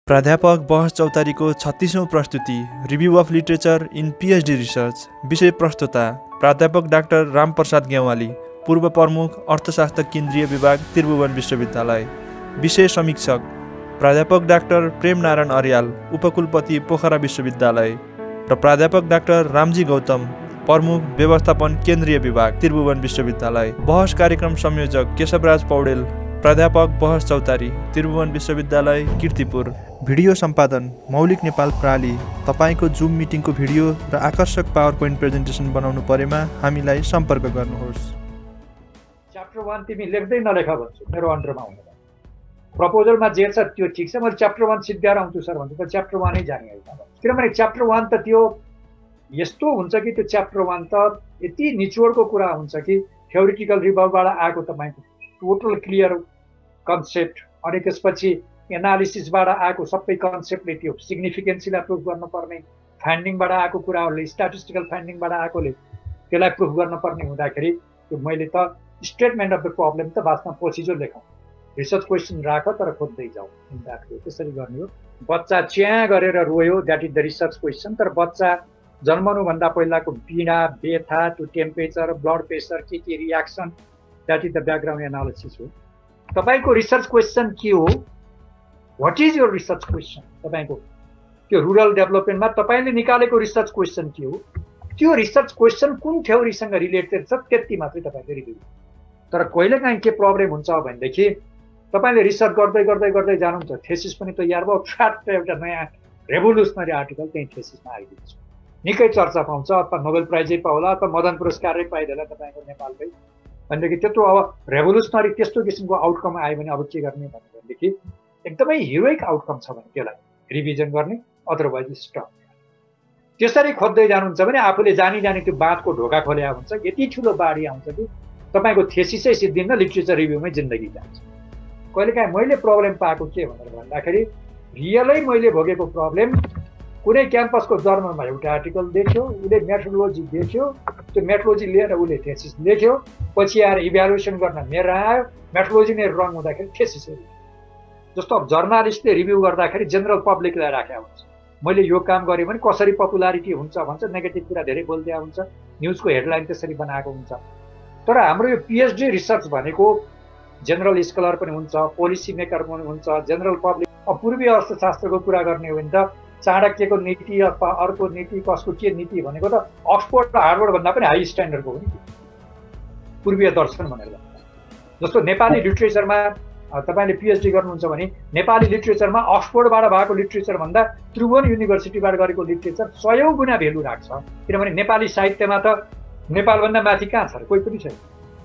प्राध्यापक बहस चौतारीको 36औं प्रस्तुति review of literature in PhD research. विषय प्रस्तुता प्राध्यापक डाक्टर रामप्रसाद गेवाली, पूर्व प्रमुख अर्थशास्त्र केन्द्रीय विभाग त्रिभुवन विश्वविद्यालय। विषय समीक्षक प्राध्यापक डाक्टर प्रेमनारायण अर्याल, उपकुलपति पोखरा विश्वविद्यालय र प्राध्यापक डाक्टर रामजी गौतम, प्रमुख व्यवस्थापन केन्द्रीय विभाग त्रिभुवन विश्वविद्यालय। बहस कार्यक्रम संयोजक केशवराज पौडेल, प्राध्यापक बहस चौतारी त्रिभुवन विश्वविद्यालय कीर्तिपुर। भिडियो सम्पादन मौलिक नेपाल प्राली। तपाईको जुम मिटिङको भिडियो र आकर्षक पावर पोइन्ट प्रेजेन्टेसन बनाउनु परेमा हामीलाई सम्पर्क गर्नुहोस्। च्याप्टर 1 तिमी लेख्दै नलेख भन्छु, मेरो अन्डरमा हुने प्रपोजलमा जे छ त्यो ठिक छ, मैले च्याप्टर 1 सिद्ध्याएर आउँछु सर भन्छ त च्याप्टर 1 नै जाने होइन। किनभने च्याप्टर 1 त त्यो यस्तो हुन्छ कि त्यो च्याप्टर 1 त यति निचोडको कुरा हुन्छ कि थ्योरिटिकल रिभ्यूबाट आएको तपाईको टोटल क्लियर कन्सेप्ट, अनि त्यसपछि एनालिसिसबाट आएको सबै कन्सेप्टले त्यो सिग्निफिकेन्सीलाई प्रुभ गर्नुपर्ने, फाइन्डिङबाट आएको कुराहरूले, स्ट्याटिस्टिकल फाइन्डिङबाट आएकोले त्यसलाई प्रुभ गर्नुपर्ने हुँदाखेरि त्यो मैले त स्टेटमेन्ट अफ द प्रब्लम त वास्तवमा पछि जो लेखौँ, रिसर्च क्वेसन राख तर खोज्दै जाऊ, त्यसरी गर्ने हो। बच्चा च्या गरेर रोयो, that is the research question. तर बच्चा जन्मनुभन्दा पहिलाको पीडा, व्यथा, त्यो टेम्परेचर, ब्लड प्रेसर, के reaction, that is the background analysis हो। तपाईँको रिसर्च क्वेसन के हो, what is your research question? तपाईँको त्यो रुरल डेभलपमेन्टमा तपाईँले निकालेको रिसर्च क्वेसन के हो, त्यो रिसर्च क्वेसन कुन थ्योरीसँग रिलेटेड छ, त्यति मात्रै तपाईँले रिभ्यू। तर कहिलेकाहीँ के प्रब्लम हुन्छ भनेदेखि तपाईँले रिसर्च गर्दै गर्दै गर्दै जानुहुन्छ, थेसिस पनि तयार भयो, फ्याट एउटा नयाँ रेभोल्युसनरी आर्टिकल त्यही थेसिसमा आइदिन्छ, निकै चर्चा पाउँछ, अथवा नोबेल प्राइजै पाउला अथवा मदन पुरस्कारै पाइदेला तपाईँको नेपालकै। भनेदेखि त्यत्रो अब रेभोल्युसनरी त्यस्तो किसिमको आउटकम आयो भने अब के गर्ने भनेदेखि एकदमै हिरोइक आउटकम छ भने त्यसलाई रिभिजन गर्ने, अदरवाइज स्टप। त्यसरी खोज्दै जानुहुन्छ भने आफूले जानी जानी त्यो बाँधको ढोका खोल्या हुन्छ, यति ठुलो बाढी आउँछ कि तपाईँको थेसिसै सिद्धिन्न, लिट्रेचर रिभ्यूमै जिन्दगी जान्छ। कहिलेकाहीँ मैले प्रब्लम पाएको के भनेर भन्दाखेरि रियलै मैले भोगेको प्रब्लम, कुनै क्याम्पसको जर्नलमा एउटा आर्टिकल देख्यो, उसले मेथोडोलोजी देख्यो, त्यो मेथोडोलोजी लिएर उसले थेसिस लेख्यो, पछि आएर इभ्यालुएसन गर्न मेरो आयो, मेथोडोलोजी नै रङ हुँदाखेरि थेसिसै। जस्तो अब जर्नालिस्टले रिभ्यू गर्दाखेरि जेनरल पब्लिकलाई राखेको हुन्छ, मैले यो काम गरेँ भने कसरी पपुलारिटी हुन्छ भन्छ, नेगेटिभ कुरा धेरै बोल्दै हुन्छ, न्युजको हेडलाइन त्यसरी बनाएको हुन्छ। तर हाम्रो यो पिएचडी रिसर्च भनेको जेनरल स्कलर पनि हुन्छ, पोलिसी मेकर पनि हुन्छ, जेनरल पब्लिक। अब पूर्वीय अर्थशास्त्रको कुरा गर्ने हो भने त चाणक्यको नीति अथवा अर्को नीति, कसको के नीति भनेको त अक्सफोर्ड र हार्वर्ड भन्दा पनि हाई स्ट्यान्डर्डको हो नि पूर्वीय दर्शन भनेर। जस्तो नेपाली लिट्रेचरमा तपाईँले पिएचडी गर्नुहुन्छ भने नेपाली लिट्रेचरमा अक्सफोर्डबाट भएको लिट्रेचर भन्दा त्रिभुवन युनिभर्सिटीबाट गरेको लिट्रेचर 100 गुणा भेल्यु राख्छ। किनभने नेपाली साहित्यमा त नेपालभन्दा माथि कहाँ छ र, कोही पनि छैन।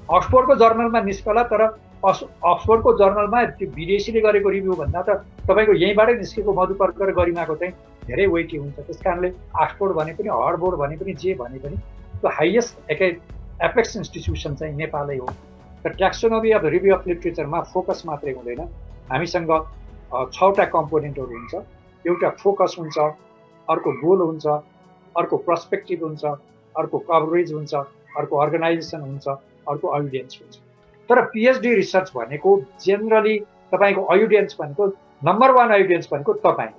अक्सफोर्डको जर्नलमा निस्कला, तर अक्सफोर्डको जर्नलमा त्यो विदेशीले गरेको रिभ्यू भन्दा त तपाईँको यहीँबाटै निस्केको मधुपर्क र गरिमाको चाहिँ धेरै वेटी हुन्छ। त्यस कारणले अक्सफोर्ड भने पनि, हार्वर्ड भने पनि, जे भने पनि त्यो हाइएस्ट एपेक्स इन्स्टिट्युसन चाहिँ नेपालै हो। र ट्याक्सोनोमी अफ रिभ्यू अफ लिट्रेचरमा फोकस मात्रै हुँदैन, हामीसँग 6वटा कम्पोनेन्टहरू हुन्छ। एउटा फोकस हुन्छ, अर्को गोल हुन्छ, अर्को पर्सपेक्टिभ हुन्छ, अर्को कभरेज हुन्छ, अर्को अर्गनाइजेसन हुन्छ, अर्को अडियन्स हुन्छ। तर पिएचडी रिसर्च भनेको जेनरली तपाईँको अडियन्स भनेको नम्बर 1 अडियन्स भनेको तपाईँ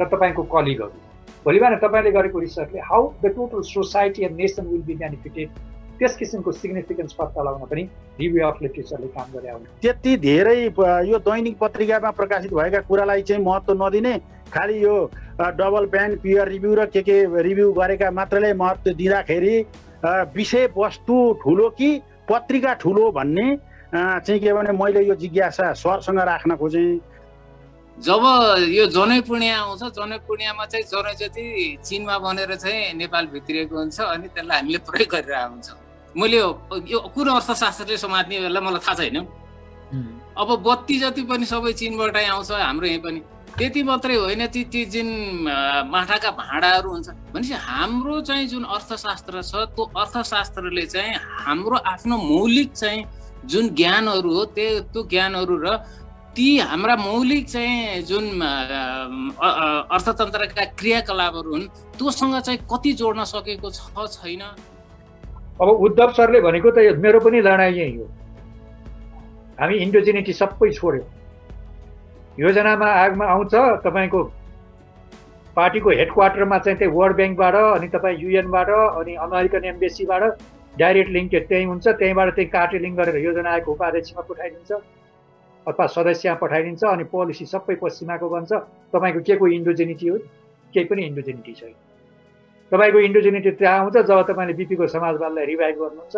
र तपाईँको कलिगहरू। भोलि बिहान तपाईँले गरेको रिसर्चले how the total society and nation will be benefited, त्यस किसिमको सिग्निफिकेन्स पत्ता लगाउन पनि रिभ्यू अफ लिटरेचरले काम गरे आउने। त्यति धेरै यो दैनिक पत्रिकामा प्रकाशित भएका कुरालाई चाहिँ महत्त्व नदिने, खालि यो डबल ब्यान्ड पियर रिभ्यू र के रिभ्यू गरेका मात्रैलाई महत्त्व दिँदाखेरि विषयवस्तु ठुलो कि पत्रिका ठुलो भन्ने चाहिँ के भने मैले यो जिज्ञासा सरसँग राख्न खोजेँ। जब यो जनै पूर्णिया आउँछ, जनै पूर्णियामा चाहिँ जनै जति चीनमा बनेर चाहिँ नेपाल भित्रिएको हुन्छ, अनि त्यसलाई हामीले प्रयोग गरिरहेको हुन्छ। मैले यो कुन अर्थशास्त्रले समात्ने बेला मलाई थाहा छैन। अब बत्ती जति पनि सबै चीनबाटै आउँछ, हाम्रो यहीँ पनि त्यति मात्रै होइन, ती जुन माटाका भाँडाहरू हुन्छ भनेपछि हाम्रो चाहिँ जुन अर्थशास्त्र छ, त्यो अर्थशास्त्रले चाहिँ हाम्रो आफ्नो मौलिक चाहिँ जुन ज्ञानहरू हो, त्यो ज्ञानहरू र ती हाम्रा मौलिक चाहिँ जुन अर्थतन्त्रका क्रियाकलापहरू हुन् त्योसँग चाहिँ कति जोड्न सकेको छ छैन। अब उद्धव सरले भनेको त मेरो पनि लडाइँ यही हो, हामी इन्डोजिनिटी सबै छोड्यौँ, योजनामा आगमा आउँछ तपाईँको पार्टीको हेडक्वार्टरमा चाहिँ त्यही वर्ल्ड ब्याङ्कबाट अनि तपाईँ युएनबाट अनि अमेरिकन एम्बेसीबाट डाइरेक्ट लिङ्केज त्यहीँ हुन्छ, त्यहीँबाट त्यही कार्टेलिङ गरेर योजना आयोगको उपाध्यक्षमा पठाइदिन्छ अथवा सदस्यमा पठाइदिन्छ अनि पोलिसी सबै पश्चिमाको बन्छ। तपाईँको के को इन्डोजेनिटी हो? केही पनि इन्डोजेनिटी छैन। तपाईँको इन्डोजेनिटी त्यहाँ आउँछ जब तपाईँले बिपीको समाजवादलाई रिभाइभ गर्नुहुन्छ,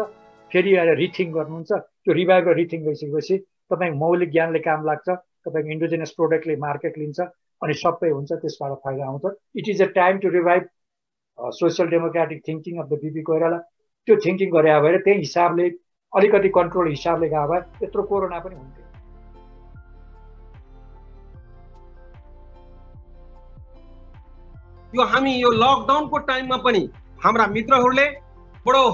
फेरि आएर रिथिङ गर्नुहुन्छ। त्यो रिभाइभ र रिथिङ गरिसकेपछि तपाईँको मौलिक ज्ञानले काम लाग्छ, तपाईँको इन्डोजेनियस प्रोडक्टले मार्केट लिन्छ अनि सबै हुन्छ, त्यसबाट फाइदा आउँछ। It is a time to revive social democratic thinking of the BP Koirala. त्यो थिङ्किङ गरे भएर त्यही हिसाबले अलिकति कन्ट्रोल हिसाबले गए भए यत्रो कोरोना पनि हुन्थ्यो। यो हामी यो लकडाउनको टाइममा पनि हाम्रा मित्रहरूले बडो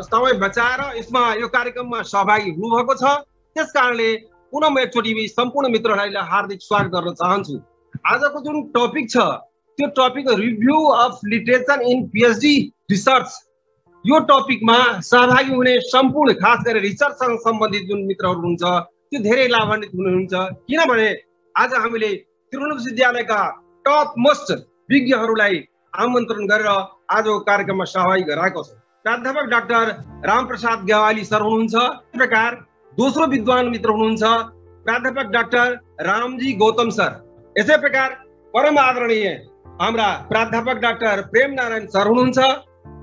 समय बचाएर यसमा यो कार्यक्रममा सहभागी हुनुभएको छ। त्यस कारणले पुनः म एकचोटि सम्पूर्ण मित्रहरूलाई हार्दिक स्वागत गर्न चाहन्छु। आजको जुन टपिक छ त्यो topic review of literature in PhD research. यो टपिकमा सहभागी हुने सम्पूर्ण खास गरेर रिसर्चसँग सम्बन्धित जुन मित्रहरू हुनुहुन्छ त्यो धेरै लाभान्वित हुनुहुन्छ, किनभने आज हामीले त्रिभुवन विश्वविद्यालयका टप मोस्ट विज्ञहरूलाई आमन्त्रण गरेर आजको कार्यक्रममा सहभागी गराएको छ। प्राध्यापक डाक्टर रामप्रसाद ग्यावाली सर हुनुहुन्छ। त्यस प्रकार दोस्रो विद्वान मित्र हुनुहुन्छ प्राध्यापक डाक्टर रामजी गौतम सर। यसै प्रकार परम आदरणीय हाम्रा प्राध्यापक डाक्टर प्रेम नारायण सर हुनुहुन्छ।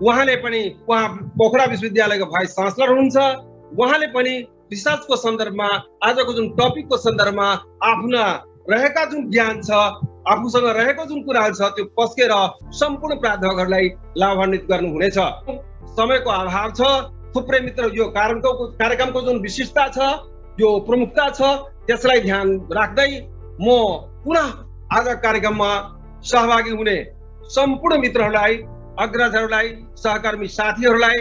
उहाँले पनि पोखरा विश्वविद्यालयको भाइस चान्सलर हुनुहुन्छ। उहाँले पनि रिसर्चको सन्दर्भमा आजको जुन टपिकको सन्दर्भमा आफ्ना रहेका जुन ज्ञान छ, आफूसँग रहेको जुन कुरा छ त्यो पस्केर सम्पूर्ण प्राध्यापकहरूलाई लाभान्वित गर्नुहुनेछ। समयको अभाव छ, थुप्रै मित्र यो कार्यक्रमको जुन विशिष्टता छ, यो प्रमुखता छ, त्यसलाई ध्यान राख्दै म पुनः आज कार्यक्रममा सहभागी हुने सम्पूर्ण मित्रहरूलाई, अग्रजहरूलाई, सहकर्मी साथीहरूलाई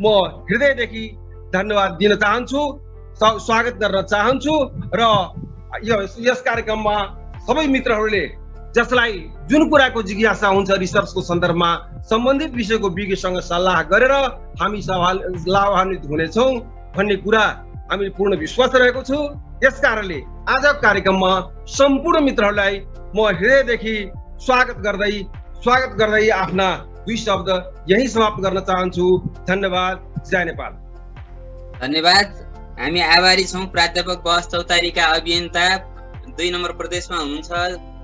म हृदयदेखि धन्यवाद दिन चाहन्छु, स्वागत गर्न चाहन्छु। र यस कार्यक्रममा सबै मित्रहरूले जसलाई जुन कुराको जिज्ञासा हुन्छ रिसर्चको सन्दर्भमा सम्बन्धित विषयको विज्ञसँग सल्लाह गरेर हामी लाभान्वित हुनेछौँ भन्ने कुरा हामी पूर्ण विश्वास रहेको छु। यस कारणले आजको कार्यक्रममा सम्पूर्ण मित्रहरूलाई म हृदयदेखि स्वागत गर्दै आफ्ना दुई शब्द यही समाप्त गर्न चाहन्छु। धन्यवाद। जय नेपाल। धन्यवाद। हामी आभारी छौँ। प्राध्यापक बहस चौतारीका अभियन्ता 2 नम्बर प्रदेशमा हुनुहुन्छ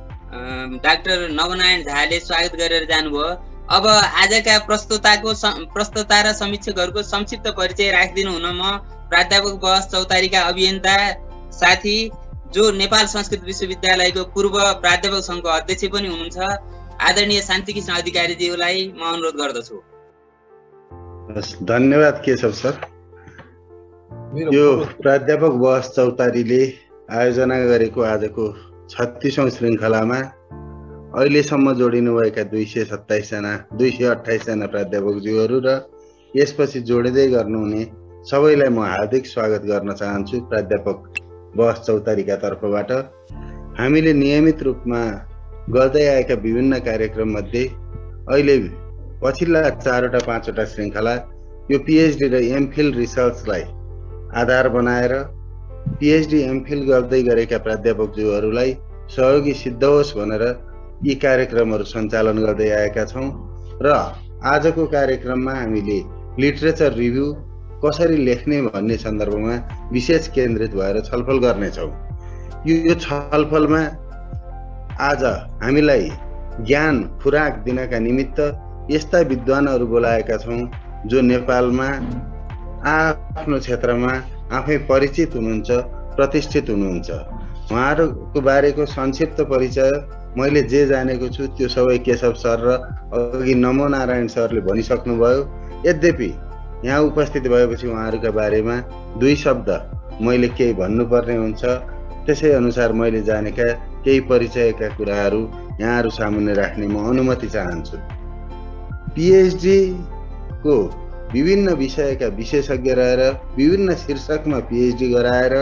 डाक्टर नवनारायण झाले स्वागत गरेर जानुभयो। अब आजका प्रस्तुता र समीक्षकहरूको संक्षिप्त परिचय राखिदिनु हुन म प्राध्यापक बहस चौतारीका अभियन्ता साथी जो नेपाल संस्कृत विश्वविद्यालयको पूर्व प्राध्यापक सङ्घको अध्यक्ष पनि हुनुहुन्छ आदरणीय शान्तिकृष्ण अधिकारीज्यूलाई म अनुरोध गर्दछु। धन्यवाद केशव सर। यो प्राध्यापक बहस चौतारीले आयोजना गरेको आजको 36औं श्रृङ्खलामा अहिलेसम्म जोडिनुभएका 228 जना प्राध्यापकज्यूहरू र यसपछि जोडिँदै गर्नुहुने सबैलाई म हार्दिक स्वागत गर्न चाहन्छु। प्राध्यापक बहस चौतारीका तर्फबाट हामीले नियमित रूपमा गर्दै आएका विभिन्न कार्यक्रम मध्ये अहिले पछिल्ला 4-5 श्रृङ्खला यो पिएचडी र एमफिल रिसर्चलाई आधार बनाएर पिएचडी एमफिल गर्दै गरेका प्राध्यापकज्यूहरूलाई सहयोगी सिद्ध होस् भनेर यी कार्यक्रमहरू सञ्चालन गर्दै आएका छौँ र आजको कार्यक्रममा हामीले लिटरेचर रिभ्यू कसरी लेख्ने भन्ने सन्दर्भमा विशेष केन्द्रित भएर छलफल गर्नेछौँ। यो छलफलमा आज हामीलाई ज्ञान खुराक दिनका निमित्त यस्ता विद्वानहरू बोलाएका छौँ जो नेपालमा आफ्नो क्षेत्रमा आफै परिचित हुनुहुन्छ, प्रतिष्ठित हुनुहुन्छ। उहाँहरूको बारेको संक्षिप्त परिचय मैले जे जानेको छु त्यो सबै केशव सर र अघि नमो नारायण सरले भनिसक्नुभयो। यद्यपि यहाँ उपस्थित भएपछि उहाँहरूका बारेमा 2 शब्द मैले केही भन्नुपर्ने हुन्छ। त्यसै अनुसार मैले जानेका केही परिचयका कुराहरू यहाँहरू सामुन्ने राख्ने म अनुमति चाहन्छु। पिएचडी को विभिन्न विषयका विशेषज्ञ रहेर विभिन्न शीर्षकमा पिएचडी गराएर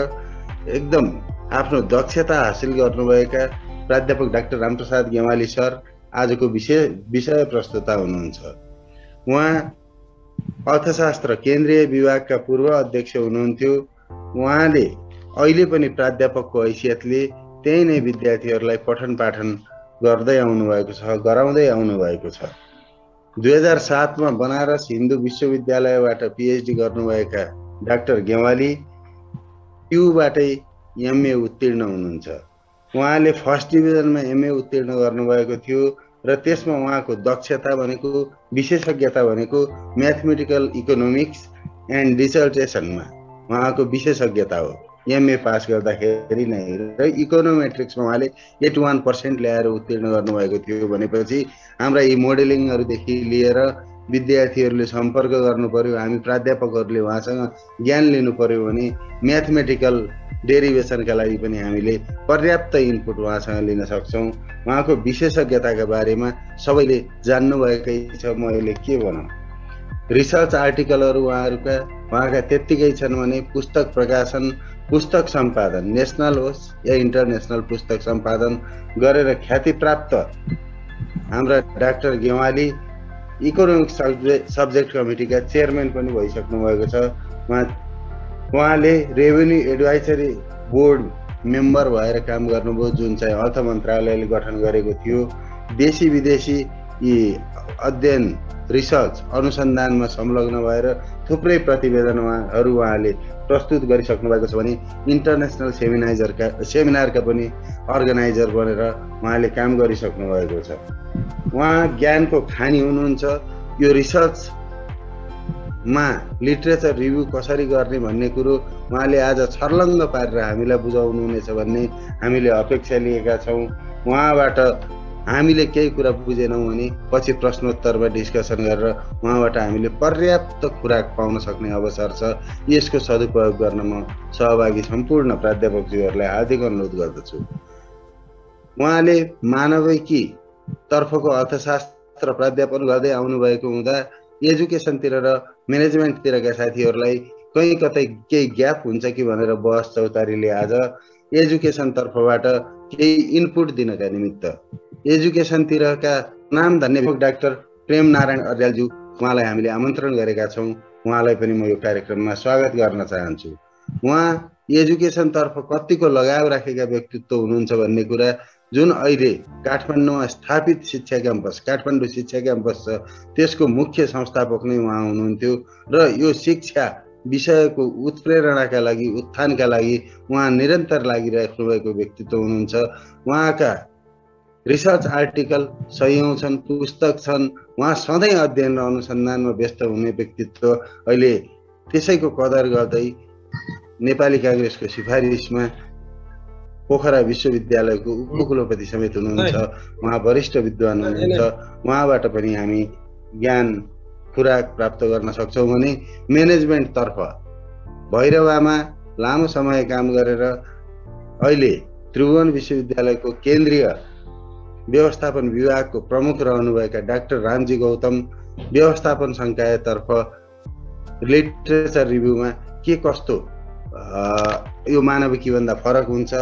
एकदम आफ्नो दक्षता हासिल गर्नुभएका प्राध्यापक डाक्टर रामप्रसाद गेवाली सर आजको विषय प्रस्तुता हुनुहुन्छ। उहाँ अर्थशास्त्र केन्द्रीय विभागका पूर्व अध्यक्ष हुनुहुन्थ्यो। उहाँले अहिले पनि प्राध्यापकको हैसियतले त्यही नै विद्यार्थीहरूलाई पठन पाठन गर्दै आउनुभएको छ, गराउँदै आउनुभएको छ। 2007 मा बनारस हिन्दू विश्वविद्यालयबाट पिएचडी गर्नुभएका डाक्टर गेवाली ट्युबाटै एमए उत्तीर्ण हुनुहुन्छ। उहाँले फर्स्ट डिभिजनमा एमए उत्तीर्ण गर्नुभएको थियो र त्यसमा उहाँको दक्षता भनेको, विशेषज्ञता भनेको म्याथमेटिकल इकोनोमिक्स एन्ड डिसर्टेसनमा उहाँको विशेषज्ञता हो। एमए पास गर्दाखेरि नै र इकोनोमेट्रिक्समा उहाँले 81% ल्याएर उत्तीर्ण गर्नुभएको थियो भनेपछि हाम्रा यी मोडेलिङहरूदेखि लिएर विद्यार्थीहरूले सम्पर्क गर्नु पर्यो, हामी प्राध्यापकहरूले उहाँसँग ज्ञान लिनु पर्यो भने म्याथमेटिकल डेरिभेसनका लागि पनि हामीले पर्याप्त इनपुट उहाँसँग लिन सक्छौँ। उहाँको विशेषज्ञताका बारेमा सबैले जान्नुभएकै छ। म अहिले के भनौँ, रिसर्च आर्टिकलहरू उहाँका त्यत्तिकै छन् भने पुस्तक प्रकाशन, पुस्तक सम्पादन, नेसनल होस् या इन्टरनेसनल पुस्तक सम्पादन गरेर ख्याति प्राप्त हाम्रा डाक्टर गेवाली इकोनोमिक्स सब्जेक्ट कमिटीका चेयरम्यान पनि भइसक्नु भएको छ। उहाँले रेभेन्यू एडभाइजरी बोर्ड मेम्बर भएर काम गर्नुभयो, जुन चाहिँ अर्थ मन्त्रालयले गठन गरेको थियो। देशी विदेशी यी अध्ययन, रिसर्च, अनुसन्धानमा संलग्न भएर थुप्रै प्रतिवेदनहरू उहाँले प्रस्तुत गरिसक्नु भएको छ भने इन्टरनेसनल सेमिनारका पनि अर्गनाइजर बनेर उहाँले काम गरिसक्नु भएको छ। उहाँ ज्ञानको खानी हुनुहुन्छ। यो रिसर्चमा लिटरेचर रिभ्यू कसरी गर्ने भन्ने कुरो उहाँले आज छर्लङ्ग पारेर हामीलाई बुझाउनु हुनेछ भन्ने हामीले अपेक्षा लिएका छौँ। उहाँबाट हामीले केही कुरा बुझेनौँ भने पछि प्रश्नोत्तरमा डिस्कसन गरेर उहाँबाट हामीले पर्याप्त खुराक पाउन सक्ने अवसर छ। यसको सदुपयोग गर्न म सहभागी सम्पूर्ण प्राध्यापकज्यूहरूलाई हार्दिक अनुरोध गर्दछु। उहाँले मानविकी तर्फको अर्थशास्त्र प्राध्यापन गर्दै आउनुभएको हुँदा एजुकेसनतिर र म्यानेजमेन्टतिरका साथीहरूलाई कहीँ कतै केही ग्याप हुन्छ कि भनेर बहस चौतारीले आज एजुकेसन तर्फबाट केही इनपुट दिनका निमित्त एजुकेसनतिरका नाम धन्य डाक्टर प्रेम नारायण अर्यालज्यू उहाँलाई हामीले आमन्त्रण गरेका छौँ। उहाँलाई पनि म यो कार्यक्रममा स्वागत गर्न चाहन्छु। उहाँ एजुकेसनतर्फ कतिको लगाव राखेका व्यक्तित्व हुनुहुन्छ भन्ने कुरा जुन अहिले काठमाडौँमा स्थापित शिक्षा क्याम्पस, काठमाडौँ शिक्षा क्याम्पस छ, त्यसको मुख्य संस्थापक नै उहाँ हुनुहुन्थ्यो र यो शिक्षा विषयको उत्प्रेरणाका लागि, उत्थानका लागि उहाँ निरन्तर लागिराख्नु भएको व्यक्तित्व हुनुहुन्छ। उहाँका रिसर्च आर्टिकल सयौं छन्, पुस्तक छन्। उहाँ सधैँ अध्ययन र अनुसन्धानमा व्यस्त हुने व्यक्तित्व। अहिले त्यसैको कदर गर्दै नेपाली काङ्ग्रेसको सिफारिसमा पोखरा विश्वविद्यालयको उपकुलपति समेत हुनुहुन्छ। उहाँ वरिष्ठ विद्वान हुनुहुन्छ। उहाँबाट पनि हामी ज्ञान खुराक प्राप्त गर्न सक्छौँ भने म्यानेजमेन्टतर्फ भैरवामा लामो समय काम गरेर अहिले त्रिभुवन विश्वविद्यालयको केन्द्रीय व्यवस्थापन विभागको प्रमुख रहनुभएका डाक्टर रामजी गौतम व्यवस्थापन संकायतर्फ लिटरेचर रिभ्यूमा के कस्तो यो मानविकीभन्दा फरक हुन्छ,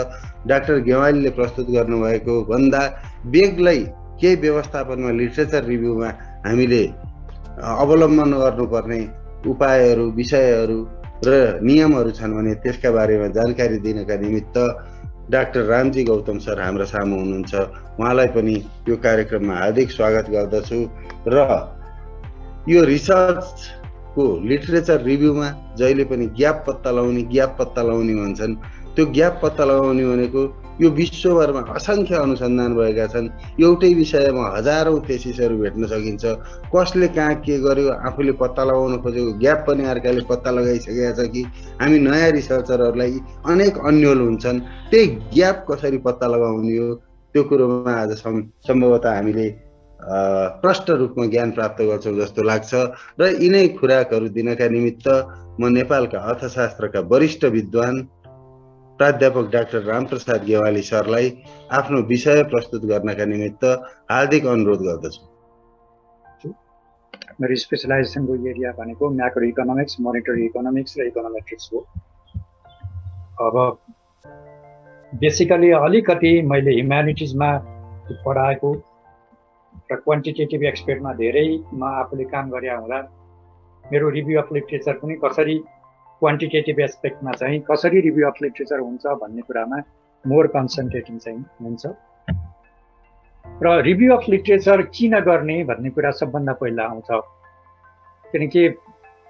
डाक्टर गेवालीले प्रस्तुत गर्नुभएको भन्दा बेग्लै के व्यवस्थापनमा लिटरेचर रिभ्यूमा हामीले अवलम्बन गर्नुपर्ने उपायहरू, विषयहरू र नियमहरू छन् भने त्यसका बारेमा जानकारी दिनका निमित्त डाक्टर रामजी गौतम सर हाम्रो सामु हुनुहुन्छ। उहाँलाई पनि यो कार्यक्रममा हार्दिक स्वागत गर्दछु। र यो रिसर्चको लिटरेचर रिभ्यूमा जहिले पनि ग्याप पत्ता लगाउने भन्छन्। त्यो ग्याप पत्ता लगाउने भनेको यो विश्वभरमा असङ्ख्य अनुसन्धान भएका छन्। एउटै विषयमा हजारौं थेसिसहरू भेट्न सकिन्छ। कसले कहाँ के गर्यो आफूले पत्ता लगाउन खोजेको ग्याप पनि अर्काले पत्ता लगाइसकेका छ कि हामी नयाँ रिसर्चरहरूलाई अनेक अन्यल हुन्छन्। त्यही ग्याप कसरी पत्ता लगाउने हो त्यो कुरोमा आज सम्भवतः हामीले प्रष्ट रूपमा ज्ञान प्राप्त गर्छौँ जस्तो लाग्छ। र यिनै खुराकहरू दिनका निमित्त म नेपालका अर्थशास्त्रका वरिष्ठ विद्वान प्राध्यापक डाक्टर रामप्रसाद गेवाली सरलाई आफ्नो विषय प्रस्तुत गर्नका निमित्त हार्दिक अनुरोध गर्दछु। मेरो स्पेसलाइजेसनको एरिया भनेको म्याक्रो इकोनोमिक्स, मोनिटरी इकोनोमिक्स र इकोनोमेट्रिक्स हो। अब बेसिकली अलिकति मैले ह्युम्यानिटिजमा पढाएको र क्वान्टिटेटिभ एक्सपेक्टमा धेरै म आफूले काम गरे हुँदा मेरो रिभ्यू अफ लिटरेचर पनि कसरी क्वान्टिटेटिभ एस्पेक्टमा चाहिँ कसरी रिभ्यू अफ लिटरेचर हुन्छ भन्ने कुरामा मोर कन्सन्ट्रेटिङ चाहिँ हुन्छ। र रिभ्यू अफ लिटरेचर किन गर्ने भन्ने कुरा सबभन्दा पहिला आउँछ, किनकि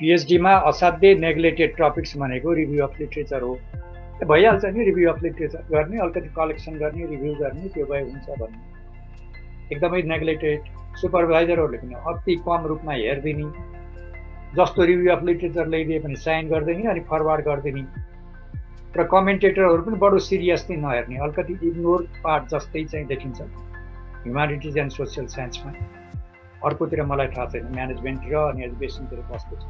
पिएचडीमा असाध्यै नेग्लेक्टेड टपिक्स भनेको रिभ्यू अफ लिटरेचर हो। भइहाल्छ नि, रिभ्यू अफ लिटरेचर गर्ने, अलिकति कलेक्सन गर्ने, रिभ्यू गर्ने, त्यो भए हुन्छ भन्ने। एकदमै नेग्लेक्टेड। सुपरभाइजरहरूले पनि अति कम रूपमा हेरिदिने, जस्तो रिभ्यू अफ लिटरेचर ल्याइदिए पनि साइन गरिदिने अनि फरवार्ड गरिदिने। र कमेन्टेटरहरू पनि बडो सिरियसली नहेर्ने, अलिकति इग्नोर पार्ट जस्तै चाहिँ देखिन्छ ह्युमानिटिज एन्ड सोसियल साइन्समा। अर्कोतिर मलाई थाहा छैन म्यानेजमेन्ट र अनि एजुकेसनतिर कस्तो छ।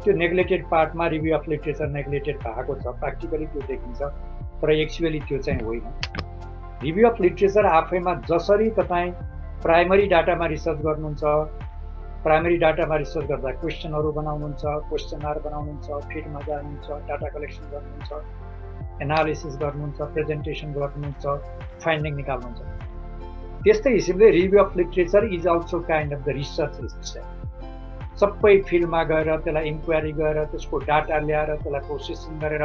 त्यो नेग्लेक्टेड पार्टमा रिभ्यू अफ लिटरेचर नेग्लेक्टेड भएको छ, प्र्याक्टिकली त्यो देखिन्छ, तर एक्चुअली त्यो चाहिँ होइन। रिभ्यू अफ लिटरेचर आफैमा जसरी तपाईँ प्राइमरी डाटामा रिसर्च गर्नुहुन्छ, प्राइमरी डाटामा रिसर्च गर्दा क्वेसनहरू बनाउनुहुन्छ, क्वेसनआर बनाउनुहुन्छ, फिडमा जानुहुन्छ, डाटा कलेक्सन गर्नुहुन्छ, एनालिसिस गर्नुहुन्छ, प्रेजेन्टेसन गर्नुहुन्छ, फाइन्डिङ निकाल्नुहुन्छ, त्यस्तै हिसाबले review of literature is also kind of the research research. सबै फिल्डमा गएर त्यसलाई इन्क्वायरी गरेर त्यसको डाटा ल्याएर त्यसलाई प्रोसेसिङ गरेर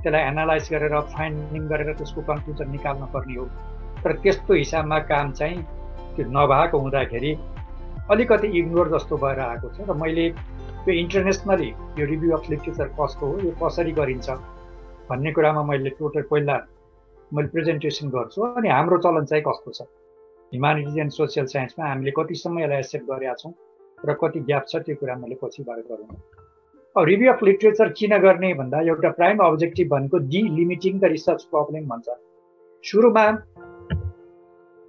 त्यसलाई एनालाइज गरेर फाइन्डिङ गरेर त्यसको कन्क्लुजन निकाल्नु पर्ने हो। तर त्यस्तो हिसाबमा काम चाहिँ त्यो नभएको हुँदाखेरि अलिकति इग्नोर जस्तो भएर आएको छ। र मैले यो इन्टरनेसनली यो रिभ्यू अफ लिटरेचर कस्तो हो, यो कसरी गरिन्छ भन्ने कुरामा मैले टोटल पहिला मैले प्रेजेन्टेसन गर्छु, अनि हाम्रो चलन चाहिँ कस्तो छ ह्युमानिटिज एन्ड सोसियल साइन्समा हामीले कतिसम्म यसलाई एक्सेप्ट गरेका छौँ र कति ग्याप छ त्यो कुरा मैले पछिबाट गरौँ। अब रिभ्यू अफ लिटरेचर किन गर्ने भन्दा एउटा प्राइम अब्जेक्टिभ भनेको डिलिमिटिङ द रिसर्च प्रब्लम भन्छ। सुरुमा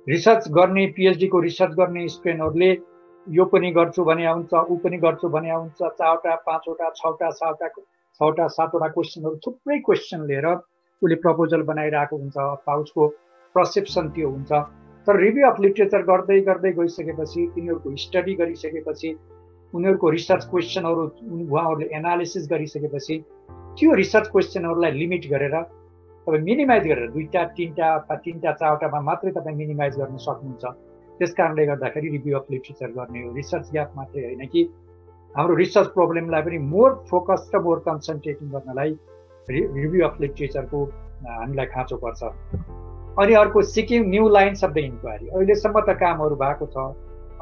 रिसर्च गर्ने पिएचडीको रिसर्च गर्ने स्टुडेन्टहरूले यो पनि गर्छु भने हुन्छ, ऊ पनि गर्छु भने हुन्छ, 4वटा 5वटा 6वटा 7वटा 7वटा क्वेसनहरू, थुप्रै क्वेसन लिएर उसले प्रपोजल बनाइरहेको हुन्छ अथवा उसको पर्सेप्सन त्यो हुन्छ। तर रिभ्यू अफ लिटरेचर गर्दै गर्दै गइसकेपछि, तिनीहरूको स्टडी गरिसकेपछि, उनीहरूको रिसर्च क्वेसनहरू उहाँहरूले एनालिसिस गरिसकेपछि त्यो रिसर्च क्वेसनहरूलाई लिमिट गरेर तपाईँ मिनिमाइज गरेर 2टा 3टा अथवा 3टा 4वटामा मात्रै तपाईँ मिनिमाइज गर्न सक्नुहुन्छ। त्यस कारणले गर्दाखेरि रिभ्यू अफ लिटरेचर गर्ने हो। रिसर्च ग्याप मात्रै होइन कि हाम्रो रिसर्च प्रब्लमलाई पनि मोर फोकस र मोर कन्सन्ट्रेटिङ गर्नलाई रिभ्यू अफ लिटरेचरको हामीलाई खाँचो पर्छ। अनि अर्को seeking new lines of the inquiry. अहिलेसम्म त कामहरू भएको छ,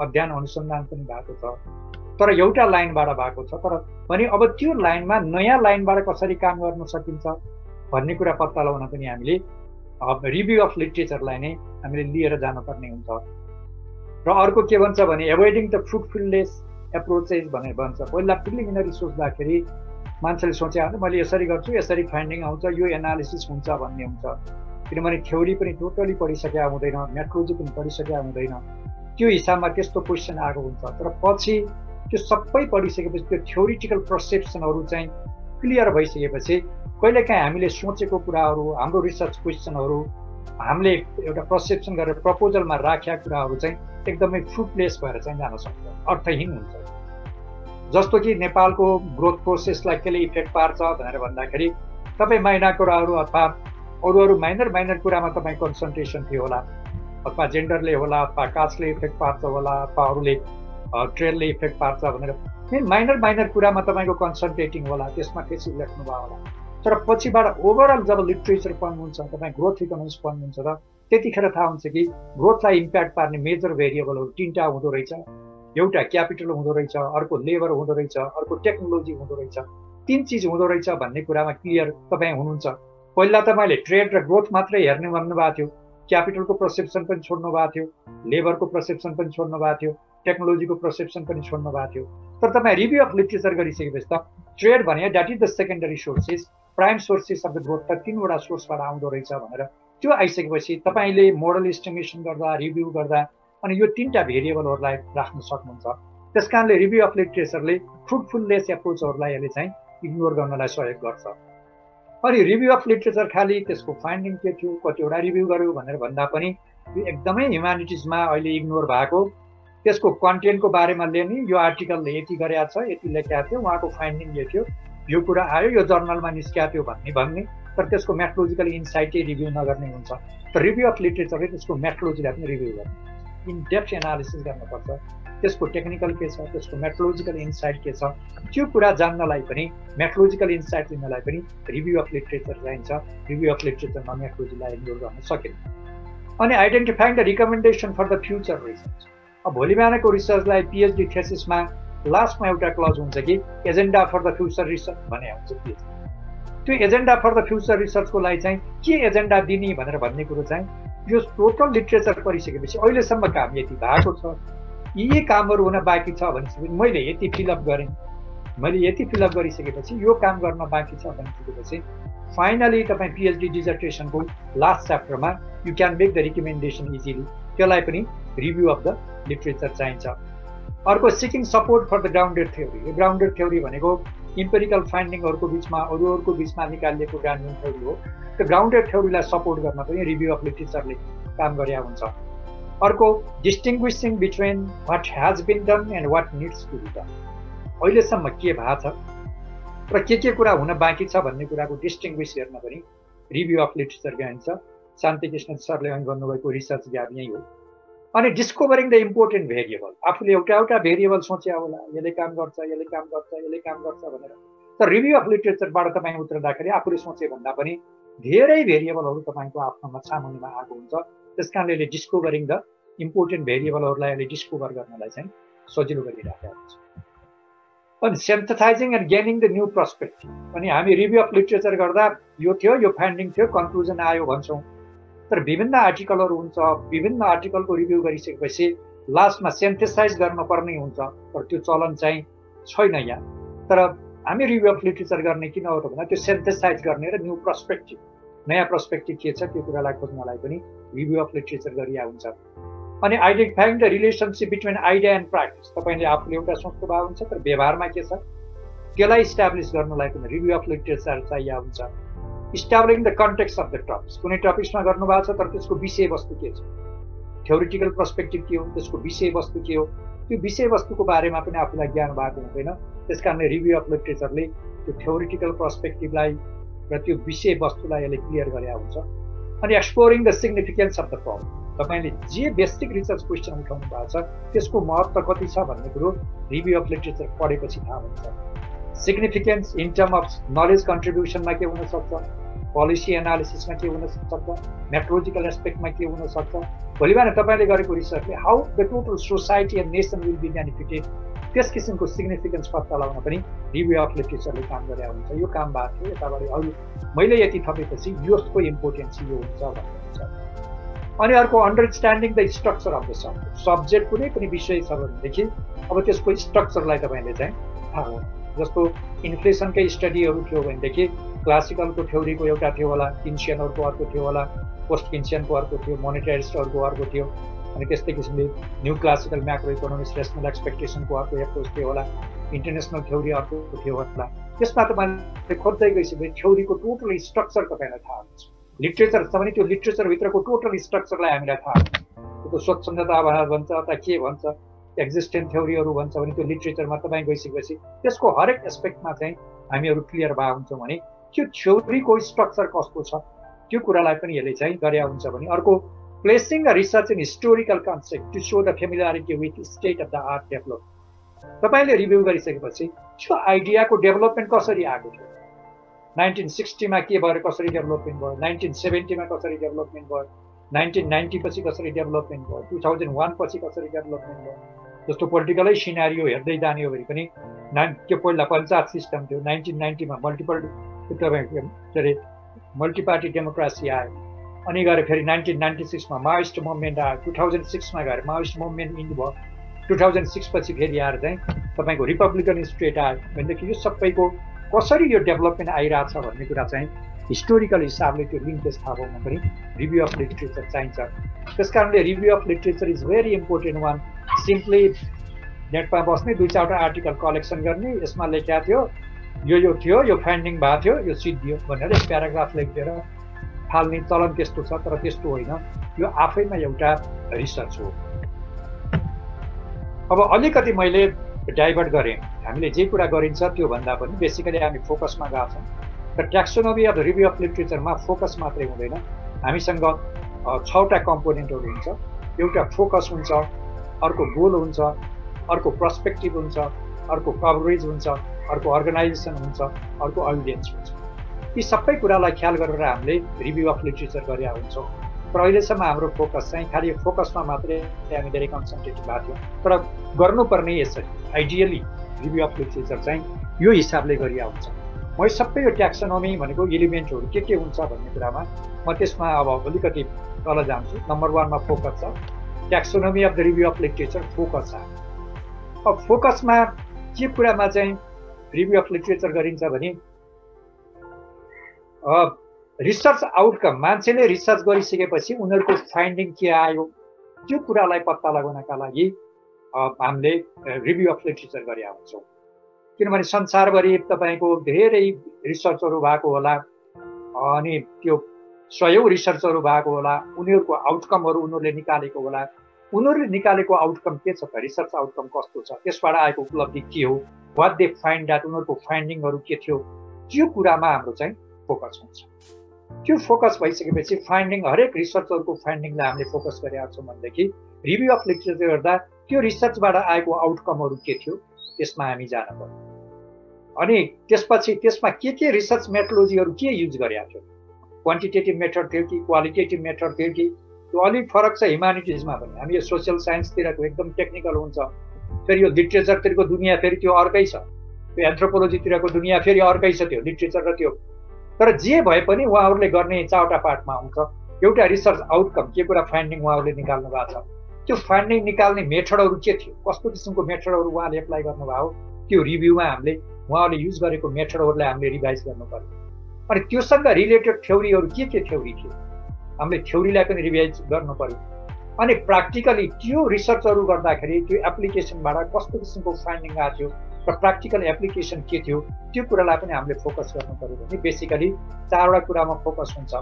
अध्ययन अनुसन्धान पनि भएको छ, तर एउटा लाइनबाट भएको छ। तर भने अब त्यो लाइनमा नयाँ लाइनबाट कसरी काम गर्न सकिन्छ भन्ने कुरा पत्ता लगाउन पनि हामीले रिभ्यू अफ लिटरेचरलाई नै हामीले लिएर जानुपर्ने हुन्छ। र अर्को के भन्छ भने एभोइडिङ द फ्रुटफुललेस एप्रोचेस भनेर भन्छ। पहिला प्रिलिमिनरी सोच्दाखेरि मान्छेले सोचे मैले यसरी गर्छु, यसरी फाइन्डिङ आउँछ, यो एनालिसिस हुन्छ भन्ने हुन्छ। किनभने थ्योरी पनि टोटली पढिसकेका हुँदैन, मेथोडोलोजी पनि पढिसकेका हुँदैन, त्यो हिसाबमा त्यस्तो क्वेसन आएको हुन्छ। तर पछि त्यो सबै पढिसकेपछि त्यो थ्योरिटिकल पर्सेप्सनहरू चाहिँ क्लियर भइसकेपछि कहिलेकाहीँ हामीले सोचेको कुराहरू, हाम्रो रिसर्च क्वेसनहरू हामीले एउटा पर्सेप्सन गरेर प्रपोजलमा राखेका कुराहरू चाहिँ एकदमै फ्रुटलेस भएर चाहिँ जान सक्छ, अर्थहीन हुन्छ। जस्तो कि नेपालको ग्रोथ प्रोसेसलाई केले इफेक्ट पार्छ भनेर भन्दाखेरि तपाईँ माइनर कुराहरू अथवा अरू माइनर कुरामा तपाईँ कन्सन्ट्रेसन थियो होला, अथवा जेन्डरले होला, अथवा कास्टले इफेक्ट पार्छ होला, अथवा अरूले ट्रेडले इफेक्ट पार्छ भनेर माइनर कुरामा तपाईँको कन्सन्ट्रेटिङ होला, त्यसमा थेसिस लेख्नुभयो होला। तर पछिबाट ओभरअल जब लिटरेचर पढ्नुहुन्छ, तपाईँ ग्रोथ इकोनोमिक्स पढ्नुहुन्छ र त्यतिखेर थाहा हुन्छ कि ग्रोथलाई इम्प्याक्ट पार्ने मेजर भेरिएबलहरू 3टा हुँदो रहेछ। एउटा क्यापिटल हुँदो रहेछ, अर्को लेबर हुँदो रहेछ, अर्को टेक्नोलोजी हुँदो रहेछ, 3 चिज हुँदो रहेछ भन्ने कुरामा क्लियर तपाईँ हुनुहुन्छ। पहिला तपाईँले ट्रेड र ग्रोथ मात्रै हेर्ने भन्नुभएको थियो, क्यापिटलको पर्सेप्सन पनि छोड्नु भएको थियो, लेबरको पर्सेप्सन पनि छोड्नु भएको थियो, टेक्नोलोजीको पर्सेप्सन पनि छोड्नु भएको थियो। तर तपाईँ रिभ्यू अफ लिटरेचर गरिसकेपछि त ट्रेड भने that is the secondary sources, prime sources of the growth त 3वटा सोर्सबाट आउँदो रहेछ भनेर त्यो आइसकेपछि तपाईँले मोडल इस्टिमेसन गर्दा, रिभ्यू गर्दा अनि यो 3टा भेरिएबलहरूलाई राख्न सक्नुहुन्छ। त्यस कारणले रिभ्यू अफ लिटरेचरले फ्रुटफुललेस एप्रोचहरूलाई यसले चाहिँ इग्नोर गर्नलाई सहयोग गर्छ। अनि रिभ्यू अफ लिटरेचर खालि त्यसको फाइन्डिङ के थियो, कतिवटा रिभ्यू गर्यो भनेर भन्दा पनि यो एकदमै ह्युमानिटिजमा अहिले इग्नोर भएको, त्यसको कन्टेन्टको बारेमा लिने, यो आर्टिकलले यति गरेको छ, यति लेखेको थियो, उहाँको फाइन्डिङ यो थियो, यो कुरा आयो, यो जर्नलमा निस्किएको थियो भन्ने, तर त्यसको मेथोडोलोजिकल इन्साइटै रिभ्यू नगर्ने हुन्छ। तर रिभ्यू अफ लिटरेचरले त्यसको मेथोडोलोजीलाई पनि रिभ्यू गर्ने। इन डेप्थ एनालिसिस गर्नुपर्छ, त्यसको टेक्निकल के छ, त्यसको मेथोडोलोजिकल इन्साइट के छ, त्यो कुरा जान्नलाई पनि मेथोडोलोजिकल इन्साइट लिनलाई पनि रिभ्यू अफ लिटरेचर चाहिन्छ। रिभ्यू अफ लिटरेचरमा मेथोडोलोजीलाई इन्क्लुड गर्न सकिन्छ। अनि identifying the recommendation for the future research. अब भोलि बिहानको रिसर्चलाई पिएचडी थेसिसमा लास्टमा एउटा क्लज हुन्छ कि agenda for the future research भने हुन्छ पिएचडी। त्यो एजेन्डा फर द फ्युचर रिसर्चको लागि चाहिँ के एजेन्डा दिने भनेर भन्ने कुरो चाहिँ यो टोटल लिटरेचर पढिसकेपछि अहिलेसम्म काम यति भएको छ, यी कामहरू हुन बाँकी छ भनेपछि मैले यति फिलअप गरेँ, मैले यति फिलअप गरिसकेपछि यो काम गर्न बाँकी छ भनिसकेपछि फाइनली तपाईँ पिएचडी डिजर्टेसनको लास्ट च्याप्टरमा you can make the recommendation easily. त्यसलाई पनि रिभ्यू अफ द लिटरेचर चाहिन्छ। अर्को seeking support for the grounded theory. यो ग्राउन्डेड थ्योरी भनेको इम्पेरिकल फाइन्डिङहरूको बिचमा अरूहरूको बिचमा निकालिएको ग्राउन्डेड थ्योरी हो। त्यो ग्राउन्डेड थ्योरीलाई सपोर्ट गर्न पनि रिभ्यू अफ लिटरेचरले काम गरे हुन्छ। अर्को distinguishing between what has been done and what needs to be done. अहिलेसम्म के भएको छ र के कुरा हुन बाँकी छ भन्ने कुराको डिस्टिङ्ग्विस हेर्न पनि रिभ्यू अफ लिटरेचर गाइन्छ। शान्ति कृष्ण सरले गर्नुभएको रिसर्च ग्याप यही हो। अनि डिस्कभरिङ द इम्पोर्टेन्ट भेरिएबल। आफूले एउटा भेरिएबल सोचे होला यसले काम गर्छ, यसले काम गर्छ, यसले काम गर्छ भनेर, तर रिभ्यू अफ लिटरेचरबाट तपाईँ उत्रदाखेरि आफूले सोचे भन्दा पनि धेरै भेरिएबलहरू तपाईँको आफ्नोमा सामुन्नेमा आएको हुन्छ। त्यस कारणले डिस्कभरिङ द इम्पोर्टेन्ट भेरिएबलहरूलाई अहिले डिस्कभर गर्नलाई चाहिँ सजिलो गरिराखेको हुन्छ। अनि synthesising and gaining the new perspective. अनि हामी रिभ्यू अफ लिटरेचर गर्दा यो थियो, यो फाइन्डिङ थियो, कन्क्लुजन आयो भन्छौँ, तर विभिन्न आर्टिकलहरू हुन्छ, विभिन्न आर्टिकलको रिभ्यू गरिसकेपछि लास्टमा सिन्थेसाइज गर्नुपर्ने हुन्छ, तर त्यो चलन चाहिँ छैन यहाँ। तर हामी रिभ्यू अफ लिटरेचर गर्ने किन हो त भन्दा त्यो सिन्थेसाइज गर्ने र न्यू पर्सपेक्टिभ, नयाँ पर्सपेक्टिभ के छ त्यो कुरालाई खोज्नलाई पनि रिभ्यू अफ लिटरेचर गरिया हुन्छ। अनि identifying the relationship between idea and practice. तपाईँले आफूले एउटा सोच्नु भएको हुन्छ तर व्यवहारमा के छ त्यसलाई इस्टाब्लिस गर्नलाई पनि रिभ्यू अफ लिटरेचर चाहिएको हुन्छ। Establishing the context of the topics. कुनै टपिक्समा गर्नुभएको छ तर त्यसको विषयवस्तु के छ, थ्योरिटिकल पर्सपेक्टिभ के हो, त्यसको विषयवस्तु के हो, त्यो विषयवस्तुको बारेमा पनि आफूलाई ज्ञान भएको हुँदैन। त्यस कारणले रिभ्यू अफ लिटरेचरले त्यो थ्योरिटिकल पर्सपेक्टिभलाई र त्यो विषयवस्तुलाई यसले क्लियर गरेका हुन्छ। अनि exploring the significance of the problem. तपाईँले जे बेसिक रिसर्च क्वेसन उठाउनु भएको छ त्यसको महत्त्व कति छ भन्ने कुरो रिभ्यू अफ लिटरेचर पढेपछि थाहा हुन्छ। Significance in term of knowledge कन्ट्रिब्युसनमा के हुनसक्छ, पोलिसी एनालिसिसमा के हुनसक्छ, मेथोडोलोजिकल एस्पेक्टमा के हुनसक्छ। भोलि बिहान तपाईँले गरेको रिसर्चले how the total society and nation will be benefited, त्यस किसिमको सिग्निफिकेन्स पत्ता लगाउन पनि रिभ्यू अफ लिटरेचरले काम गरे हुन्छ। यो काम भएको थियो, यताबाट अरू मैले यति थपेपछि यसको इम्पोर्टेन्स यो हुन्छ भन्ने हुन्छ। अनि अर्को understanding the structure of the subject. Subject कुनै पनि विषय छ भनेदेखि अब त्यसको स्ट्रक्चरलाई तपाईँले चाहिँ थाहा हो। जस्तो इन्फ्लेसनकै स्टडीहरू थियो भनेदेखि क्लासिकलको थ्योरीको एउटा थियो होला, किन्सियनहरूको अर्को थियो होला, पोस्ट किन्सियनको अर्को थियो, मोनेटारिस्टहरूको अर्को थियो, अनि त्यस्तै किसिमले new classical macro economics rational एक्सपेक्टेसनको अर्को एप्रोच थियो होला, इन्टरनेसनल थ्योरी अर्को थियो होला। त्यसमा तपाईँले खोज्दै गइसकेपछि थ्योरीको टोटल स्ट्रक्चर तपाईँलाई थाहा हुन्छ। लिटरेचर छ भने त्यो लिटरेचरभित्रको टोटल स्ट्रक्चरलाई हामीलाई थाहा हुन्छ। त्यो स्वच्छन्दता आभार भन्छ अथवा के भन्छ, एक्जिस्टेन्ट थ्योरीहरू भन्छ भने त्यो लिटरेचरमा तपाईँ गइसकेपछि त्यसको हरेक एस्पेक्टमा चाहिँ हामीहरू क्लियर भए हुन्छौँ भने त्यो थ्योरीको स्ट्रक्चर कस्तो छ त्यो कुरालाई पनि यसले चाहिँ गरे हुन्छ भने। अर्को placing a research in historical concept to so the familiarity with state of the art development. तपाईँले रिभ्यू गरिसकेपछि त्यो आइडियाको डेभलपमेन्ट कसरी आएको थियो, 1960मा के भएर कसरी डेभलपमेन्ट भयो, 1970मा कसरी डेभलपमेन्ट भयो, 1990 पछि कसरी डेभलपमेन्ट भयो, 2001 पछि कसरी डेभलपमेन्ट भयो। जस्तो पोलिटिकलै सिनारियो हेर्दै जाने हो भने पनि त्यो पहिला पञ्चायत सिस्टम थियो, 1990मा मल्टी पार्टी डेमोक्रेसी आयो, अनि गएर फेरि 1996मा माओइस्ट मुभमेन्ट आयो, 2006मा गएर माओइस्ट मुभमेन्ट इन्ड भयो, 2006 पछि फेरि आएर चाहिँ तपाईँको रिपब्लिकन स्टेट आयो भनेदेखि यो सबैको कसरी यो डेभलपमेन्ट आइरहेछ भन्ने कुरा चाहिँ हिस्टोरिकल हिसाबले त्यो लिङ्केज थाहा पाउन पनि रिभ्यू अफ लिटरेचर चाहिन्छ। त्यस कारणले review of literature is very important one. Simply नेटमा बस्ने 2-4वटा आर्टिकल कलेक्सन गर्ने, यसमा लेखेको थियो यो थियो, यो फाइन्डिङ भएको थियो, यो सिद्धियो भनेर एक प्याराग्राफ लेखिदिएर फाल्ने चलन त्यस्तो छ, तर त्यस्तो होइन। यो आफैमा एउटा रिसर्च हो। अब अलिकति मैले डाइभर्ट गरेँ, हामीले जे कुरा गरिन्छ त्योभन्दा पनि बेसिकली हामी फोकसमा गएको छौँ। र ट्याक्सोनोमी अफ रिभ्यू अफ लिटरेचरमा फोकस मात्रै हुँदैन, हामीसँग 6वटा कम्पोनेन्टहरू हुन्छ। एउटा फोकस हुन्छ, अर्को गोल हुन्छ, अर्को पर्सपेक्टिभ हुन्छ, अर्को कभरेज हुन्छ, अर्को अर्गनाइजेसन हुन्छ, अर्को अडियन्स हुन्छ। यी सबै कुरालाई ख्याल गरेर हामीले रिभ्यू अफ लिटरेचर गरेका हुन्छौँ। तर अहिलेसम्म हाम्रो फोकस चाहिँ खालि फोकसमा मात्रै हामी धेरै कन्सन्ट्रेटेड भएको थियौँ। तर गर्नुपर्ने यसरी आइडियली रिभ्यू अफ लिटरेचर चाहिँ यो हिसाबले गरिया हुन्छ। म सबै यो ट्याक्सोनोमी भनेको एलिमेन्टहरू के हुन्छ भन्ने कुरामा म त्यसमा अब अलिकति तल जान्छु। नम्बर 1 मा फोकस छ। Taxonomy of the review of literature focus छ। अब फोकसमा के कुरामा चाहिँ रिभ्यू अफ लिटरेचर गरिन्छ भने रिसर्च आउटकम, मान्छेले रिसर्च गरिसकेपछि उनीहरूको फाइन्डिङ के आयो त्यो कुरालाई पत्ता लगाउनका लागि हामीले रिभ्यू अफ लिटरेचर गरेका हुन्छौँ। किनभने संसारभरि तपाईँको धेरै रिसर्चहरू भएको होला अनि त्यो सयौं रिसर्चहरू भएको होला। उनीहरूको आउटकमहरू उनीहरूले निकालेको होला। उनीहरूले निकालेको आउटकम के छ त, रिसर्च आउटकम कस्तो छ, त्यसबाट आएको उपलब्धि के हो, वाट दे फाइन्ड आउट, उनीहरूको फाइन्डिङहरू के थियो, त्यो कुरामा हाम्रो चाहिँ फोकस हुन्छ। त्यो फोकस भइसकेपछि फाइन्डिङ, हरेक रिसर्चरको फाइन्डिङलाई हामीले फोकस गरेका छौँ भनेदेखि रिभ्यू अफ लिटरेचर गर्दा त्यो रिसर्चबाट आएको आउटकमहरू के थियो त्यसमा हामी जान पर्यो। अनि त्यसपछि त्यसमा के रिसर्च मेथोडोलोजीहरू के युज गरेका थियो, क्वान्टिटेटिभ मेथड थियो कि क्वालिटेटिभ मेथड थियो कि, त्यो अलिक फरक छ ह्युमानिटिजमा पनि। हामी यो सोसियल साइन्सतिरको एकदम टेक्निकल हुन्छ, फेरि यो लिटरेचरतिरको दुनियाँ फेरि त्यो अर्कै छ, त्यो एन्थ्रोपोलोजीतिरको दुनियाँ फेरि अर्कै छ, त्यो लिटरेचर र त्यो। तर जे भए पनि उहाँहरूले गर्ने चारवटा पार्टमा हुन्छ। एउटा रिसर्च आउटकम, के कुरा फाइन्डिङ उहाँहरूले निकाल्नु भएको छ, त्यो फाइन्डिङ निकाल्ने मेथडहरू के थियो, कस्तो किसिमको मेथडहरू उहाँले एप्लाई गर्नुभयो, त्यो रिभ्यूमा हामीले उहाँले युज गरेको मेथडहरूलाई हामीले रिभाइज गर्नु पर्यो। अनि त्योसँग रिलेटेड थ्योरीहरू के थ्योरी थियो हामीले थ्योरीलाई पनि रिभाइज गर्नु पर्यो। अनि प्र्याक्टिकली त्यो रिसर्चहरू गर्दाखेरि त्यो एप्लिकेसनबाट कस्तो किसिमको फाइन्डिङ आएको थियो र प्र्याक्टिकल एप्लिकेसन के थियो त्यो कुरालाई पनि हामीले फोकस गर्नु पर्यो। भने बेसिकली चारवटा कुरामा फोकस हुन्छ।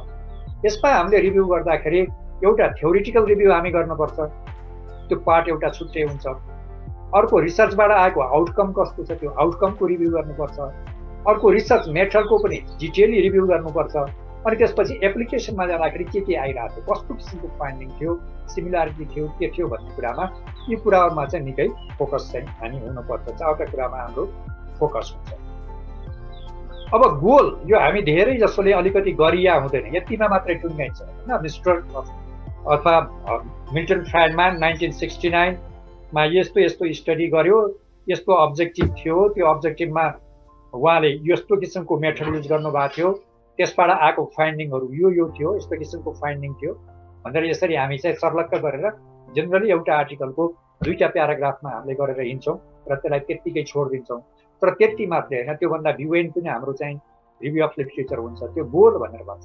यसमा हामीले रिभ्यू गर्दाखेरि एउटा थ्योरिटिकल रिभ्यू हामी गर्नुपर्छ, त्यो पार्ट एउटा छुट्टै हुन्छ। अर्को रिसर्चबाट आएको आउटकम कस्तो छ त्यो आउटकमको रिभ्यू गर्नुपर्छ। अर्को रिसर्च मेथडको पनि डिटेली रिभ्यू गर्नुपर्छ। अनि त्यसपछि एप्लिकेसनमा जाँदाखेरि के आइरहेको थियो, कस्तो किसिमको फाइन्डिङ थियो, सिमिलारिटी थियो, के थियो भन्ने कुरामा यी कुराहरूमा चाहिँ निकै फोकस चाहिँ हामी हुनुपर्छ। चारवटा कुरामा हाम्रो फोकस हुन्छ। अब गोल, यो हामी धेरै जसोले अलिकति गरिया हुँदैन, यतिमा मात्रै टुङ्गाइन्छ होइन। मिस्टर अथवा मिल्टन फ्राइडम्यान 1969 मा यस्तो स्टडी गर्यो, यस्तो अब्जेक्टिभ थियो, त्यो अब्जेक्टिभमा उहाँले यस्तो किसिमको मेथड युज गर्नुभएको थियो, त्यसबाट आएको फाइन्डिङहरू यो थियो, यस्तो किसिमको फाइन्डिङ थियो भनेर यसरी हामी चाहिँ सर्लक्क गरेर जेनरली एउटा आर्टिकलको 2टा प्याराग्राफमा हामीले गरेर हिँड्छौँ र त्यसलाई त्यत्तिकै छोडिदिन्छौँ। तर त्यति मात्रै होइन, त्योभन्दा बियोन्ड पनि हाम्रो चाहिँ रिभ्यू अफ लिटरेचर हुन्छ। त्यो गोल भनेर भन्छ।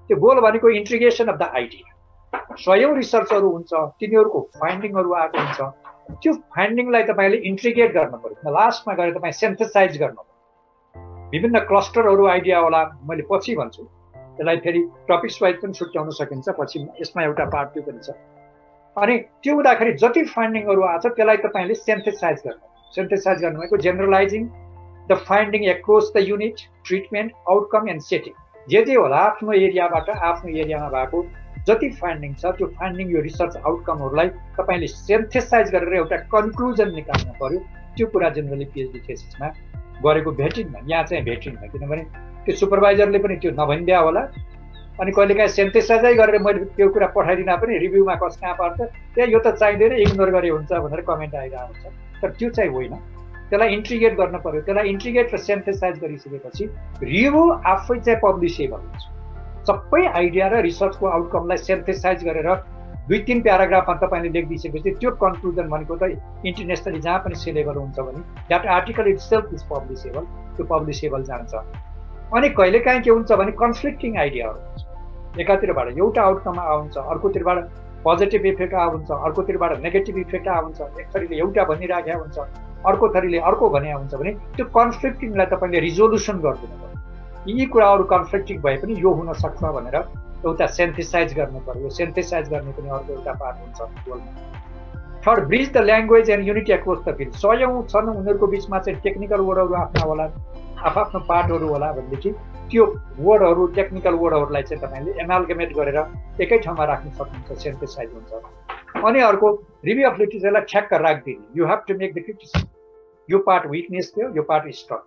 त्यो गोल भनेको इन्ट्रिगेसन अफ द आइडिया। सयौं रिसर्चहरू हुन्छ, तिनीहरूको फाइन्डिङहरू आएको हुन्छ, त्यो फाइन्डिङलाई तपाईँले इन्ट्रिगेट गर्नु पर्यो। लास्टमा गएर तपाईँ सेन्थेसाइज गर्नु पर्यो। विभिन्न क्लस्टरहरू आइडिया होला, मैले पछि भन्छु त्यसलाई, फेरि टपिक्स वाइज पनि छुट्याउन सकिन्छ, पछि यसमा एउटा पार्ट त्यो पनि छ। अनि त्यो हुँदाखेरि जति फाइन्डिङहरू आएको छ त्यसलाई तपाईँले सेन्थेसाइज गर्नु। सेन्थेसाइज गर्नु भनेको generalising the finding across the unit, treatment, outcome and setting. जे होला आफ्नो एरियाबाट आफ्नो एरियामा भएको जति फाइन्डिङ छ त्यो फाइन्डिङ, यो रिसर्च आउटकमहरूलाई तपाईँले सेन्थेसाइज गरेर एउटा कन्क्लुजन निकाल्नु पर्यो। त्यो कुरा जेनरली पिएचडी थेसिसमा गरेको भेटिन्न, यहाँ चाहिँ भेटिन्न। किनभने त्यो सुपरभाइजरले पनि त्यो नभनिदिया होला। अनि कहिलेकाहीँ सेन्थेसाइजै गरेर मैले त्यो कुरा पठाइदिँदा पनि रिभ्यूमा कहाँ पर्छ, त्यहाँ यो त चाहिँदैन, इग्नोर गरे हुन्छ भनेर कमेन्ट आइरहेको हुन्छ। तर त्यो चाहिँ होइन, त्यसलाई इन्ट्रिगेट गर्नु पर्यो। त्यसलाई इन्ट्रिगेट र सेन्थेसाइज गरिसकेपछि रिभ्यू आफै चाहिँ पब्लिसेबल हुन्छ। सबै आइडिया र रिसर्चको आउटकमलाई सेन्थेसाइज गरेर 2-3 प्याराग्राफमा तपाईँले लेखिदिइसकेपछि त्यो कन्क्लुजन भनेको त इन्टरनेसनली जहाँ पनि सेलेबल हुन्छ भने that article itself is publishable, त्यो पब्लिसेबल जान्छ। अनि कहिलेकाहीँ के हुन्छ भने कन्फ्लिक्टिङ आइडियाहरू हुन्छ। एकातिरबाट एउटा आउटकम आउँछ, अर्कोतिरबाट पोजिटिभ इफेक्ट आउँछ, अर्कोतिरबाट नेगेटिभ इफेक्ट आउँछ। एक थरीले एउटा भनिराखेको हुन्छ, अर्को थरीले अर्को भने हुन्छ भने त्यो कन्फ्लिक्टिङलाई तपाईँले रिजोल्युसन गरिदिनु पर्यो। यी कुराहरू कन्फ्लिक्टिङ भए पनि यो हुन सक्छ भनेर एउटा सेन्थेसाइज गर्नु पर्यो। सेन्थेसाइज गर्ने पनि अर्को एउटा पार्ट हुन्छ गोलमा। Third, bridge the language and unity across the field. सयौं छन्, उनीहरूको बिचमा चाहिँ टेक्निकल वर्डहरू आफ्ना होला, आफ्नो पार्टहरू होला भनेदेखि त्यो वर्डहरू, टेक्निकल वर्डहरूलाई चाहिँ तपाईँले एमालगमेट गरेर एकै ठाउँमा राख्न सक्नुहुन्छ, सेन्थेसाइज हुन्छ। अनि अर्को रिभ्यू अफ लिटरेचरलाई ठ्याक्क राखिदिने, you have to make the criticism, यो पार्ट विकनेस थियो, यो पार्ट स्ट्रङ,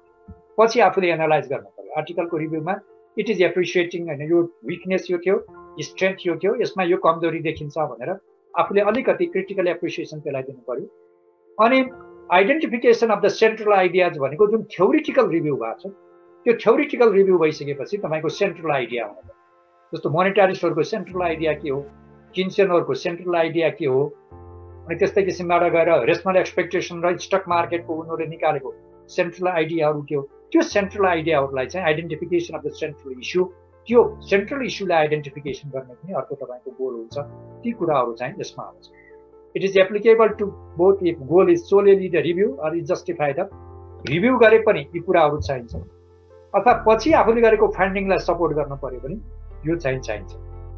पछि आफूले एनालाइज गर्नु पर्यो। आर्टिकलको रिभ्यूमा इट इज एप्रिसिएटिङ, होइन यो विकनेस यो थियो, स्ट्रेन्थ यो थियो, यसमा यो कमजोरी देखिन्छ भनेर आफूले अलिकति क्रिटिकल एप्रिसिएसन त्यसलाई दिनु पर्यो। अनि identification of the central ideas भनेको जुन थ्योरिटिकल रिभ्यू भएको छ, त्यो थ्योरिटिकल रिभ्यू भइसकेपछि तपाईँको सेन्ट्रल आइडिया हुनु, जस्तो मोनिटारिस्टहरूको सेन्ट्रल आइडिया के हो, किन्सेनहरूको सेन्ट्रल आइडिया के हो, अनि त्यस्तै किसिमबाट गएर रेसनल एक्सपेक्टेसन र स्टक मार्केटको उनीहरूले निकालेको सेन्ट्रल आइडियाहरू के हो, त्यो सेन्ट्रल आइडियाहरूलाई चाहिँ identification of the central issue, त्यो सेन्ट्रल इस्युलाई आइडेन्टिफिकेसन गर्ने पनि अर्को तपाईँको गोल हुन्छ। ती कुराहरू चाहिँ यसमा आउँछ। It is applicable to both if goal is solely the review or is justified. Review गरे पनि यी कुराहरू चाहिन्छ, अथवा पछि आफूले गरेको फाइन्डिङलाई सपोर्ट गर्न पर्यो भने यो चाहिँ चाहिन्छ।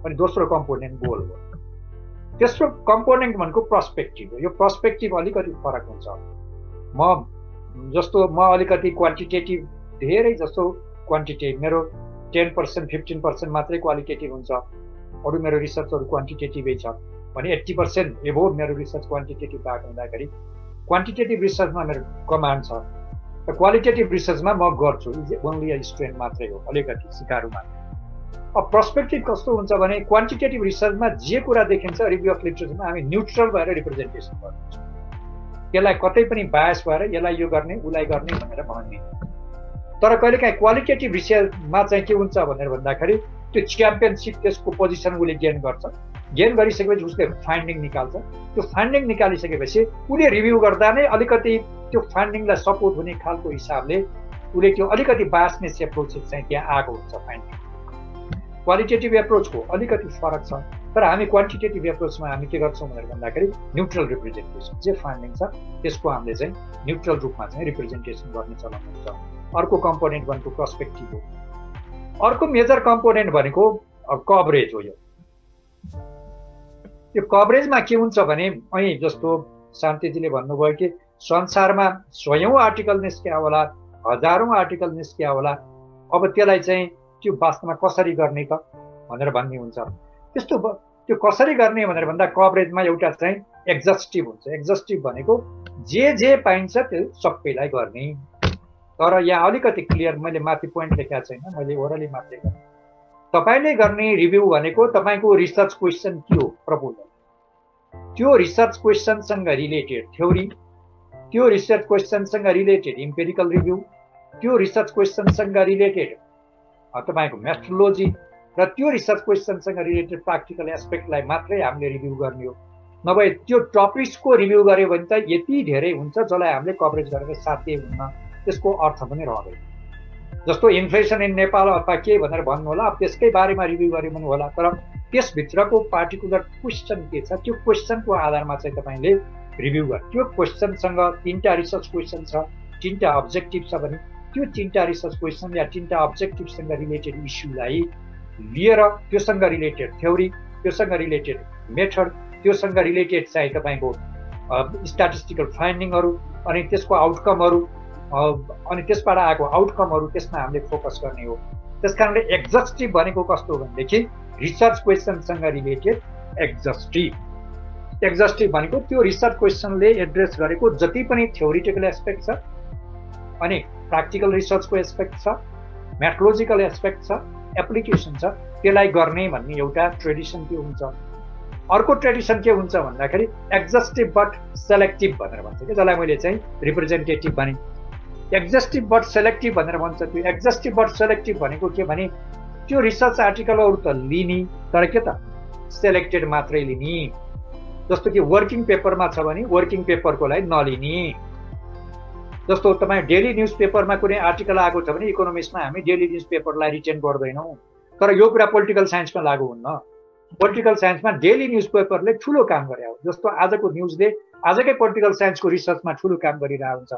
अनि दोस्रो कम्पोनेन्ट गोल हो। तेस्रो कम्पोनेन्ट भनेको पर्सपेक्टिभ हो। यो पर्सपेक्टिभ अलिकति फरक हुन्छ। म अलिकति क्वान्टिटेटिभ, धेरै जस्तो क्वान्टिटेटिभ, मेरो 10% 15% मात्रै क्वालिटेटिभ हुन्छ, अरू मेरो रिसर्चहरू क्वान्टिटेटिभै छ भने 80% एभोभ मेरो रिसर्च क्वान्टिटेटिभ भएको हुँदाखेरि क्वान्टिटेटिभ रिसर्चमा मेरो कमान्ड छ, र क्वालिटेटिभ रिसर्चमा म गर्छु, इज ओन्ली अ स्टुडेन्ट मात्रै हो, अलिकति सिकारु मात्रै। अब पर्सपेक्टिभ कस्तो हुन्छ भने क्वान्टिटेटिभ रिसर्चमा जे कुरा देखिन्छ रिभ्यू अफ लिटरेचरमा हामी न्युट्रल भएर रिप्रेजेन्टेसन गर्छौँ, त्यसलाई कतै पनि बायस भएर यसलाई यो गर्ने उसलाई गर्ने भनेर भन्ने। तर कहिलेकाहीँ क्वालिटेटिभ रिसर्चमा चाहिँ के हुन्छ भनेर भन्दाखेरि त्यो च्याम्पियनसिप, त्यसको पोजिसन उसले गेन गर्छ, गेन गरिसकेपछि उसले फाइन्डिङ निकाल्छ, त्यो फाइन्डिङ निकालिसकेपछि उसले रिभ्यू गर्दा नै अलिकति त्यो फाइन्डिङलाई सपोर्ट हुने खालको हिसाबले उसले त्यो अलिकति बायसनेस एप्रोच चाहिँ त्यहाँ आएको हुन्छ फाइन्डिङ। क्वालिटेटिभ एप्रोचको अलिकति फरक छ, तर हामी क्वान्टिटेटिभ एप्रोचमा हामी के गर्छौँ भनेर भन्दाखेरि न्युट्रल रिप्रेजेन्टेसन, जे फाइन्डिङ छ त्यसको हामीले चाहिँ न्युट्रल रूपमा चाहिँ रिप्रेजेन्टेसन गर्ने चलन हुन्छ। अर्को कम्पोनेन्ट भनेको पर्सपेक्टिभ हो। अर्को मेजर कम्पोनेन्ट भनेको कभरेज हो। यो कभरेजमा के हुन्छ भने અહીં जस्तो शान्तिजीले भन्नुभयो कि संसारमा 100औं आर्टिकल निस्किया होला, हजारौं आर्टिकल निस्किया होला, अब त्यसलाई चाहिँ त्यो वास्तवमा कसरी गर्ने त भनेर भन्ने हुन्छ। त्यस्तो त्यो कसरी गर्ने भनेर भन्दा कभरेजमा एउटा चाहिँ एक्जस्टिभ हुन्छ। एक्जस्टिभ भनेको जे पाइन्छ त्यो सबैलाई गर्ने। तर यहाँ अलिकति क्लियर, मैले माथि पोइन्ट लेखेको छैन, मैले ओरली मात्रै गरेँ। तपाईँले गर्ने रिभ्यू भनेको तपाईँको रिसर्च क्वेसन के हो, प्रपोजल, त्यो रिसर्च क्वेसनसँग रिलेटेड थ्योरी, त्यो रिसर्च क्वेसनसँग रिलेटेड इम्पेरिकल रिभ्यू, त्यो रिसर्च क्वेसनसँग रिलेटेड तपाईँको मेथोडोलोजी, र त्यो रिसर्च क्वेसनसँग रिलेटेड प्र्याक्टिकल एस्पेक्टलाई मात्रै हामीले रिभ्यू गर्ने हो। नभए त्यो टपिक्सको रिभ्यू गऱ्यो भने त यति धेरै हुन्छ जसलाई हामीले कभरेज गरेर साध्य हुन्न, त्यसको अर्थ पनि रहँदैन। जस्तो इन्फ्लेसन इन नेपाल अथवा के भनेर भन्नु होला, अब त्यसकै बारेमा रिभ्यू गर्यो भने होला, तर त्यसभित्रको पार्टिकुलर क्वेसन के छ त्यो क्वेसनको आधारमा चाहिँ तपाईँले रिभ्यू गर्नु। त्यो क्वेसनसँग 3टा रिसर्च क्वेसन छ, 3टा अब्जेक्टिभ छ भने त्यो 3टा रिसर्च क्वेसन या 3टा अब्जेक्टिभसँग रिलेटेड इस्युलाई लिएर त्योसँग रिलेटेड थ्योरी, त्योसँग रिलेटेड मेथड, त्योसँग रिलेटेड चाहिँ तपाईँको स्ट्याटिस्टिकल फाइन्डिङहरू, अनि त्यसको आउटकमहरू, अनि त्यसबाट आएको आउटकमहरू, त्यसमा हामीले फोकस गर्ने हो। त्यसकारणले एक्जस्टिभ भनेको कस्तो भनेदेखि रिसर्च क्वेसनसँग रिलेटेड एक्जस्टिभ। एक्जस्टिभ भनेको त्यो रिसर्च क्वेसनले एड्रेस गरेको जति पनि थ्योरिटिकल एस्पेक्ट छ, अनि प्र्याक्टिकल रिसर्चको एस्पेक्ट छ, मेथोडोलोजिकल एस्पेक्ट छ, एप्लिकेसन छ, त्यसलाई गर्ने भन्ने एउटा ट्रेडिसन के हुन्छ। अर्को ट्रेडिसन के हुन्छ भन्दाखेरि एक्जस्टिभ बट सेलेक्टिभ भनेर भन्छ कि, जसलाई मैले चाहिँ रिप्रेजेन्टेटिभ भने। एक्जस्टिभ बट सेलेक्टिभ भनेर भन्छ। त्यो एक्जस्टिभ बट सेलेक्टिभ भनेको के भने त्यो रिसर्च आर्टिकलहरू त लिने, तर के त सेलेक्टेड मात्रै लिने। जस्तो कि वर्किङ पेपरमा छ भने वर्किङ पेपरको लागि नलिने। जस्तो तपाईँ डेली न्युज पेपरमा कुनै आर्टिकल आएको छ भने इकोनोमिक्समा हामी डेली न्युज पेपरलाई रिटेन गर्दैनौँ, तर यो कुरा पोलिटिकल साइन्समा लागू हुन्न। पोलिटिकल साइन्समा डेली न्युज पेपरले ठुलो काम गरे हो। जस्तो आजको न्युजले आजकै पोलिटिकल साइन्सको रिसर्चमा ठुलो काम गरिरहेको हुन्छ,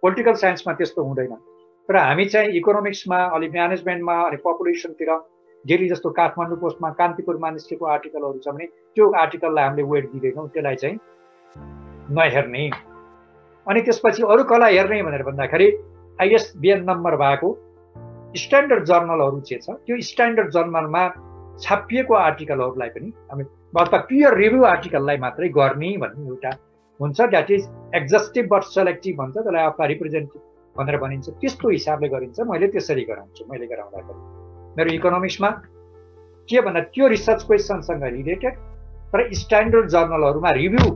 पोलिटिकल साइन्समा त्यस्तो हुँदैन। तर हामी चाहिँ इकोनोमिक्समा, अलि म्यानेजमेन्टमा, अनि पपुलेसनतिर डेली जस्तो काठमाडौँ पोस्टमा कान्तिपुरमा निस्केको आर्टिकलहरू छ भने त्यो आर्टिकललाई हामीले वेट दिँदैनौँ, त्यसलाई चाहिँ नहेर्ने। अनि त्यसपछि अरू कसलाई हेर्ने भनेर भन्दाखेरि ISBN नम्बर भएको स्ट्यान्डर्ड जर्नलहरू जे छ त्यो स्ट्यान्डर्ड जर्नलमा छापिएको आर्टिकलहरूलाई पनि हामी अथवा पियर रिभ्यू आर्टिकललाई मात्रै गर्ने भन्ने एउटा हुन्छ, that is exhaustive but selective भन्छ त्यसलाई, अथवा रिप्रेजेन्टेटिभ भनेर भनिन्छ। त्यस्तो हिसाबले गरिन्छ। मैले त्यसरी गराउँछु। मैले गराउँदाखेरि मेरो इकोनोमिक्समा के भन्दा त्यो रिसर्च क्वेसनसँग रिलेटेड तर स्ट्यान्डर्ड जर्नलहरूमा रिभ्यू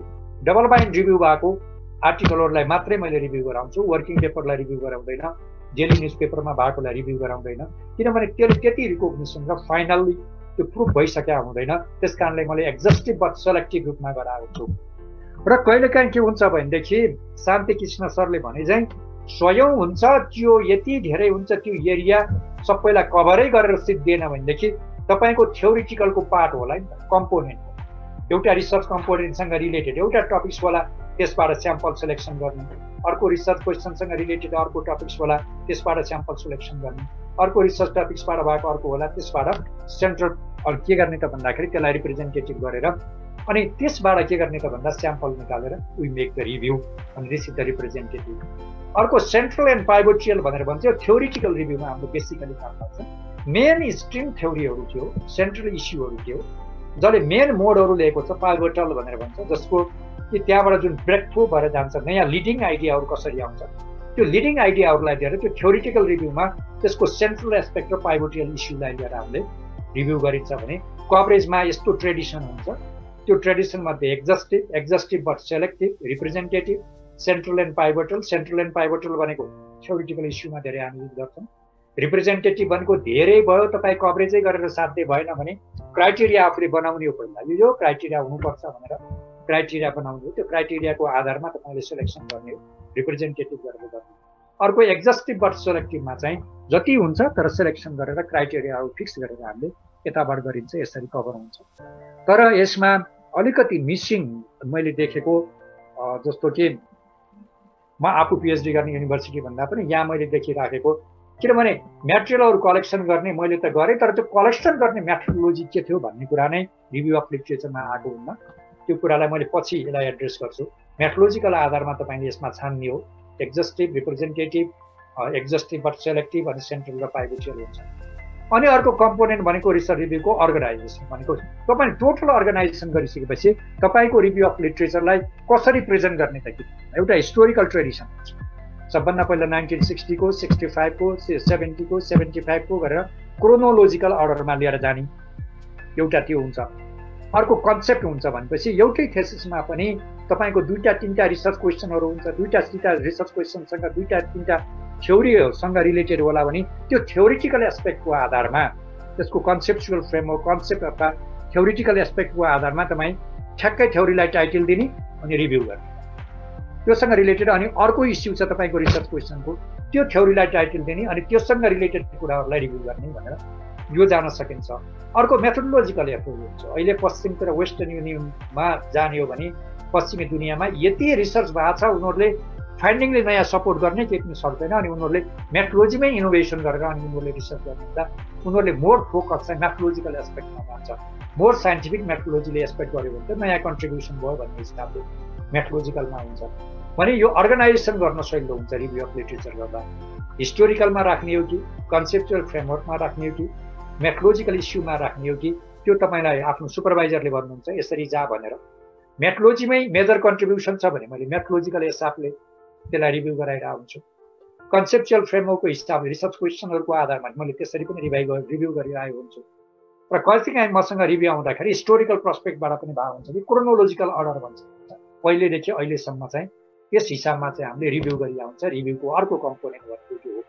डबल बाइन्ड रिभ्यू भएको आर्टिकलहरूलाई मात्रै मैले रिभ्यू गराउँछु। वर्किङ पेपरलाई रिभ्यू गराउँदैन, डेली न्युज पेपरमा भएकोलाई रिभ्यू गराउँदैन, किनभने त्यसले त्यति रिकग्निसन र फाइनल्ली त्यो प्रुफ भइसकेका हुँदैन। त्यस कारणले मैले एक्जस्टिभ बट सेलेक्टिभ रूपमा गराउँछु। र कहिलेकाहीँ के हुन्छ भनेदेखि शान्ति कृष्ण सरले भने चाहिँ स्वयं हुन्छ त्यो यति धेरै हुन्छ, त्यो एरिया सबैलाई कभरै गरेर सिद्धिएन भनेदेखि तपाईँको थ्योरिटिकलको पार्ट होला नि त, कम्पोनेन्ट एउटा रिसर्च कम्पोनेन्टसँग रिलेटेड एउटा टपिक्स होला, त्यसबाट स्याम्पल सिलेक्सन गर्ने, अर्को रिसर्च क्वेसनसँग रिलेटेड अर्को टपिक्स होला, त्यसबाट स्याम्पल सिलेक्सन गर्ने, अर्को रिसर्च टपिक्सबाट भएको अर्को होला, त्यसबाट सेन्ट्रल के गर्ने त भन्दाखेरि त्यसलाई रिप्रेजेन्टेटिभ गरेर अनि त्यसबाट के गर्ने त भन्दा स्याम्पल निकालेर वी मेक द रिभ्यू अनि दिस इज द रिप्रेजेन्टेटिभ। अर्को सेन्ट्रल एन्ड पाइभोटियल भनेर भन्छ, थ्योरिटिकल रिभ्यूमा हाम्रो बेसिकली काम गर्छ। मेन स्ट्रिम थ्योरीहरू के हो, सेन्ट्रल इस्युहरू के हो, जसले मेन मोडहरू लिएको छ, पाइभोटल भनेर भन्छ, जसको कि त्यहाँबाट जुन ब्रेक थ्रु भएर जान्छ, नयाँ लिडिङ आइडियाहरू कसरी आउँछ, त्यो लिडिङ आइडियाहरूलाई लिएर त्यो थ्योरिटिकल रिभ्यूमा त्यसको सेन्ट्रल एस्पेक्ट र पाइभोटियल इस्युलाई लिएर हामीले रिभ्यू गरिन्छ भने कभरेजमा यस्तो ट्रेडिसन हुन्छ। त्यो ट्रेडिसनमध्ये exhaustive but selective, representative, central and pivotal. Central and pivotal भनेको थ्योरिटिकल इस्युमा धेरै हामी युज गर्छौँ। रिप्रेजेन्टेटिभ भनेको धेरै भयो, तपाईँ कभरेजै गरेर साध्य भएन भने क्राइटेरिया आफूले बनाउने हो। पहिला यो क्राइटेरिया हुनुपर्छ भनेर क्राइटेरिया बनाउने हो, त्यो क्राइटेरियाको आधारमा तपाईँले सेलेक्सन गर्ने हो, रिप्रेजेन्टेटिभ गरेर गर्ने। अर्को एक्जस्टिभ बट सेलेक्टिभमा चाहिँ जति हुन्छ तर सेलेक्सन गरेर क्राइटेरियाहरू फिक्स गरेर हामीले यताबाट गरिन्छ, यसरी कभर हुन्छ। तर यसमा अलिकति मिसिङ मैले देखेको जस्तो कि म आफू पिएचडी गर्ने युनिभर्सिटी भन्दा पनि यहाँ मैले देखिराखेको, किनभने म्याटेरियलहरू कलेक्सन गर्ने मैले त गरेँ, तर त्यो कलेक्सन गर्ने मेथोडोलोजी के थियो भन्ने कुरा नै रिभ्यू अफ लिटरेचरमा आएको हुन्न। त्यो कुरालाई मैले पछि यसलाई एड्रेस गर्छु। मेथोडोलोजिकल आधारमा तपाईँले यसमा छान्ने हो, exhaustive, representative, exhaustive but selective अनि सेन्ट्रल र पाइभोटियल हुन्छ। अनि अर्को कम्पोनेन्ट भनेको रिसर्च रिभ्यूको अर्गनाइजेसन भनेको तपाईँले टोटल अर्गनाइजेसन गरिसकेपछि तपाईँको रिभ्यू अफ लिटरेचरलाई कसरी प्रेजेन्ट गर्ने त, एउटा हिस्टोरिकल ट्रेडिसन हुन्छ। सबभन्दा पहिला 1960 को, 65 को, 70 को, 75 को गरेर क्रोनोलोजिकल अर्डरमा लिएर जाने एउटा त्यो हुन्छ। अर्को कन्सेप्ट हुन्छ भनेपछि एउटै थेसिसमा पनि तपाईँको दुईटा तिनटा रिसर्च क्वेसनहरू हुन्छ, दुईटा तिनटा रिसर्च क्वेसनसँग दुईटा तिनटा थ्योरीसँग रिलेटेड होला भने त्यो थ्योरिटिकल एस्पेक्टको आधारमा त्यसको कन्सेप्चुअल फ्रेमवर्क कन्सेप्ट अथवा थ्योरिटिकल एस्पेक्टको आधारमा तपाईँ ठ्याक्कै थ्योरीलाई टाइटल दिने अनि रिभ्यू गर्ने, त्योसँग रिलेटेड। अनि अर्को इस्यु छ तपाईँको रिसर्च क्वेसनको, त्यो थ्योरीलाई टाइटल दिने अनि त्योसँग रिलेटेड कुराहरूलाई रिभ्यू गर्ने भनेर यो जान सकिन्छ। अर्को मेथोडोलोजिकल एप्रोच हुन्छ। अहिले पश्चिमतिर वेस्टर्न युनियनमा जाने हो भने पश्चिमी दुनियाँमा यति रिसर्च भएको छ, उनीहरूले फाइन्डिङले नयाँ सपोर्ट गर्ने केही पनि सक्दैन अनि उनीहरूले मेथोडोलोजीमै इनोभेसन गरेर अनि उनीहरूले रिसर्च गर्ने हुँदा उनीहरूले मोर फोकस चाहिँ मेथोडोलोजिकल एस्पेक्टमा जान्छ। मोर साइन्टिफिक मेथोडोलोजीले एस्पेक्ट गर्यो भने त नयाँ कन्ट्रिब्युसन भयो भन्ने हिसाबले मेथोडोलोजिकलमा हुन्छ भने यो अर्गनाइजेसन गर्न सजिलो हुन्छ। रिभ्यू अफ लिटरेचर गर्दा हिस्टोरिकलमा राख्ने हो कि कन्सेप्चुअल फ्रेमवर्कमा राख्ने हो कि मेथोडोलोजिकल इस्युमा राख्ने हो कि त्यो तपाईँलाई आफ्नो सुपरभाइजरले भन्नुहुन्छ यसरी जा भनेर। मेथोडोलोजीमै मेजर कन्ट्रिब्युसन छ भने मैले मेथोडोजिकल हिसाबले त्यसलाई रिभ्यू गराइरहेको हुन्छु। कन्सेप्चुअल फ्रेमवर्कको हिसाबले रिसर्च क्वेसनहरूको आधारमा मैले त्यसरी पनि रिभ्यू गरिरहेको हुन्छु। र कहिलेकाहीँ मसँग रिभ्यू आउँदाखेरि हिस्टोरिकल पर्सपेक्टबाट पनि भएको हुन्छ कि क्रोनोलोजिकल अर्डर भन्छ, पहिलेदेखि अहिलेसम्म चाहिँ यस हिसाबमा चाहिँ हामीले रिभ्यू गरिरहेको हुन्छ। रिभ्यूको अर्को कम्पोनेन्ट भनेको त्यो हो।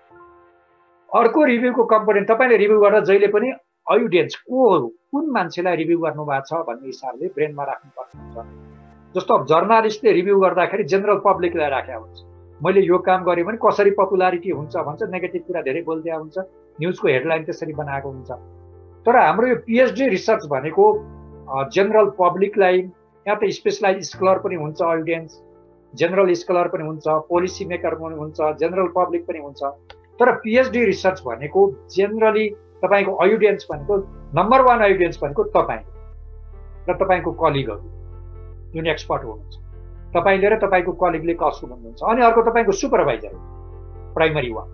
अर्को रिभ्यूको कम्पोनेन्ट तपाईँले रिभ्यू गर्दा जहिले पनि अडियन्स को हो, कुन मान्छेलाई रिभ्यू गर्नुभएको छ भन्ने हिसाबले ब्रेनमा राख्नुपर्ने हुन्छ। जस्तो अब जर्नालिस्टले रिभ्यू गर्दाखेरि जेनरल पब्लिकलाई राखेको हुन्छ, मैले यो काम गरेँ भने कसरी पपुलारिटी हुन्छ भन्छ, नेगेटिभ कुरा धेरै बोल्दै हुन्छ, न्युजको हेडलाइन त्यसरी बनाएको हुन्छ। तर हाम्रो यो पिएचडी रिसर्च भनेको जेनरल पब्लिकलाई, यहाँ त स्पेसलाइज स्कलर पनि हुन्छ, अडियन्स जेनरल स्कलर पनि हुन्छ, पोलिसी मेकर पनि हुन्छ, जेनरल पब्लिक पनि हुन्छ। तर पिएचडी रिसर्च भनेको जेनरली तपाईँको अडियन्स भनेको नम्बर 1 अडियन्स भनेको तपाईँ र तपाईँको कलिगहरू जुन एक्सपर्ट हुनुहुन्छ, तपाईँले र तपाईँको कलिगले कसो भन्नुहुन्छ। अनि अर्को तपाईँको सुपरभाइजर प्राइमरी वान,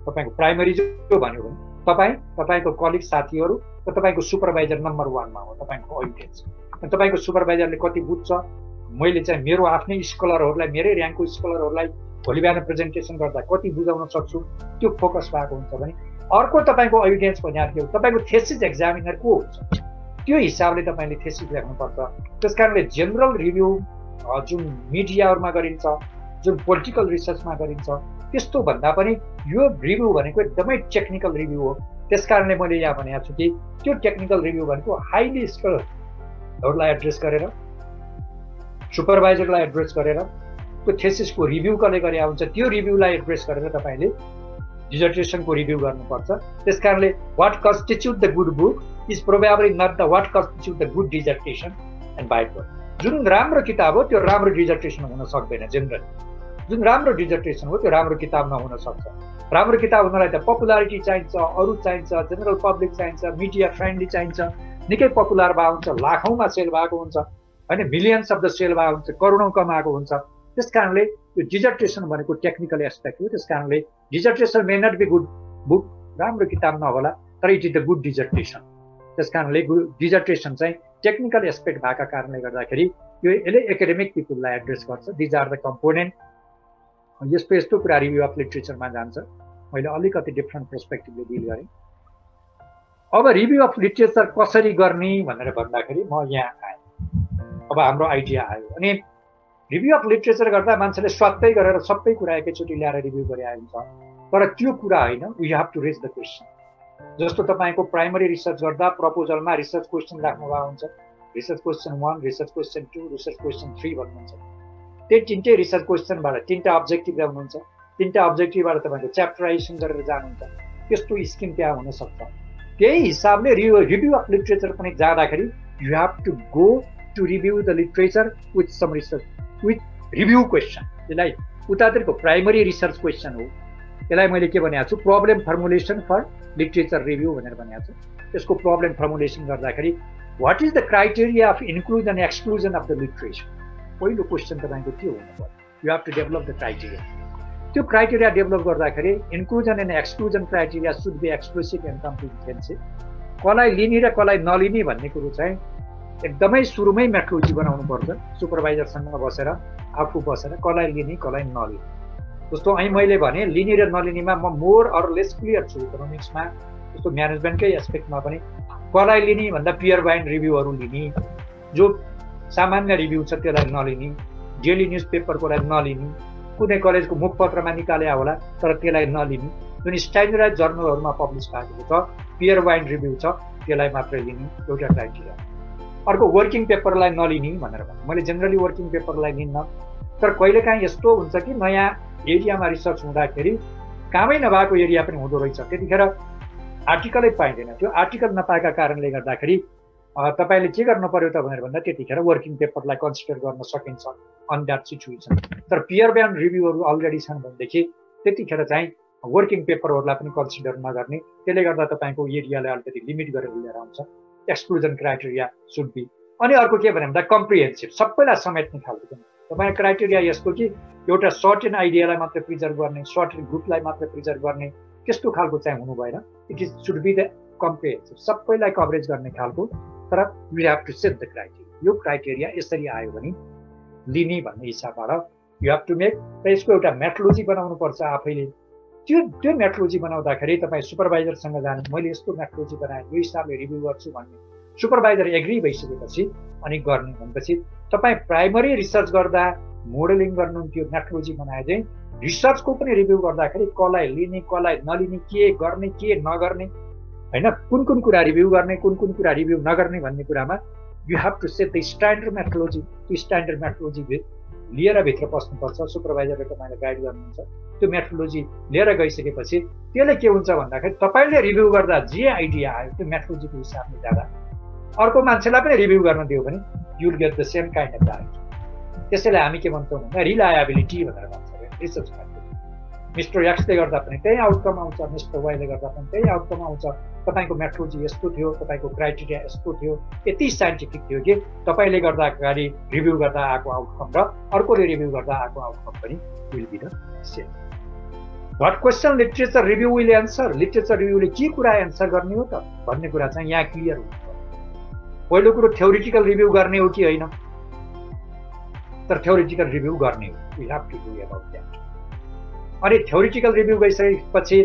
तपाईँको प्राइमरी जो भन्यो भने तपाईँ, तपाईँको कलिग साथीहरू र तपाईँको सुपरभाइजर नम्बर 1 मा हो, तपाईँको अडियन्स। अनि तपाईँको सुपरभाइजरले कति बुझ्छ, मैले चाहिँ मेरो आफ्नै स्कलरहरूलाई, मेरै र्याङ्कको स्कलरहरूलाई भोलि बिहान प्रेजेन्टेसन गर्दा कति बुझाउन सक्छु, त्यो फोकस भएको हुन्छ भने अर्को तपाईँको एभिडेन्स भने तपाईँको थेसिस एक्जामिनर को हुन्छ, त्यो हिसाबले तपाईँले थेसिस लेख्नुपर्छ। त्यस कारणले जेनरल रिभ्यू जुन मिडियाहरूमा गरिन्छ, जुन पोलिटिकल रिसर्चमा गरिन्छ, त्यस्तो भन्दा पनि यो रिभ्यू भनेको एकदमै टेक्निकल रिभ्यू हो। त्यस कारणले मैले यहाँ भनेको छु कि त्यो टेक्निकल रिभ्यू भनेको हाइली स्किल्डहरूलाई एड्रेस गरेर, सुपरभाइजरलाई एड्रेस गरेर, त्यो थेसिसको रिभ्यू कसले गरे हुन्छ त्यो रिभ्यूलाई एड्रेस गरेर तपाईँले डिजर्टेसनको रिभ्यू गर्नुपर्छ। त्यस कारणले what constitute the good book is probably not the what constitute the good dissertation and byword. जुन राम्रो किताब हो त्यो राम्रो डिजर्टेसन हुन सक्दैन जेनरली, जुन राम्रो डिजर्टेसन हो त्यो राम्रो किताब नहुन सक्छ। राम्रो किताब हुनलाई त पपुलारिटी चाहिन्छ, अरू चाहिन्छ, जेनरल पब्लिक चाहिन्छ, मिडिया फ्रेन्डली चाहिन्छ, निकै पपुलर भएको हुन्छ, लाखौँमा सेल भएको हुन्छ होइन, मिलियन्स अफ द सेल भएको हुन्छ, करोडौँ कमाएको हुन्छ। त्यस कारणले यो डिजर्टेसन भनेको टेक्निकल एस्पेक्ट हो। त्यस कारणले डिजर्टेसन मे नट बी गुड बुक, राम्रो किताब नहोला, तर इट इज द गुड डिजर्टेसन। त्यस कारणले डिजर्टेसन चाहिँ टेक्निकल एस्पेक्ट भएका कारणले गर्दाखेरि यसले एकाडेमिक पिपुललाई एड्रेस गर्छ। These are the component. यस्तो कुरा रिभ्यू अफ लिटरेचरमा जान्छ। मैले अलिकति डिफ्रेन्ट पर्सपेक्टिभले डिल गरेँ। अब रिभ्यू अफ लिटरेचर कसरी गर्ने भनेर भन्दाखेरि म यहाँ आएँ। अब हाम्रो आइडिया आयो अनि रिभ्यू अफ लिटरेचर गर्दा मान्छेले स्वात्तै गरेर सबै कुरा एकैचोटि ल्याएर रिभ्यू गरिआएको हुन्छ, तर त्यो कुरा होइन। We have to raise the question. जस्तो तपाईँको प्राइमरी रिसर्च गर्दा प्रपोजलमा रिसर्च क्वेसन राख्नुभएको हुन्छ, research question 1, research question 2, research question 3 भन्नुहुन्छ। त्यही तिनटै रिसर्च क्वेसनबाट तिनवटा अब्जेक्टिभ ल्याउनुहुन्छ, तिनवटा अब्जेक्टिभबाट तपाईँको च्याप्टराइजेसन गरेर जानुहुन्छ। त्यस्तो स्किम त्यहाँ हुनसक्छ। त्यही हिसाबले रिभ्यू अफ लिटरेचर पनि जाँदाखेरि you have to go to review the literature with some research with review question. यसलाई उतातिरको प्राइमरी रिसर्च क्वेसन हो। यसलाई मैले के भनेको छु, problem formulation for literature review भनेर भनेको छु। त्यसको प्रब्लम फर्मुलेसन गर्दाखेरि what is the criteria of inclusion exclusion of the literature, पहिलो क्वेसन तपाईँको त्यो हुनु पर्यो। You have to develop the criteria. त्यो क्राइटेरिया डेभलप गर्दाखेरि inclusion and exclusion criteria should be explicit and comprehensive. कसलाई लिने र कसलाई नलिने भन्ने कुरो चाहिँ एकदमै सुरुमै मेट्रोलोजी बनाउनु पर्छ। सुपरभाइजरसँग बसेर आफू बसेर कसलाई लिने कसलाई नलिने। जस्तो अहिले मैले भने लिने र नलिनेमा म मोर अर लेस क्लियर छु। इकोनोमिक्समा जस्तो म्यानेजमेन्टकै एस्पेक्टमा पनि कसलाई लिने भन्दा पियर बाइन्ड रिभ्यूहरू लिने, जो सामान्य रिभ्यू छ त्यसलाई नलिने, डेली न्युज पेपरकोलाई नलिने, कुनै कलेजको मुखपत्रमा निकाले होला तर त्यसलाई नलिने, जुन स्ट्यान्डर्डाइज जर्नलहरूमा पब्लिस भएको छ पियर बाइन्ड रिभ्यू छ त्यसलाई मात्रै लिने एउटा क्राइटेरिया। अर्को वर्किङ पेपरलाई नलिने भनेर भने मैले जेनरली वर्किङ पेपरलाई लिन्न, तर कहिलेकाहीँ यस्तो हुन्छ कि नयाँ एरियामा रिसर्च हुँदाखेरि कामै नभएको एरिया पनि हुँदो रहेछ, त्यतिखेर आर्टिकलै पाइँदैन। त्यो आर्टिकल नपाएका कारणले गर्दाखेरि तपाईँले के गर्नु पर्यो त भनेर भन्दा त्यतिखेर वर्किङ पेपरलाई कन्सिडर गर्न सकिन्छ अन द्याट सिचुएसन। तर पियर बाइन्ड रिभ्यूहरू अलरेडी छन् भनेदेखि त्यतिखेर चाहिँ वर्किङ पेपरहरूलाई पनि कन्सिडर नगर्ने। त्यसले गर्दा तपाईँको एरियालाई अलिकति लिमिट गरेर लिएर आउँछ। Exclusion criteria should be. अनि अर्को के भने भन्दा कम्प्रिहेन्सिभ, सबैलाई समेट्ने खालको पनि तपाईँको क्राइटेरिया यस्तो कि एउटा सर्टेन आइडियालाई मात्रै प्रिजर्भ गर्ने, सर्टेन ग्रुपलाई मात्रै प्रिजर्भ गर्ने, त्यस्तो खालको चाहिँ हुनु भएन। It is should be the comprehensive, सबैलाई कभरेज गर्ने खालको। तर we have to set the criteria. यो क्राइटेरिया यसरी आयो भने लिने भन्ने हिसाबबाट यु हेभ टु मेक। र यसको एउटा मेट्रोलोजी बनाउनु पर्छ आफैले। त्यो मेट्रोलोजी बनाउँदाखेरि तपाईँ सुपरभाइजरसँग जाने, मैले यस्तो मेट्रोलोजी बनाएँ यो हिसाबले रिभ्यू गर्छु भन्ने, सुपरभाइजर एग्री भइसकेपछि अनि गर्ने भनेपछि तपाईँ प्राइमरी रिसर्च गर्दा मोडलिङ गर्नुहुन्थ्यो, मेट्रोलोजी बनाए चाहिँ रिसर्चको पनि रिभ्यू गर्दाखेरि कसलाई लिने कसलाई नलिने, के गर्ने के नगर्ने होइन, कुन कुरा रिभ्यू गर्ने कुन कुरा रिभ्यू नगर्ने भन्ने कुरामा you have to set the standard metrology. त्यो स्ट्यान्डर्ड मेट्रोलोजी लिएर भित्र पस्नुपर्छ। सुपरभाइजरले तपाईँलाई गाइड गर्नुहुन्छ। त्यो मेट्रोलोजी लिएर गइसकेपछि त्यसले के हुन्छ भन्दाखेरि तपाईँले रिभ्यू गर्दा जे आइडिया आयो त्यो मेट्रोलोजीको हिसाबले जाँदा अर्को मान्छेलाई पनि रिभ्यू गर्न दियो भने you will get the same kind of diet. त्यसैले हामी के भन्छौँ भन्दा रिलायबिलिटी भनेर भन्छ रिसर्च मेथड। मिस्टर एक्सले गर्दा पनि त्यही आउटकम आउँछ, मिस्टर वाईले गर्दा पनि त्यही आउटकम आउँछ। तपाईँको मेट्रोलोजी यस्तो थियो, तपाईँको क्राइटेरिया यस्तो थियो, यति साइन्टिफिक थियो कि तपाईँले गर्दाखेरि रिभ्यू गर्दा आएको आउटकम र अर्कोले रिभ्यू गर्दा आएको आउटकम पनि will be the same. What question literature review will answer, literature रिभ्यूले के कुरा एन्सर गर्ने हो त भन्ने कुरा चाहिँ यहाँ क्लियर हुन्छ। पहिलो कुरो थ्योरिटिकल रिभ्यू गर्ने हो कि होइन, तर थ्योरिटिकल रिभ्यू गर्ने हो, we have to do about that. अनि थ्योरिटिकल रिभ्यू गइसकेपछि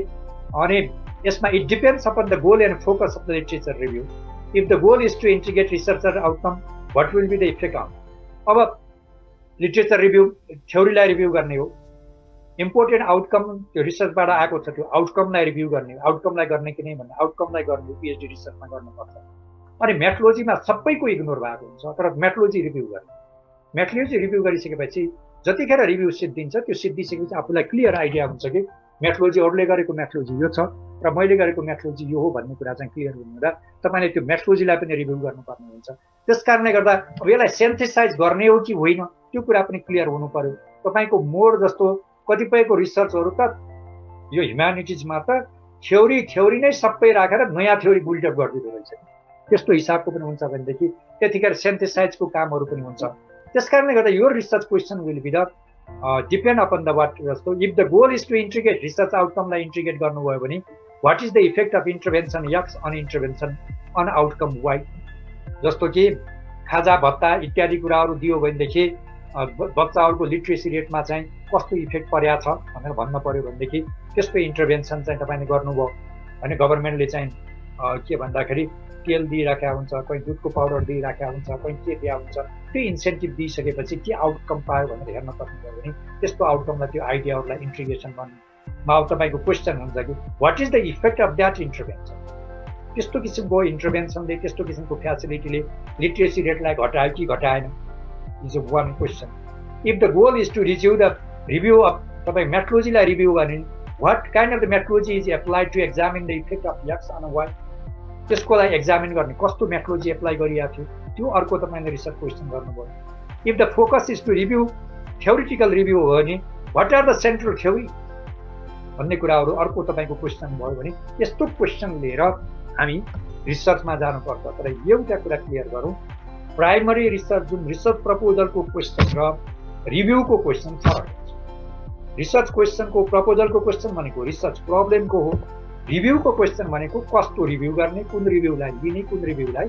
अनि यसमा it depends upon the goal and focus of the literature review. If the goal is to integrate researcher outcome, what will be the effect on. अब literature review थ्योरीलाई review गर्ने हो, important outcome त्यो रिसर्चबाट आएको छ त्यो आउटकमलाई रिभ्यू गर्ने हो। आउटकमलाई गर्ने कि नै भन्ने आउटकमलाई गर्ने पिएचडी रिसर्चमा गर्नुपर्छ। अनि मेथोलोजीमा सबैको इग्नोर भएको हुन्छ, तर मेथोलोजी रिभ्यू गर्ने, मेथोलोजी रिभ्यू गरिसकेपछि जतिखेर रिभ्यू सिद्धिन्छ त्यो सिद्धिसकेपछि आफूलाई क्लियर आइडिया हुन्छ कि मेथोलोजी अरूले गरेको मेथोलोजी यो छ र मैले गरेको मेथोलोजी यो हो भन्ने कुरा चाहिँ क्लियर हुँदा तपाईँले त्यो मेथोलोजीलाई पनि रिभ्यू गर्नुपर्ने हुन्छ। त्यस कारणले गर्दा अब यसलाई सेन्थेसाइज गर्ने हो कि होइन त्यो कुरा पनि क्लियर हुनु पर्यो। तपाईँको मोड जस्तो कतिपयको रिसर्चहरू त यो ह्युम्यानिटिजमा त थ्योरी नै सबै राखेर नयाँ थ्योरी बिल्डअप गरिदिँदो रहेछ, त्यस्तो हिसाबको पनि हुन्छ भनेदेखि त्यतिखेर सेन्थेसाइजको कामहरू पनि हुन्छ। त्यस कारणले गर्दा यो research question will be the depend upon the what जस्तो if the goal is to integrate research आउटकमलाई इन्टिग्रेट गर्नुभयो भने what is the effect of intervention X on intervention on outcome Y. जस्तो कि खाजा भत्ता इत्यादि कुराहरू दियो भनेदेखि बच्चाहरूको लिट्रेसी रेटमा चाहिँ कस्तो इफेक्ट परेको छ भनेर भन्न पर्यो भनेदेखि त्यस्तो इन्टरभेन्सन चाहिँ तपाईँले गर्नुभयो भने गभर्मेन्टले चाहिँ के भन्दाखेरि तेल दिइराखेका हुन्छ, कहीँ दुधको पाउडर दिइराखेका हुन्छ, कहीँ के दिया हुन्छ, त्यो इन्सेन्टिभ दिइसकेपछि के आउटकम पायो भनेर हेर्न सक्नुभयो भने त्यस्तो आउटकमलाई त्यो आइडियाहरूलाई इन्टिग्रेसन गर्नुमा अब तपाईँको क्वेसन हुन्छ कि what is the effect of that intervention. त्यस्तो किसिमको इन्टरभेन्सनले त्यस्तो किसिमको फ्यासिलिटीले लिट्रेसी रेटलाई घटायो कि घटाएन is a one question. If the goal is to review of तपाईँ मेथोलोजीलाई रिभ्यू गर्ने what kind of the methodology is applied to examine the effect of X on Y, त्यसको लागि एक्जामिन गर्ने कस्तो मेथोलोजी एप्लाई गरिएको थियो त्यो अर्को तपाईँले रिसर्च क्वेसन गर्नुभयो। If the focus is to review theoretical review हो भने what are the central theory भन्ने कुराहरू अर्को तपाईँको क्वेसन भयो भने यस्तो क्वेसन लिएर हामी रिसर्चमा जानुपर्छ। तर एउटा कुरा क्लियर गरौँ, प्राइमरी रिसर्च जुन रिसर्च प्रपोजलको क्वेसन र रिभ्यूको क्वेसन फरक हुन्छ। रिसर्च क्वेसनको प्रपोजलको क्वेसन भनेको रिसर्च प्रब्लमको हो, रिभ्यूको क्वेसन भनेको कस्तो रिभ्यू गर्ने, कुन रिभ्यूलाई लिने, कुन रिभ्यूलाई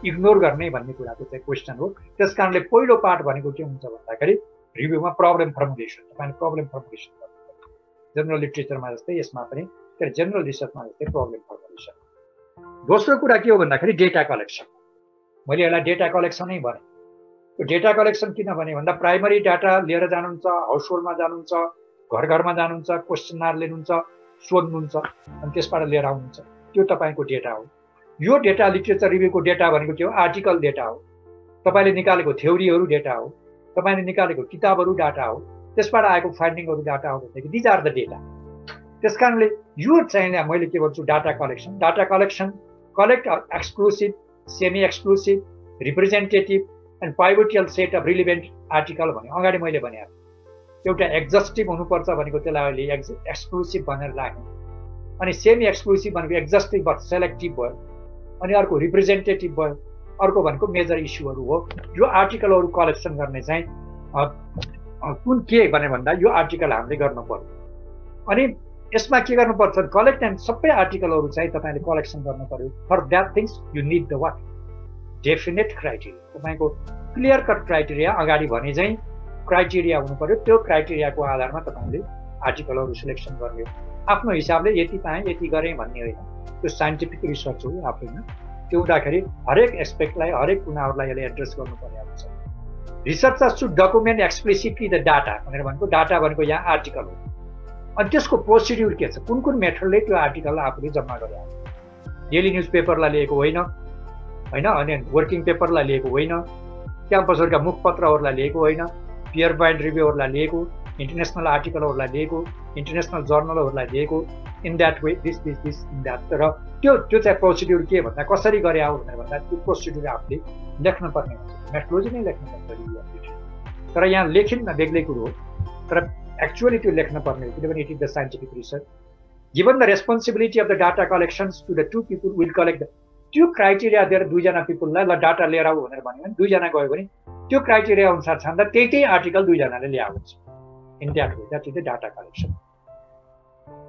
इग्नोर गर्ने भन्ने कुराको चाहिँ क्वेसन हो। त्यस कारणले पहिलो पार्ट भनेको के हुन्छ भन्दाखेरि रिभ्यूमा प्रब्लम फर्मुलेसन, तपाईँले प्रब्लम फर्मुलेसन गर्नुपर्छ। जेनरल लिट्रेचरमा जस्तै यसमा पनि जेनरल रिसर्चमा जस्तै प्रब्लम फर्मुलेसन। दोस्रो कुरा के हो भन्दाखेरि डेटा कलेक्सन। मैले यसलाई डेटा कलेक्सनै भने। यो डेटा कलेक्सन किन भने भन्दा प्राइमरी डाटा लिएर जानुहुन्छ, हाउस होल्डमा जानुहुन्छ, घर घरमा जानुहुन्छ, क्वेसनर लिनुहुन्छ, सोध्नुहुन्छ अनि त्यसबाट लिएर आउनुहुन्छ, त्यो तपाईँको डेटा हो। यो डेटा लिट्रेचर रिभ्यूको डेटा भनेको के हो, आर्टिकल डेटा हो, तपाईँले निकालेको थ्योरीहरू डेटा हो, तपाईँले निकालेको किताबहरू डाटा हो, त्यसबाट आएको फाइन्डिङहरू डाटा हो भनेदेखि दिज आर द डेटा। त्यस कारणले यो चाहिँ मैले के भन्छु data collection. Data collection collect exclusive, semi exclusive, representative and pivotal set of relevant article भने अगाडि मैले भने एउटा एक्जस्टिभ हुनुपर्छ भनेको त्यसलाई अहिले एक्सक्लुसिभ भनेर राख्ने, अनि सेमी एक्सक्लुसिभ भनेको एक्जस्टिभ भयो, सेलेक्टिभ भयो, अनि अर्को रिप्रेजेन्टेटिभ भयो, अर्को भनेको मेजर इस्युहरू हो। यो आर्टिकलहरू कलेक्सन गर्ने चाहिँ कुन के भने भन्दा यो आर्टिकल हामीले गर्नु पर्यो। अनि यसमा के गर्नुपर्छ, कलेक्ट एन्ड सबै आर्टिकलहरू चाहिँ तपाईँले कलेक्सन गर्नु पर्यो। For that things you need the what definite criteria, तपाईँको क्लियर कट क्राइटेरिया अगाडि भने चाहिँ क्राइटेरिया हुनु पर्यो। त्यो क्राइटेरियाको आधारमा तपाईँले आर्टिकलहरू सिलेक्सन गर्ने हो। आफ्नो हिसाबले यति पाएँ यति गरेँ भन्ने होइन, त्यो साइन्टिफिक रिसर्च हो आफैमा। त्यो हुँदाखेरि हरेक एस्पेक्टलाई हरेक कुराहरूलाई यसले एड्रेस गर्नुपर्ने हुन्छ। Researcher should document explicitly the data भनेर भनेको डाटा भनेको यहाँ आर्टिकल हो, अनि त्यसको प्रोसिड्युर के छ, कुन कुन मेथडले त्यो आर्टिकललाई आफूले जम्मा गरे। डेली न्युज पेपरलाई लिएको होइन, अनि वर्किङ पेपरलाई लिएको होइन, क्याम्पसहरूका मुखपत्रहरूलाई लिएको होइन, पियर पोइन्ट रिभ्यूहरूलाई लिएको, इन्टरनेसनल आर्टिकलहरूलाई लिएको, इन्टरनेसनल जर्नलहरूलाई लिएको, in that way this in that. तर त्यो चाहिँ प्रोसिड्युर के भन्दा कसरी गरे हो भनेर भन्दा त्यो प्रोसिड्युर आफूले लेख्नुपर्ने हुन्छ, मेथोलोजी नै लेख्नुपर्छ। तर यहाँ लेखिन्न बेग्लै कुरो हो, तर एक्चुअली त्यो लेख्नुपर्ने हो, किनभने it is the scientific research. Given the responsibility of the data collections to the to people will collect the, त्यो क्राइटेरिया दिएर दुईजना पिपुललाई ल डाटा लिएर आऊ भनेर भन्यो भने दुईजना गयो भने त्यो क्राइटेरिया अनुसार छान्दा त्यही आर्टिकल दुईजनाले ल्याउँछ। In that way that is the data collection.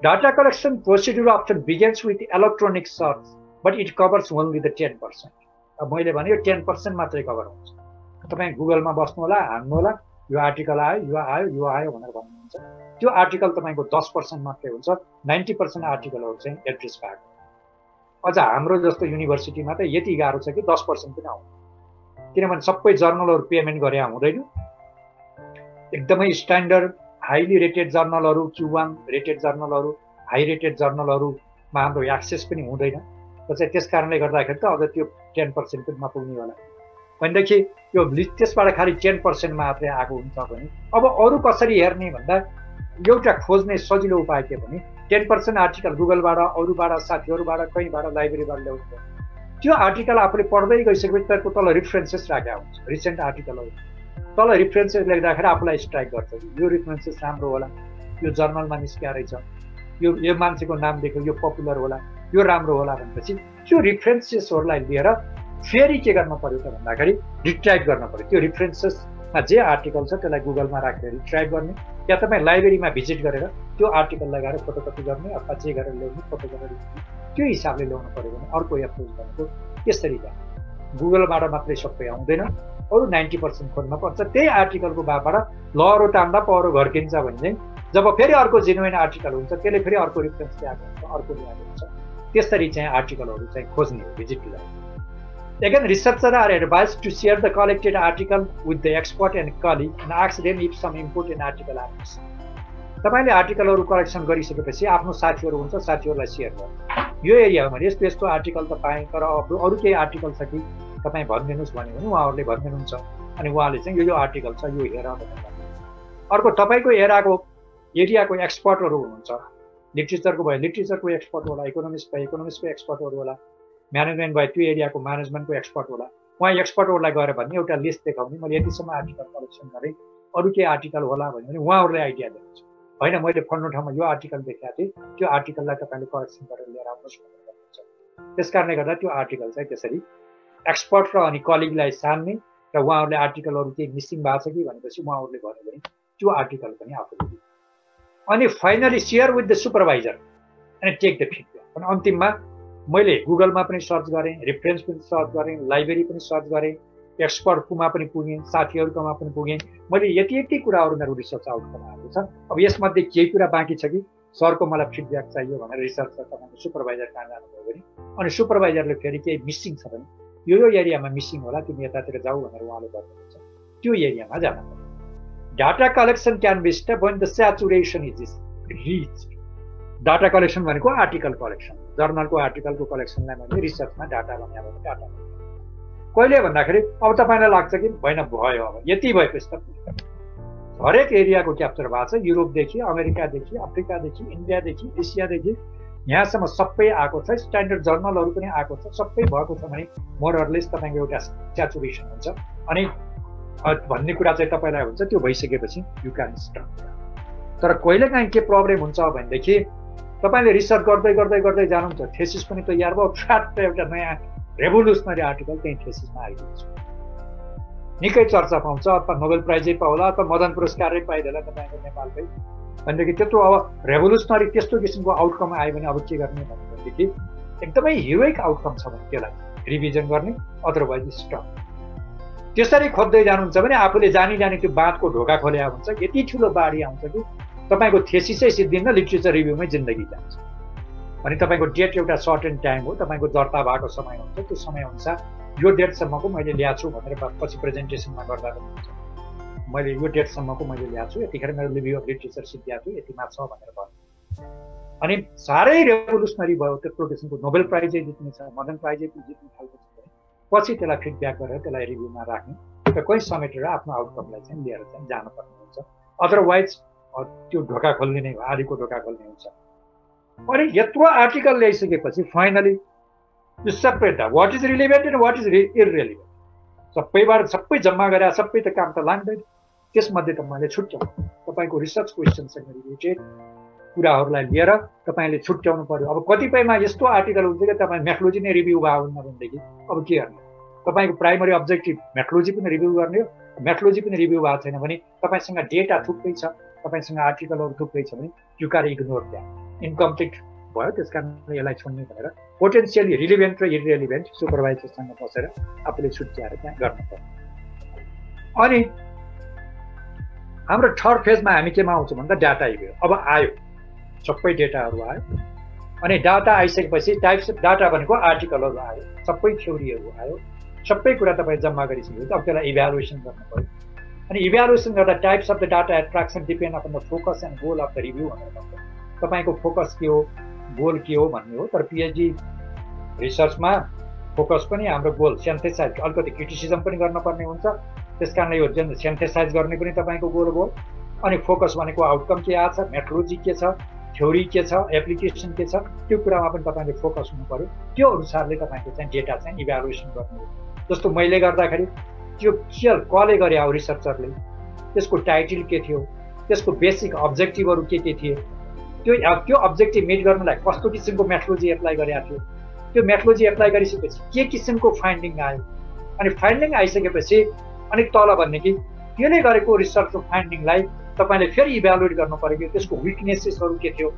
Data collection procedure option begins with electronic search but it covers only the 10%। मैले भने यो 10% मात्रै कभर हुन्छ। तपाईँ गुगलमा बस्नु होला, हान्नु होला, यो आर्टिकल आयो, यो आयो, यो आयो भनेर भन्नुहुन्छ। त्यो आर्टिकल तपाईँको 10% मात्रै हुन्छ। 90% आर्टिकलहरू चाहिँ एड्रेस भएको। अझ हाम्रो जस्तो युनिभर्सिटीमा त यति गाह्रो छ कि 10% पनि आउँदैन, किनभने सबै जर्नलहरू पेमेन्ट गरे हुँदैन। एकदमै स्ट्यान्डर्ड हाइली रेटेड जर्नलहरू, Q1 रेटेड जर्नलहरू, हाई रेटेड जर्नलहरूमा हाम्रो एक्सेस पनि हुँदैन। त्यस कारणले गर्दाखेरि त अझ त्यो 10% पनि नपुग्ने होला। भनेदेखि यो त्यसबाट खालि 10% मात्रै आएको हुन्छ भने अब अरू कसरी हेर्ने भन्दा एउटा खोज्ने सजिलो उपाय के भने 10% आर्टिकल गुगलबाट, अरूबाट, साथीहरूबाट, कहीँबाट, लाइब्रेरीबाट ल्याउनु पर्यो। त्यो आर्टिकल आफूले पढ्दै गइसकेपछि त्यसको तल रिफरेन्सेस राखेका हुन्छ, रिसेन्ट आर्टिकलहरू। तल रिफरेन्सेस लेख्दाखेरि आफूलाई स्ट्राइक गर्छ, यो रिफरेन्सेस राम्रो होला, यो जर्नलमा निस्किया रहेछ, यो मान्छेको नाम देख्यो, यो पपुलर होला, यो राम्रो होला भनेपछि त्यो रिफरेन्सेसहरूलाई लिएर फेरि के गर्नु पर्यो त भन्दाखेरि रिट्राइभ गर्न पर्यो। त्यो रिफरेन्सेसमा जे आर्टिकल छ त्यसलाई गुगलमा राखेर रिट्राइभ गर्ने, या तपाईँ लाइब्रेरीमा भिजिट गरेर त्यो आर्टिकललाई गएर फोटोकपी गर्ने अथवा जे गरेर ल्याउने, फोटो गरेर ल्याउने, त्यो हिसाबले ल्याउनु पर्यो भने अर्को एप्रोच भनेको यसरी जाने। गुगलबाट मात्रै सबै आउँदैन, अरू 90% खोज्न पर्छ। त्यही आर्टिकलको बाबाट लहरो टान्दा पहरो घर्किन्छ भने चाहिँ जब फेरि अर्को जेन्युइन आर्टिकल हुन्छ त्यसले फेरि अर्को रिफरेन्स ल्याएको हुन्छ, अर्को ल्याएको हुन्छ। त्यसरी चाहिँ आर्टिकलहरू चाहिँ खोज्ने हो visit to library. Again, researchers are advised to share the collected article with the expert and colleague and ask them if some important article are missing. तपाईले आर्टिकलहरू कलेक्सन गरिसकेपछि आफ्नो साथीहरू हुन्छ, साथीहरूलाई सेयर गर्नु। यो एरिया हो भने यस्तो यस्तो आर्टिकल त पाएँ, तर अरू केही आर्टिकल छ कि तपाईँ भनिदिनुहोस् भन्यो भने उहाँहरूले भनिदिनुहुन्छ, अनि उहाँले चाहिँ यो आर्टिकल छ यो हेर भनेर भन्नुहुन्छ। अर्को तपाईँको एरियाको एक्सपर्टहरू हुनुहुन्छ, लिटरेचरको भयो लिटरेचरको एक्सपर्ट होला, इकोनोमिक्स भयो इकोनोमिक्सको एक्सपर्टहरू होला, म्यानेजमेन्ट भयो त्यो एरियाको म्यानेजमेन्टको एक्सपर्ट होला। उहाँ एक्सपर्टहरूलाई गएर भन्ने एउटा लिस्ट देखाउने, मैले यतिसम्म आर्टिकल कलेक्सन गरेँ, अरू केही आर्टिकल होला भन्यो भने उहाँहरूले आइडिया दिनुहुन्छ, होइन मैले फल्नु ठाउँमा यो आर्टिकल देखाएको थिएँ, त्यो आर्टिकललाई तपाईँले कलेक्सन गरेर लिएर आउनुहोस् भनेर भन्नुहुन्छ। त्यस कारणले गर्दा त्यो आर्टिकल चाहिँ त्यसरी एक्सपर्ट र अनि कलिगलाई सान्ने र उहाँहरूले आर्टिकलहरू केही मिसिङ भएको छ कि भनेपछि उहाँहरूले भन्यो भने त्यो आर्टिकल पनि आफूले दिने। अनि finally share with the supervisor अनि टेक द फिडब्याक। अनि अन्तिममा मैले गुगलमा पनि सर्च गरेँ, रेफरेन्स पनि सर्च गरेँ, लाइब्रेरी पनि सर्च गरेँ, एक्सपर्टकोमा पनि पुगेँ, साथीहरूकोमा पनि पुगेँ। मैले यति कुराहरू मेरो रिसर्च आउटकम आएको छ। अब यसमध्ये केही कुरा बाँकी छ कि सरको मलाई फिडब्याक चाहियो भनेर रिसर्चर तपाईँको सुपरभाइजर कहाँ जानुभयो भने अनि सुपरभाइजरले फेरि केही मिसिङ छ भने यो एरियामा मिसिङ होला, तिमी यतातिर जाऊ भनेर उहाँले भन्नुहुन्छ, त्यो एरियामा जानु पर्यो। Data collection can be stop when the saturation is reached। Data collection भनेको आर्टिकल कलेक्सन, जर्नलको आर्टिकलको कलेक्सनलाई मैले रिसर्चमा डाटा बनाएर डाटा कहिले भन्दाखेरि अब तपाईँलाई लाग्छ कि होइन भयो, अब यति भएपछि त हरेक एरियाको क्याप्चर भएको छ, युरोपदेखि अमेरिकादेखि अफ्रिकादेखि इन्डियादेखि एसियादेखि यहाँसम्म सबै आएको छ, स्ट्यान्डर्ड जर्नलहरू पनि आएको छ, सबै भएको छ भने मोरलेस तपाईँको एउटा स्याचुरेसन हुन्छ। अनि भन्ने कुरा चाहिँ तपाईँलाई हुन्छ, त्यो भइसकेपछि यु क्यान स्टप। तर कहिलेकाहीँ के प्रब्लम हुन्छ भनेदेखि तपाईँले रिसर्च गर्दै जानुहुन्छ, थेसिस पनि तयार भयो, फ्याट एउटा नयाँ रेभोल्युसनरी आर्टिकल त्यही थेसिसमा आइदिन्छ, निकै चर्चा पाउँछ, अथवा नोबेल प्राइजै पाउला अथवा मदन पुरस्कारै पाइदेला तपाईँको नेपालकै। भनेदेखि त्यत्रो अब रेभोल्युसनरी त्यस्तो किसिमको आउटकम आयो भने अब के गर्ने भनेदेखि एकदमै हिरोइक आउटकम छ भने त्यसलाई रिभिजन गर्ने, अदरवाइज स्टप। त्यसरी खोज्दै जानुहुन्छ भने आफूले जानी त्यो बाँधको ढोका खोल्या हुन्छ, यति ठुलो बाढी आउँछ कि तपाईँको थेसिसै सिद्धिन्न, लिटरेचर रिभ्यूमै जिन्दगी जान्छ। अनि तपाईँको डेट एउटा सर्टेन टाइम हो, तपाईँको दर्ता भएको समय हुन्छ, त्यो समय अनुसार यो डेटसम्मको मैले ल्याएको छु भनेर पछि प्रेजेन्टेसनमा गर्दा पनि हुन्छ, मैले यो डेटसम्मको मैले ल्याएको छु, यतिखेर मेरो रिभ्यू अफ लिटरेचर सिद्धिएको छु, यतिमा छ भनेर भन्नु। अनि साह्रै रेभोल्युसनरी भयो, त्यत्रो किसिमको नोबेल प्राइजै जित्ने छ, मदन प्राइजै जित्ने खालको छ भने पछि त्यसलाई फिडब्याक गरेर त्यसलाई रिभ्यूमा राख्ने र कोही समेटेर आफ्नो आउटकमलाई चाहिँ लिएर चाहिँ जानुपर्ने हुन्छ। अदरवाइज त्यो ढोका खोल्ने नै हो, आदिको ढोका खोल्ने हुन्छ। अनि यत्रो आर्टिकल ल्याइसकेपछि फाइनली यो separate the what is relevant and what is irrelevant, सबै जम्मा गरेर सबै त काम त लाग्दैन। त्यसमध्ये त मैले छुट्याउनु, तपाईँको रिसर्च क्वेसनसँग रिलेटेड कुराहरूलाई लिएर तपाईँले छुट्याउनु पर्यो। अब कतिपयमा यस्तो आर्टिकल हुन्छ कि तपाईँ मेथोलोजी नै रिभ्यू भयो भनेदेखि अब के गर्ने, तपाईँको प्राइमरी अब्जेक्टिभ मेथोलोजी पनि रिभ्यू गर्ने हो, मेथोलोजी पनि रिभ्यू भएको छैन भने तपाईँसँग डेटा थुप्रै छ, तपाईँसँग आर्टिकलहरू थुप्रै छ भने you can ignore that, incomplete भयो, त्यस कारणले यसलाई छोड्ने भनेर पोटेन्सियली रिलिभेन्ट र इरिलेभेन्ट सुपरभाइजरसँग बसेर आफूले छुट्याएर त्यहाँ गर्नुपर्छ। अनि हाम्रो थर्ड फेजमा हामी केमा आउँछौँ भन्दा डाटा रिभ्यू। अब आयो सबै डेटाहरू आयो, अनि डाटा आइसकेपछि टाइप्स अफ डाटा भनेको आर्टिकलहरू आयो, सबै थ्योरीहरू आयो, सबै कुरा तपाईँ जम्मा गरिसकेपछि अब त्यसलाई इभ्यालुएसन गर्नु पऱ्यो। अनि इभ्यालुएसन गर्दा types of the data attraction depend upon the focus and goal of the review भनेर भन्छ। तपाईँको फोकस के हो, गोल के हो भन्ने हो। तर पिएचडी रिसर्चमा फोकस पनि हाम्रो गोल सेन्थेसाइज, अलिकति क्रिटिसिजम पनि गर्नुपर्ने हुन्छ, त्यस कारणले यो जुन सेन्थेसाइज गर्ने पनि तपाईँको गोल हो। अनि फोकस भनेको आउटकम के आएको छ, मेथोडोलोजी के छ, थ्योरी के छ, एप्लिकेसन के छ, त्यो कुरामा पनि तपाईँले फोकस हुनु पऱ्यो। त्यो अनुसारले तपाईँको चाहिँ डेटा चाहिँ इभ्यालुएसन गर्नु हो। जस्तो मैले गर्दाखेरि त्यो कसले गरे हो रिसर्चरले, त्यसको टाइटल के थियो, त्यसको बेसिक अब्जेक्टिभहरू के थिए, त्यो अब्जेक्टिभ मिट गर्नलाई कस्तो किसिमको मेथोडोलोजी एप्लाई गरेको थियो, त्यो मेथोडोलोजी एप्लाई गरिसकेपछि के किसिमको फाइन्डिङ आयो, अनि फाइन्डिङ आइसकेपछि अनि तल भन्ने कि त्यसले गरेको रिसर्चको फाइन्डिङलाई तपाईँले फेरि इभ्यालुएट गर्नु पऱ्यो कि त्यसको विकनेसेसहरू के थियो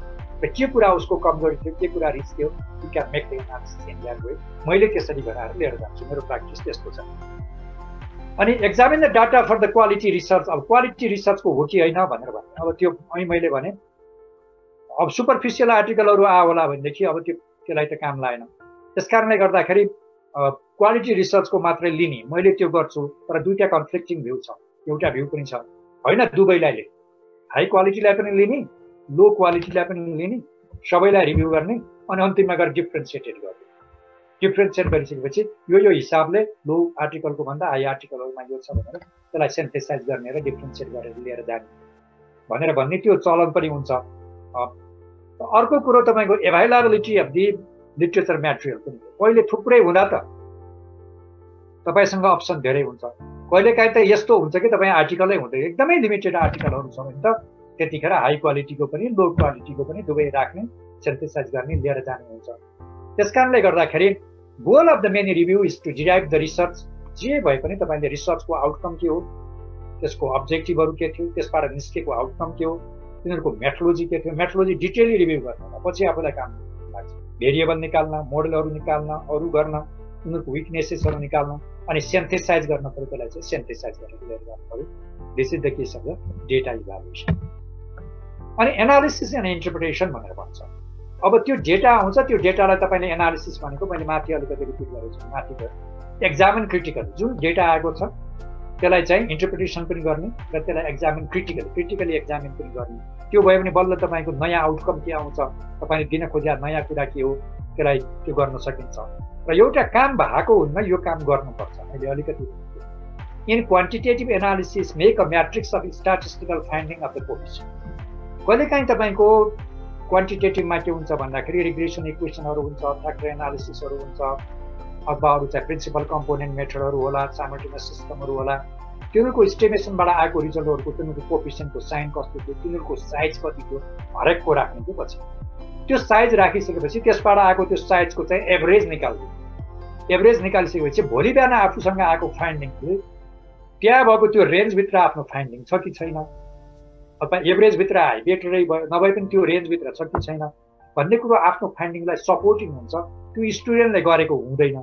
र के कुरा उसको कमजोरी थियो, के कुरा रिस्क थियो। You can make the analysis in that way. मैले त्यसरी बनाएर लिएर जान्छु, मेरो प्र्याक्टिस त्यस्तो छ। अनि examine the data for the quality research. अब क्वालिटी रिसर्चको हो कि होइन भनेर भने अब त्यो अहिले मैले भने अब सुपरफिसियल आर्टिकलहरू आयो होला भनेदेखि अब त्यसलाई त काम लागेन। त्यस कारणले गर्दाखेरि क्वालिटी रिसर्चको मात्रै लिने मैले त्यो गर्छु, तर दुईवटा कन्फ्लिक्टिङ भ्यू छ। एउटा भ्यू पनि छ होइन, दुवैलाई लिने, हाई क्वालिटीलाई पनि लिने, लो क्वालिटीलाई पनि लिने, सबैलाई रिभ्यू गर्ने, अनि अन्तिममा गएर डिफ्रेन्सिएटेड गर्ने। डिफ्रेन्सिएट गरिसकेपछि यो हिसाबले लो आर्टिकलको भन्दा हाई आर्टिकलहरूमा यो छ भनेर त्यसलाई सेन्थेसाइज गर्ने र डिफ्रेन्सिएट गरेर लिएर जाने भनेर भन्ने त्यो चलन पनि हुन्छ। अर्को कुरो तपाईँको availability of the literature material पनि। कहिले थुप्रै हुँदा त तपाईँसँग अप्सन धेरै हुन्छ, कहिलेकाहीँ त यस्तो हुन्छ कि तपाईँ आर्टिकलै हुँदैन, एकदमै लिमिटेड आर्टिकलहरू छ भने त त्यतिखेर हाई क्वालिटीको पनि लो क्वालिटीको पनि दुवै राख्ने, सेन्थेसाइज गर्ने, लिएर जाने हुन्छ। त्यस कारणले गर्दाखेरि goal of the many review is to derive the research. जे भए पनि तपाईँले रिसर्चको आउटकम के हो, त्यसको अब्जेक्टिभहरू के थियो, त्यसबाट निस्केको आउटकम के हो, तिनीहरूको मेथोडोलोजी के थियो, मेथोडोलोजी डिटेलली रिभ्यू गर्न, पछि आफूलाई काम लाग्छ। भेरिएबल निकाल्न, मोडलहरू निकाल्न, अरू गर्न, उनीहरूको विकनेसेसहरू निकाल्न, अनि सेन्थेसाइज गर्न पऱ्यो। त्यसलाई चाहिँ सेन्थेसाइज गरेर लिएर जानु पऱ्यो। This is the case of the data evaluation. अनि एनालिसिस एन्ड इन्टरप्रिटेसन भनेर भन्छ। अब त्यो डेटा आउँछ, त्यो डेटालाई तपाईँले एनालिसिस भनेको मैले माथि अलिकति रिपिट गरेको छु, माथि एक्जामिन क्रिटिकल। जुन डेटा आएको छ त्यसलाई चाहिँ इन्टरप्रिटेसन पनि गर्ने र त्यसलाई एक्जामिन क्रिटिकली एक्जामिन पनि गर्ने। त्यो भयो भने बल्ल तपाईँको नयाँ आउटकम के आउँछ, तपाईँले दिन खोजेका नयाँ कुरा के हो, त्यसलाई त्यो गर्न सकिन्छ। र एउटा काम भएको हुन्न, यो काम गर्नुपर्छ। अहिले अलिकति in quantitative analysis make a matrix of statistical finding of the position. कहिलेकाहीँ तपाईँको क्वान्टिटेटिभमा के हुन्छ भन्दाखेरि रिग्रेसन इक्वेसनहरू हुन्छ, फ्याक्टर एनालिसिसहरू हुन्छ, अथवा अरू चाहिँ प्रिन्सिपल कम्पोनेन्ट मेथडहरू होला, साइमल्टेनियस सिस्टमहरू होला। तिनीहरूको इस्टिमेसनबाट आएको रिजल्टहरूको तिनीहरूको कोफिसियन्टको साइन कस्तो थियो, तिनीहरूको साइज कति थियो, हरेकको राख्ने थियो। पछि त्यो साइज राखिसकेपछि त्यसबाट आएको त्यो साइजको चाहिँ एभरेज निकाल्नु। एभरेज निकालिसकेपछि भोलि बिहान आफूसँग आएको फाइन्डिङले त्यहाँ भएको त्यो रेन्जभित्र आफ्नो फाइन्डिङ छ कि छैन, अथवा एभरेजभित्र हाई बेटरै भयो, नभए पनि त्यो रेन्जभित्र छ कि छैन भन्ने कुरो आफ्नो फाइन्डिङलाई सपोर्टिङ हुन्छ। त्यो स्टुडेन्टले गरेको हुँदैन,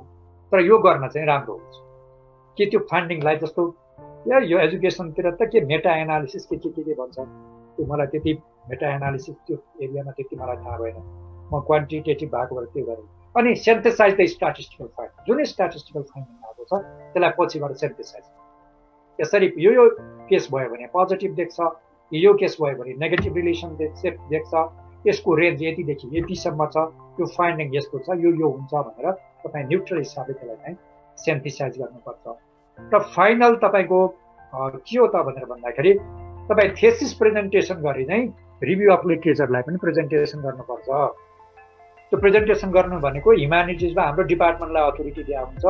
तर यो गर्न चाहिँ राम्रो हुन्छ कि त्यो फाइन्डिङलाई जस्तो यो एजुकेसनतिर त के मेटा एनालिसिस के भन्छ, त्यो मलाई त्यति मेटा एनालिसिस त्यो एरियामा त्यति मलाई थाहा भएन। म क्वान्टिटेटिभ भएको भएर त्यो गरेँ। अनि सेन्थेसाइज द स्ट्याटिस्टिकल फाइन्डिङ। जुन स्ट्याटिस्टिकल फाइन्डिङ आएको छ त्यसलाई पछिबाट सेन्थेसाइज। यसरी यो केस भयो भने पोजिटिभ देख्छ, यो केस भयो भने नेगेटिभ रिलेसन देख्छ, यसको रेन्ज यतिदेखि यतिसम्म छ, त्यो फाइन्डिङ यस्तो छ, यो हुन्छ भनेर तपाईँ न्युट्रल हिसाबले त्यसलाई चाहिँ सेन्थेसाइज गर्नुपर्छ। र फाइनल तपाईँको के हो त भनेर भन्दाखेरि तपाईँ थेसिस प्रेजेन्टेसन गरी चाहिँ रिभ्यू अफ लिटरेचरलाई पनि प्रेजेन्टेसन गर्नुपर्छ। त्यो प्रेजेन्टेसन गर्नु भनेको ह्युम्यानिटिजमा हाम्रो डिपार्टमेन्टलाई अथोरिटी दिएको हुन्छ,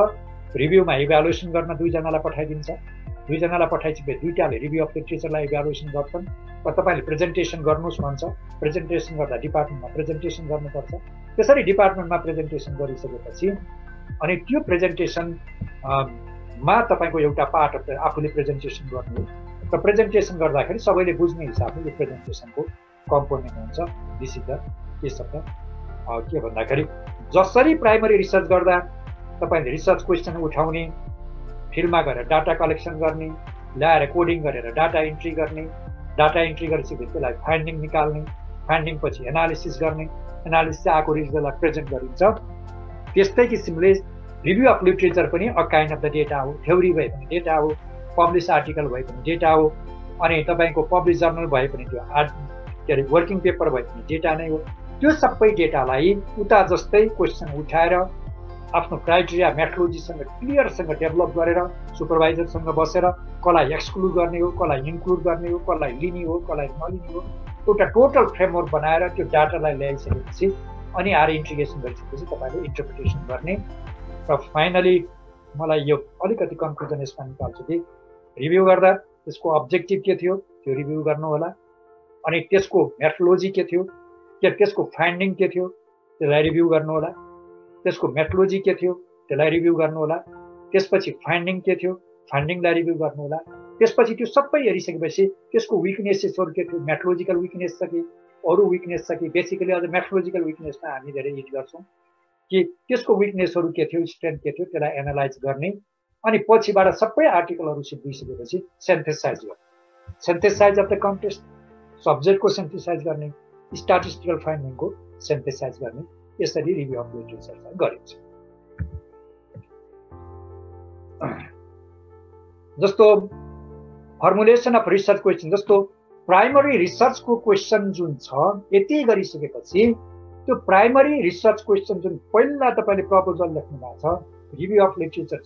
रिभ्यूमा इभ्यालुएसन गर्न दुईजनालाई पठाइदिन्छ, दुईजनालाई पठाइसके दुईटाले रिभ्यू अफ लिटरेचरलाई इभ्यालुएसन गर्छन् र तपाईँले प्रेजेन्टेसन गर्नुहोस् भन्छ। प्रेजेन्टेसन गर्दा डिपार्टमेन्टमा प्रेजेन्टेसन गर्नुपर्छ। त्यसरी डिपार्टमेन्टमा प्रेजेन्टेसन गरिसकेपछि अनि त्यो प्रेजेन्टेसनमा तपाईँको एउटा पार्ट अफ आफूले प्रेजेन्टेसन गर्नु र प्रेजेन्टेसन गर्दाखेरि सबैले बुझ्ने हिसाबले यो प्रेजेन्टेसनको कम्पोनेन्ट हुन्छ। This is the case of the के भन्दाखेरि जसरी प्राइमरी रिसर्च गर्दा तपाईँले रिसर्च क्वेसन उठाउने, फिल्डमा गएर डाटा कलेक्सन गर्ने, ल्याएर कोडिङ गरेर डाटा इन्ट्री गर्ने, डाटा इन्ट्री गरेपछि त्यसलाई फाइन्डिङ निकाल्ने, फाइन्डिङ पछि एनालिसिस गर्ने, एनालिसिस आएको रिजल्टलाई प्रेजेन्ट गरिन्छ। त्यस्तै किसिमले रिभ्यू अफ लिटरेचर पनि a kind of the data हो। थ्योरी भए पनि डेटा हो, पब्लिस आर्टिकल भए पनि डेटा हो, अनि तपाईँको पब्लिस जर्नल भए पनि त्यो के अरे वर्किङ पेपर भए पनि डेटा नै हो। त्यो सबै डेटालाई उता जस्तै क्वेसन उठाएर आफ्नो क्राइटेरिया मेथोडोलोजीसँग क्लियरसँग डेभलप गरेर सुपरभाइजरसँग बसेर कसलाई एक्सक्लुड गर्ने हो, कसलाई इन्क्लुड गर्ने हो, कसलाई लिने हो, कसलाई नलिने हो, एउटा टोटल फ्रेमवर्क बनाएर त्यो डाटालाई ल्याइसकेपछि अनि आएर इन्टिग्रेसन गरिसकेपछि तपाईँले इन्टरप्रिटेसन गर्ने। र फाइनली मलाई यो अलिकति कन्क्लुजन यसमा निकाल्छु कि रिभ्यू गर्दा त्यसको अब्जेक्टिभ के थियो त्यो रिभ्यू गर्नु होला, अनि त्यसको मेथोडोलोजी के थियो, त्यसको फाइन्डिङ के थियो त्यसलाई रिभ्यू गर्नु होला, त्यसको मेथोडोलोजी के थियो त्यसलाई रिभ्यू गर्नु होला, त्यसपछि फाइन्डिङ के थियो फाइन्डिङलाई रिभ्यू गर्नु होला। त्यसपछि त्यो सबै हेरिसकेपछि त्यसको विकनेसेसहरू के थियो, मेथोडोलोजिकल विकनेस छ कि अरू विकनेस छ कि, बेसिकली अझ मेथोडोलोजिकल विकनेसमा हामी धेरै युज गर्छौँ कि त्यसको विकनेसहरू के थियो, स्ट्रेन्थ के थियो, त्यसलाई एनालाइज गर्ने। अनि पछिबाट सबै आर्टिकलहरू सिद्धिसकेपछि सेन्थेसाइज गर्ने, सेन्थेसाइज अफ द कन्टेक्स्ट, सब्जेक्टको सेन्थेसाइज गर्ने, स्ट्याटिस्टिकल फाइन्डिङको सेन्थेसाइज गर्ने। यसरी रिभ्यू अफ लिटरेचर गरिन्छ। जस्तो फर्मुलेसन अफ रिसर्च क्वेसन, जस्तो प्राइमरी रिसर्चको क्वेसन जुन छ यति गरिसकेपछि त्यो प्राइमरी रिसर्च क्वेसन जुन पहिला तपाईँले प्रपोजल लेख्नु भएको छ, रिभ्यू अफ लिटरेचर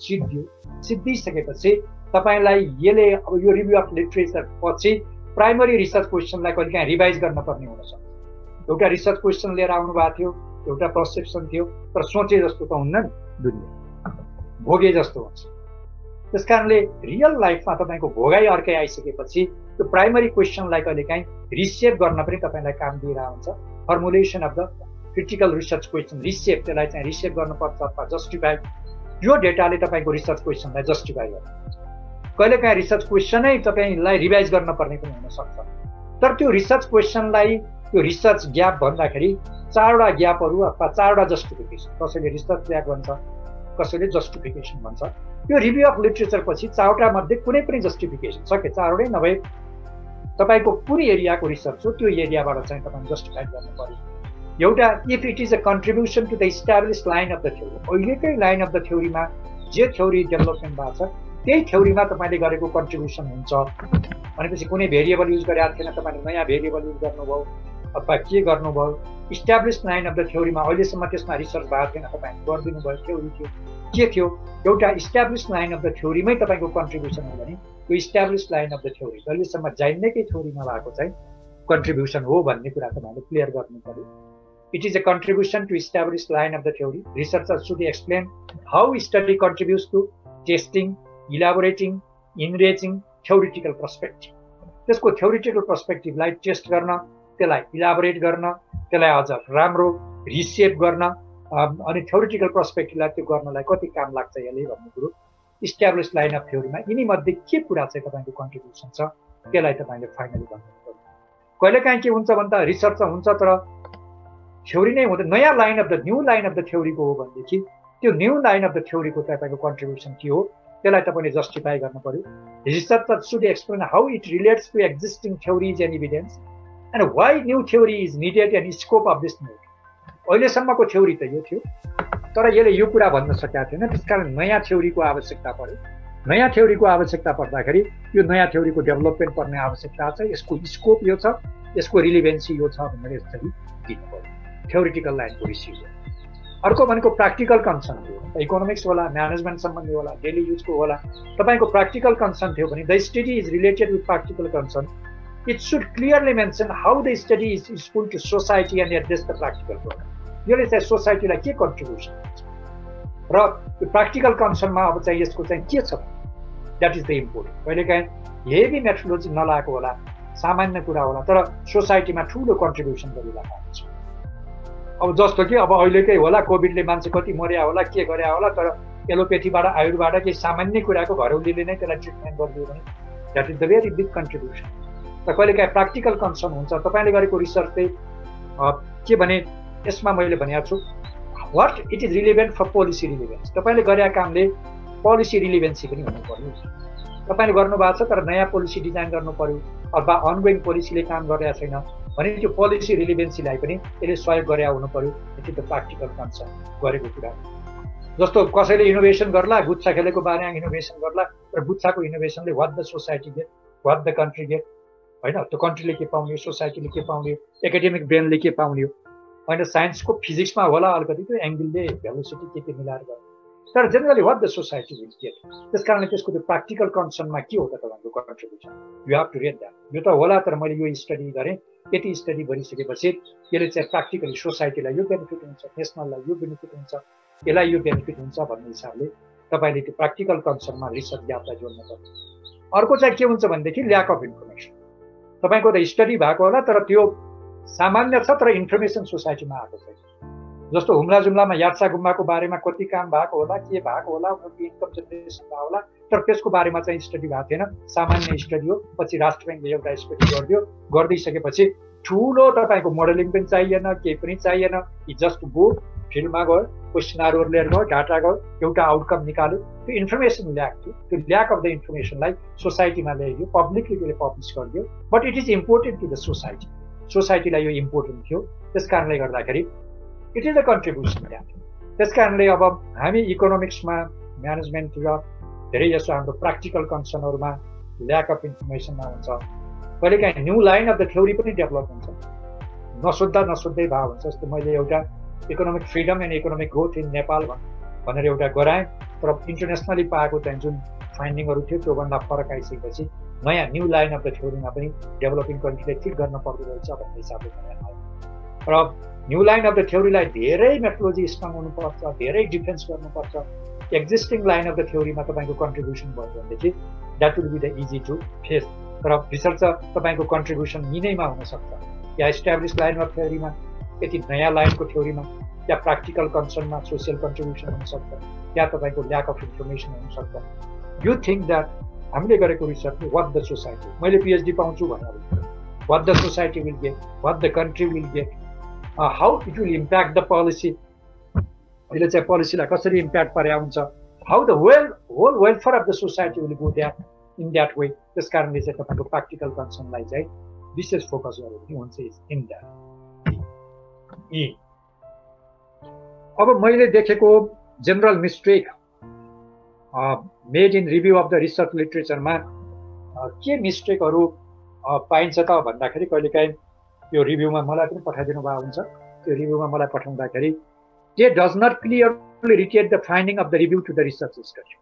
सिद्धिसकेपछि तपाईँलाई यसले अब यो रिभ्यू अफ लिटरेचर पछि प्राइमरी रिसर्च क्वेसनलाई कहिलेकाहीँ रिभाइज गर्न पर्ने हुनसक्छ। एउटा रिसर्च क्वेसन लिएर आउनु भएको थियो, एउटा पर्सेप्सन थियो, तर सोचे जस्तो त हुन्न नि, दुनियाँ भोगे जस्तो हुन्छ। त्यस कारणले रियल लाइफमा तपाईँको भोगाइ अर्कै आइसकेपछि त्यो प्राइमरी क्वेसनलाई कहिलेकाहीँ रिसेप गर्न पनि तपाईँलाई काम दिइरहेको हुन्छ। Formulation of the critical research question, reshape, त्यसलाई चाहिँ रिसेप गर्नुपर्छ अथवा जस्टिफाई, यो डेटाले तपाईँको रिसर्च क्वेसनलाई जस्टिफाई गर्नुहुन्छ। कहिलेकाहीँ रिसर्च क्वेसनै तपाईँलाई रिभाइज गर्न पर्ने पनि हुनसक्छ, तर त्यो रिसर्च क्वेसनलाई त्यो रिसर्च ग्याप भन्दाखेरि 4वटा ग्यापहरू अथवा 4वटा जस्टिफिकेसन, कसैले रिसर्च ग्याप भन्छ, कसैले जस्टिफिकेसन भन्छ। त्यो रिभ्यू अफ लिटरेचर पछि 4वटा मध्ये कुनै पनि जस्टिफिकेसन सके 4वटै नभए तपाईँको कुन एरियाको रिसर्च हो त्यो एरियाबाट चाहिँ तपाईँले जस्टिफाई गर्नु पर्यो। एउटा if it is a contribution to the establish line of the theory, अहिलेकै लाइन अफ द थ्योरीमा जे थ्योरी डेभलपमेन्ट भएको छ त्यही थ्योरीमा तपाईँले गरेको कन्ट्रिब्युसन हुन्छ भनेपछि कुनै भेरिएबल युज गरेको थिएन, तपाईँले नयाँ भेरिएबल युज गर्नुभयो अथवा के गर्नुभयो, इस्टाब्लिस लाइन अफ द थ्योरीमा अहिलेसम्म त्यसमा रिसर्च भएको थिएन, तपाईँले गरिदिनु भयो, थ्योरी थियो के थियो, एउटा इस्टाब्लिस लाइन अफ द थ्योरीमै तपाईँको कन्ट्रिब्युसन हो भने त्यो establish line of the theory अहिलेसम्म जान्नेकै थ्योरीमा भएको चाहिँ कन्ट्रिब्युसन हो भन्ने कुरा तपाईँले क्लियर गर्नु पर्यो। It is a contribution to establish line of the theory. Researcher should explain how study contributes to testing, elaborating, enriching theoretical perspective. त्यसको थ्योरिटिकल पर्सपेक्टिभलाई टेस्ट गर्न, त्यसलाई इलाबोरेट गर्न, त्यसलाई अझ राम्रो रिसेप गर्न, अनि थ्योरिटिकल पर्सपेक्टिभलाई त्यो गर्नलाई कति काम लाग्छ यसले भन्ने कुरो इस्टाब्लिस लाइन अफ थ्योरीमा यिनीमध्ये के कुरा चाहिँ तपाईँको कन्ट्रिब्युसन छ त्यसलाई तपाईँले फाइनली भन्नु पर्यो। कहिलेकाहीँ के हुन्छ भन्दा रिसर्च हुन्छ तर थ्योरी नै हुँदैन, नयाँ line of the new line of the थ्योरीको हो भनेदेखि त्यो न्यू लाइन अफ द थ्योरीको तपाईँको कन्ट्रिब्युसन के हो त्यसलाई तपाईँले जस्टिफाई गर्नु पर्यो। Researcher should explain how it relates to existing theories and evidence and why new theory is needed and scope of this new. अहिलेसम्मको थ्योरी त यो थियो तर यसले यो कुरा भन्न सकेको थिएन, त्यसकारण नयाँ थ्योरीको आवश्यकता पर्यो। नयाँ थ्योरीको आवश्यकता पर्दाखेरि यो नयाँ थ्योरीको डेभलपमेन्ट पर्ने आवश्यकता छ, यसको स्कोप यो छ, यसको रिलिभेन्सी यो छ भनेर यसरी दिनु पर्यो। थ्योरिटिकल लाइनको रिसिभ। अर्को भनेको प्र्याक्टिकल कन्सर्न थियो, इकोनोमिक्स होला, म्यानेजमेन्ट सम्बन्धी होला, डेली युजको होला। तपाईँको प्र्याक्टिकल कन्सर्न थियो भने the study is related with practical concern, it should clearly mention how the study is useful to society and address the practical problem. यसले चाहिँ सोसाइटीलाई के कन्ट्रिब्युसन हुन्छ र त्यो प्र्याक्टिकल कन्सर्नमा अब चाहिँ यसको चाहिँ के छ द्याट इज द इम्पोर्टेन्ट। कहिलेकाहीँ हेभी मेथोडोलोजी नलाएको होला, सामान्य कुरा होला, तर सोसाइटीमा ठुलो कन्ट्रिब्युसन गरिरहेको हुन्छ। अब जस्तो कि अब अहिलेकै होला, कोभिडले मान्छे कति मर्या होला, के गरे होला, तर एलोपेथीबाट आयुर्वेदबाट केही सामान्य कुराको घरेउलीले नै त्यसलाई ट्रिटमेन्ट गरिदियो भने that is the very big contribution. र कहिलेकाहीँ प्र्याक्टिकल कन्सर्न हुन्छ, तपाईँले गरेको रिसर्च चाहिँ के भने यसमा मैले भनेको छु what it is relevant for policy relevance. तपाईँले गरेका कामले पोलिसी रिलेभेन्सी पनि हुनु पर्यो। तपाईँले गर्नुभएको छ तर नयाँ पोलिसी डिजाइन गर्नु पर्यो अथवा अनगोइङ पोलिसीले काम गरिरहेको छैन भने त्यो पोलिसी रिलेभेन्सीलाई पनि यसले सहयोग गरे हुनु पर्यो। It is the practical concern गरेको कुरा। जस्तो कसैले इनोभेसन गर्ला, गुच्छा खेलेको बारेमा इनोभेसन गर्ला, तर गुच्छाको इनोभेसनले what the society get, what the country get, होइन? त्यो कन्ट्रीले के पाउने, सोसाइटीले के पाउने, एकाडेमिक ब्रेनले के पाउने हो, होइन? साइन्सको फिजिक्समा होला अलिकति त्यो एङ्गलले भेलोसिटी के मिलाएर गर्छ, तर generally what the society will get. त्यस कारणले त्यसको त्यो प्र्याक्टिकल कन्सर्नमा के हो त तपाईँको कन्ट्रिब्युसन, you have to read that. यो त होला तर मैले यो स्टडी गरेँ, यति स्टडी गरिसकेपछि यसले चाहिँ प्र्याक्टिकली सोसाइटीलाई यो बेनिफिट हुन्छ, नेसनललाई यो बेनिफिट हुन्छ, यसलाई यो बेनिफिट हुन्छ भन्ने हिसाबले तपाईँले त्यो प्र्याक्टिकल कन्सर्नमा रिसर्च ग्यापलाई जोड्नु पर्छ। अर्को चाहिँ के हुन्छ भनेदेखि ल्याक अफ इन्फर्मेसन। तपाईँको त स्टडी भएको होला तर त्यो सामान्य छ तर इन्फर्मेसन सोसाइटीमा आएको छैन। जस्तो हुम्ला जुम्लामा यात्रा गुम्बाको बारेमा कति काम भएको होला, के भएको होला, कति इन्कम जेनेरेसन भएको होला, तर त्यसको बारेमा चाहिँ स्टडी भएको थिएन। सामान्य स्टडी हो। पछि राष्ट्र ब्याङ्कले एउटा स्टडी गरिदियो, गरिदिइसकेपछि ठुलो तपाईँको मोडलिङ पनि चाहिएन, केही पनि चाहिएन। जस्ट गो फिल्डमा गयो, क्वेसनहरू लिएर गयो, डाटा गयो, एउटा आउटकम निकाल्यो। त्यो इन्फर्मेसन ल्याक थियो। त्यो ल्याक अफ द इन्फर्मेसनलाई सोसाइटीमा ल्याइयो, पब्लिकली त्यसले पब्लिस गरिदियो। But it is important to the society. सोसाइटीलाई यो इम्पोर्टेन्ट थियो। त्यस कारणले गर्दाखेरि it is the contribution lack. त्यस कारणले अब हामी इकोनोमिक्समा, म्यानेजमेन्टतिर धेरै जसो हाम्रो प्र्याक्टिकल कन्सर्नहरूमा ल्याक अफ इन्फर्मेसनमा हुन्छ। कहिलेकाहीँ new line of the theory पनि डेभलप हुन्छ, नसोध्दा नसोध्दै भाव हुन्छ। जस्तो मैले एउटा economic freedom and economic growth in Nepal भनेर एउटा गराएँ, तर इन्टरनेसनली पाएको चाहिँ जुन फाइन्डिङहरू थियो त्योभन्दा फरक आइसकेपछि नयाँ न्यू लाइन अफ द थ्योरीमा पनि डेभलपिङ कन्ट्रीले ठिक गर्न पर्दो रहेछ भन्ने हिसाबले नयाँ आयो। र न्यू लाइन अफ द थ्योरीलाई धेरै मेथोलोजी स्ट्रङ हुनुपर्छ, धेरै डिफेन्स गर्नुपर्छ। एक्जिस्टिङ लाइन अफ द थ्योरीमा तपाईँको कन्ट्रिब्युसन भयो भनेदेखि that will be the easy to face. तर रिसर्च तपाईँको कन्ट्रिब्युसन यिनैमा हुनसक्छ, या इस्टाब्लिस लाइन अफ थ्योरीमा, यति नयाँ लाइनको थ्योरीमा, या प्र्याक्टिकल कन्सर्नमा सोसियल कन्ट्रिब्युसन हुनसक्छ, या तपाईँको ल्याक अफ इन्फर्मेसन हुनसक्छ। यु थिङ्क द्याट हामीले गरेको रिसर्चले वाट द सोसाइटी, मैले पिएचडी पाउँछु भनेर what the society will get, what the country will get, how it will impact the policy, अहिले चाहिँ पोलिसीलाई कसरी इम्प्याक्ट पारेको हुन्छ, how the whole welfare of the society will go that in that way. त्यस कारणले चाहिँ तपाईँको प्र्याक्टिकल कन्सर्नलाई चाहिँ विशेष फोकस गरेको पनि हुन्छ इन द्याट। अब मैले देखेको general mistake made in review of the research लिट्रेचरमा के मिस्टेकहरू पाइन्छ त भन्दाखेरि कहिलेकाहीँ त्यो रिभ्यूमा मलाई पनि पठाइदिनु भएको हुन्छ। त्यो रिभ्यूमा मलाई पठाउँदाखेरि they does not clearly restate the finding of the review to the research study.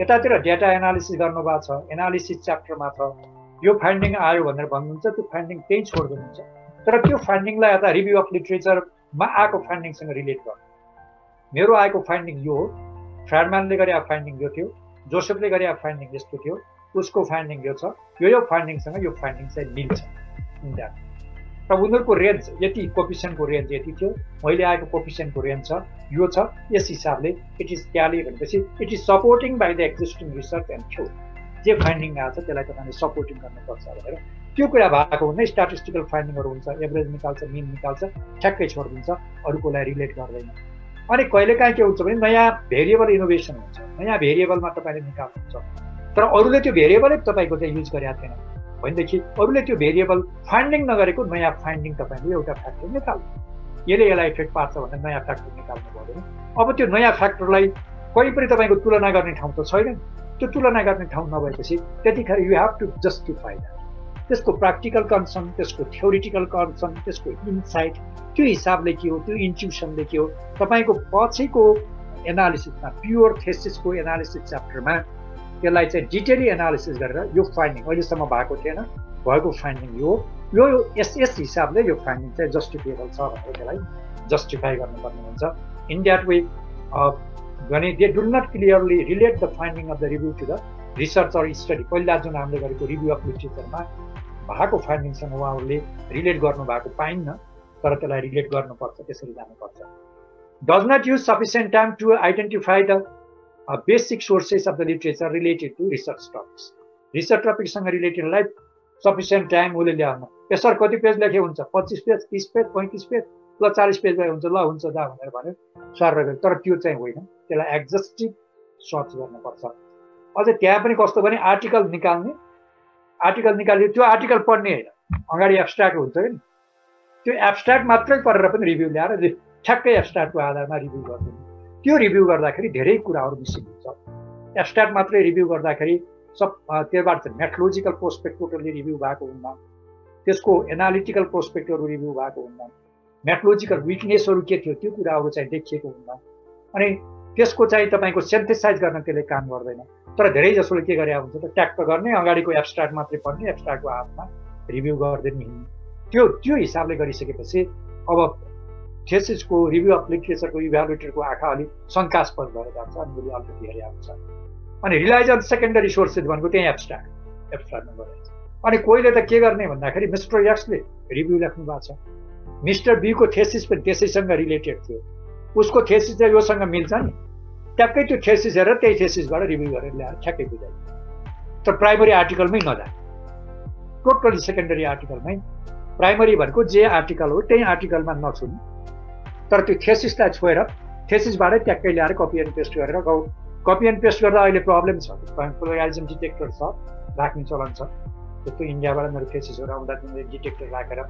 यतातिर डेटा एनालिसिस गर्नुभएको छ, एनालिसिस च्याप्टरमा छ, यो फाइन्डिङ आयो भनेर भन्नुहुन्छ, त्यो फाइन्डिङ त्यहीँ छोडिदिनुहुन्छ। तर त्यो फाइन्डिङलाई यता रिभ्यू अफ लिट्रेचरमा आएको फाइन्डिङसँग रिलेट गर्नु। मेरो आएको फाइन्डिङ यो हो, फ्याडम्यानले गरेको फाइन्डिङ यो थियो, जोसेफले गरेको फाइन्डिङ यस्तो थियो, उसको फाइन्डिङ यो छ, यो फाइन्डिङसँग यो फाइन्डिङ चाहिँ मिल्छ। र उनीहरूको रेन्ज यति, कोफिसियन्टको रेन्ज यति थियो, मैले आएको कोफिसियन्टको रेन्ज छ यो छ, यस हिसाबले इट इज ट्याली भनेपछि it is supporting by the existing research and theory. जे फाइन्डिङ आएको छ त्यसलाई तपाईँले सपोर्टिङ गर्नुपर्छ भनेर त्यो कुरा भएको हुँदै स्ट्याटिस्टिकल फाइन्डिङहरू हुन्छ, एभरेज निकाल्छ, मिन निकाल्छ, ठ्याक्कै छोडिदिन्छ, अरूकोलाई रिलेट गर्दैन। अनि कहिलेकाहीँ के हुन्छ भने नयाँ भेरिएबल इनोभेसन हुन्छ, नयाँ भेरिएबलमा तपाईँले निकाल्नुहुन्छ, तर अरूले त्यो भेरिएबलै तपाईँको चाहिँ युज गरेका थिएन भनेदेखि अरूले त्यो भेरिएबल फाइन्डिङ नगरेको नयाँ फाइन्डिङ तपाईँले एउटा फ्याक्टर निकाल्नु, यसलाई इफेक्ट पार्छ भनेर नयाँ फ्याक्टर निकाल्नु पर्दैन। अब त्यो नयाँ फ्याक्टरलाई कहीँ पनि तपाईँको तुलना गर्ने ठाउँ त छैन। त्यो तुलना गर्ने ठाउँ नभएपछि त्यतिखेर you have to justify that. त्यसको प्र्याक्टिकल कन्सर्न, त्यसको थ्योरिटिकल कन्सर्न, त्यसको इन्साइट, त्यो हिसाबले के हो, त्यो इन्ट्युसनले के हो, तपाईँको पछिको एनालिसिसमा, प्योर थेसिसको एनालिसिस च्याप्टरमा त्यसलाई चाहिँ डिटेली एनालिसिस गरेर यो फाइन्डिङ अहिलेसम्म भएको थिएन, भएको फाइन्डिङ यो यस हिसाबले यो फाइन्डिङ चाहिँ जस्टिफिएबल छ भनेर त्यसलाई जस्टिफाई गर्नुपर्ने हुन्छ। इन द्याट वे भने they do not clearly relate the finding of the review to the research or study. पहिला जुन हामीले गरेको रिभ्यू अफ लिट्रेचरमा भएको फाइन्डिङसँग उहाँहरूले रिलेट गर्नुभएको पाइन्न, तर त्यसलाई रिलेट गर्नुपर्छ, त्यसरी जानुपर्छ। Does not use sufficient time to identify the basic sources of the literature related to research topics. Research टपिकसँग रिलेटेडलाई सफिसियन्ट टाइम उसले ल्याउन। यसर कति पेज लेखे हुन्छ, 25 पेज, 30 पेज, 35 पेज, ल 40 पेजमा हुन्छ ल हुन्छ दा भनेर भन्यो सर तर त्यो चाहिँ होइन त्यसलाई एक्जस्टिभ सर्च गर्नुपर्छ अझ त्यहाँ पनि कस्तो भने आर्टिकल निकाल्ने त्यो आर्टिकल पढ्ने होइन अगाडि एब्स्ट्राक्ट हुन्छ नि त्यो एब्स्ट्राक्ट मात्रै पढेर पनि रिभ्यू ल्याएर ठ्याक्कै एब्स्ट्राक्टको आधारमा रिभ्यू गर्दैन त्यो रिभ्यू गर्दाखेरि धेरै कुराहरू मिसिङ हुन्छ एब्स्ट्राक्ट मात्रै रिभ्यू गर्दाखेरि सब त्योबाट चाहिँ मेथोलोजिकल पर्सपेक्टिभले रिभ्यू भएको हुन्न त्यसको एनालिटिकल पर्सपेक्टिभहरू रिभ्यू भएको हुन्न मेथोलोजिकल विकनेसहरू के थियो त्यो कुराहरू चाहिँ देखिएको हुन्न अनि त्यसको चाहिँ तपाईँको सिन्थेसाइज गर्न त्यसले काम गर्दैन तर धेरै जसोले के गरे हुन्छ त ट्याक्क गर्ने अगाडिको एब्स्ट्राक्ट मात्रै पढ्ने एब्स्ट्राक्टको हातमा रिभ्यू गरिदिने त्यो हिसाबले गरिसकेपछि अब थेसिसको रिभ्यू अफ लिटरेचरको इभ्यालुएटरको आँखा अलिक शङ्कास्पद भएर जान्छ अनि उसले अलिकति हेरे आउँछ अनि रिलाइज अन सेकेन्डरी सोर्सेस भनेको त्यही एब्स्ट्राक्टमा गराइन्छ अनि कोहीले त के गर्ने भन्दाखेरि मिस्टर एक्सले रिभ्यू लेख्नु भएको छ मिस्टर बीको थेसिस पनि त्यसैसँग रिलेटेड थियो उसको थेसिस चाहिँ योसँग मिल्छ नि ट्याक्कै त्यो थेसिस हेरेर त्यही थेसिसबाट रिभ्यू गरेर ल्याएर ठ्याक्कै बुझाइन्छ तर प्राइमरी आर्टिकलमै नजाने टोटली सेकेन्डरी आर्टिकलमै प्राइमरी भनेको जे आर्टिकल हो त्यही आर्टिकलमा नछुन् तर त्यो थेसिसलाई छोएर थेसिसबाटै ट्याक्कै ल्याएर कपी एन्ड पेस्ट गरेर कपी एन्ड पेस्ट गर्दा अहिले प्रब्लम छ प्लुरलिजम डिटेक्टर छ राख्ने चलन छ त्यस्तो इन्डियाबाट मेरो थेसिसहरू आउँदा तिनीहरूले डिटेक्टर राखेर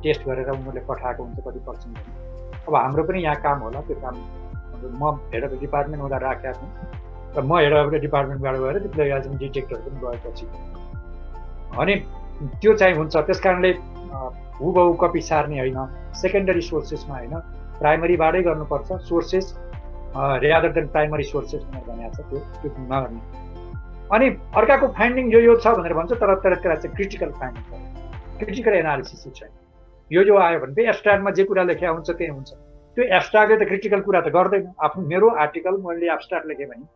टेस्ट गरेर उनीहरूले पठाएको हुन्छ कति पर्सेन्ट अब हाम्रो पनि यहाँ काम होला त्यो काम म हेड अफ डिपार्टमेन्ट हुँदा राखेको थिएँ र म हेड अफ डिपार्टमेन्टबाट गएर त्यो प्लुरलिजम डिटेक्टर पनि गएपछि अनि त्यो चाहिँ हुन्छ त्यस कारणले हुबहु कपी सार्ने होइन सेकेन्डरी सोर्सेसमा होइन प्राइमरीबाटै गर्नुपर्छ sources rather than primary sources भनेर भनेको छ त्यो नगर्ने अनि अर्काको फाइन्डिङ यो छ भनेर भन्छ तर त्यसलाई चाहिँ क्रिटिकल फाइन्डिङ छ क्रिटिकल एनालिसिस छ यो आयो भने चाहिँ एब्स्ट्राक्टमा जे कुरा लेखेको हुन्छ त्यही हुन्छ त्यो एब्स्ट्राक्टले त क्रिटिकल कुरा त गर्दैन आफ्नो मेरो आर्टिकल मैले एब्स्ट्राक्ट लेखेँ भने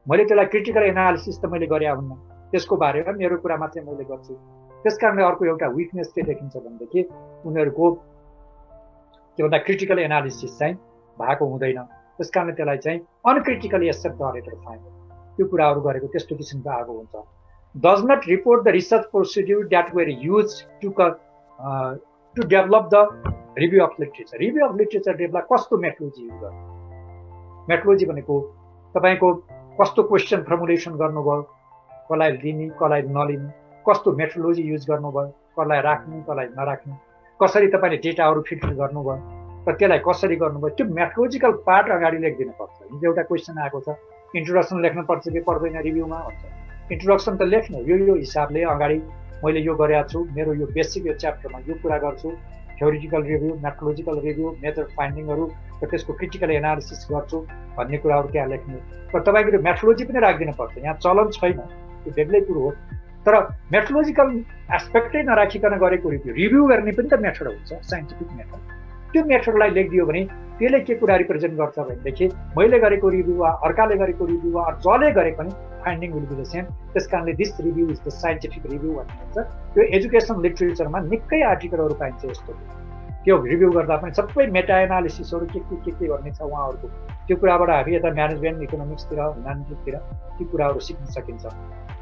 मैले त्यसलाई क्रिटिकल एनालिसिस त मैले गरे हुन्न त्यसको बारेमा मेरो कुरा मात्रै मैले गर्छु त्यस कारणले अर्को एउटा विकनेस के देखिन्छ भनेदेखि उनीहरूको के भन्दा क्रिटिकल एनालिसिस चाहिँ भएको हुँदैन त्यस कारणले त्यसलाई चाहिँ अनक्रिटिकली एक्सेप्ट गरेर फाइन्ड त्यो कुराहरू गरेको त्यस्तो किसिमको आएको हुन्छ does not report the research procedure that were use to develop the review of literature develop कस्तो मेथोलोजी युज गर्नु मेथोलोजी भनेको तपाईँको कस्तो क्वेसन फर्मुलेसन गर्नुभयो कसलाई लिने कसलाई नलिने कस्तो मेथोलोजी युज गर्नुभयो कसलाई राख्ने कसलाई नराख्ने कसरी तपाईँले डेटाहरू फिल्टर गर्नुभयो र त्यसलाई कसरी गर्नुभयो त्यो मेथोलोजिकल पार्ट अगाडि लेखिदिनु पर्छ हिजो एउटा क्वेसन आएको छ इन्ट्रोडक्सन लेख्नुपर्छ कि पर्दैन रिभ्यूमा भन्छ इन्ट्रोडक्सन त लेख्नु यो हिसाबले अगाडि मैले यो गरेको छु मेरो यो बेसिक यो च्याप्टरमा यो कुरा गर्छु थ्योरिटिकल रिभ्यू मेथोलोजिकल रिभ्यू मेथड फाइन्डिङहरू र त्यसको क्रिटिकल एनालिसिस गर्छु भन्ने कुराहरू त्यहाँ लेख्नु र तपाईँको त्यो मेथोलोजी पनि राखिदिनु पर्छ यहाँ चलन छैन त्यो बेग्लै कुरो हो तर मेथोलोजिकल एस्पेक्टै नराखिकन गरेको रिभ्यू गर्ने पनि त मेथड हुन्छ साइन्टिफिक मेथड त्यो मेथडलाई लेखिदियो भने त्यसले के कुरा रिप्रेजेन्ट गर्छ भनेदेखि मैले गरेको रिभ्यू वा अर्काले गरेको रिभ्यू वा जसले गरे पनि finding will be the same त्यस कारणले this review is the scientific review भन्ने हुन्छ त्यो एजुकेसन लिटरेचरमा निकै आर्टिकलहरू पाइन्छ यस्तो त्यो रिभ्यू गर्दा पनि सबै मेटा एनालिसिसहरू के गर्ने छ उहाँहरूको त्यो कुराबाट हामी यता म्यानेजमेन्ट इकोनोमिक्सतिर ह्युम्यानिटिजतिर ती कुराहरू सिक्न सकिन्छ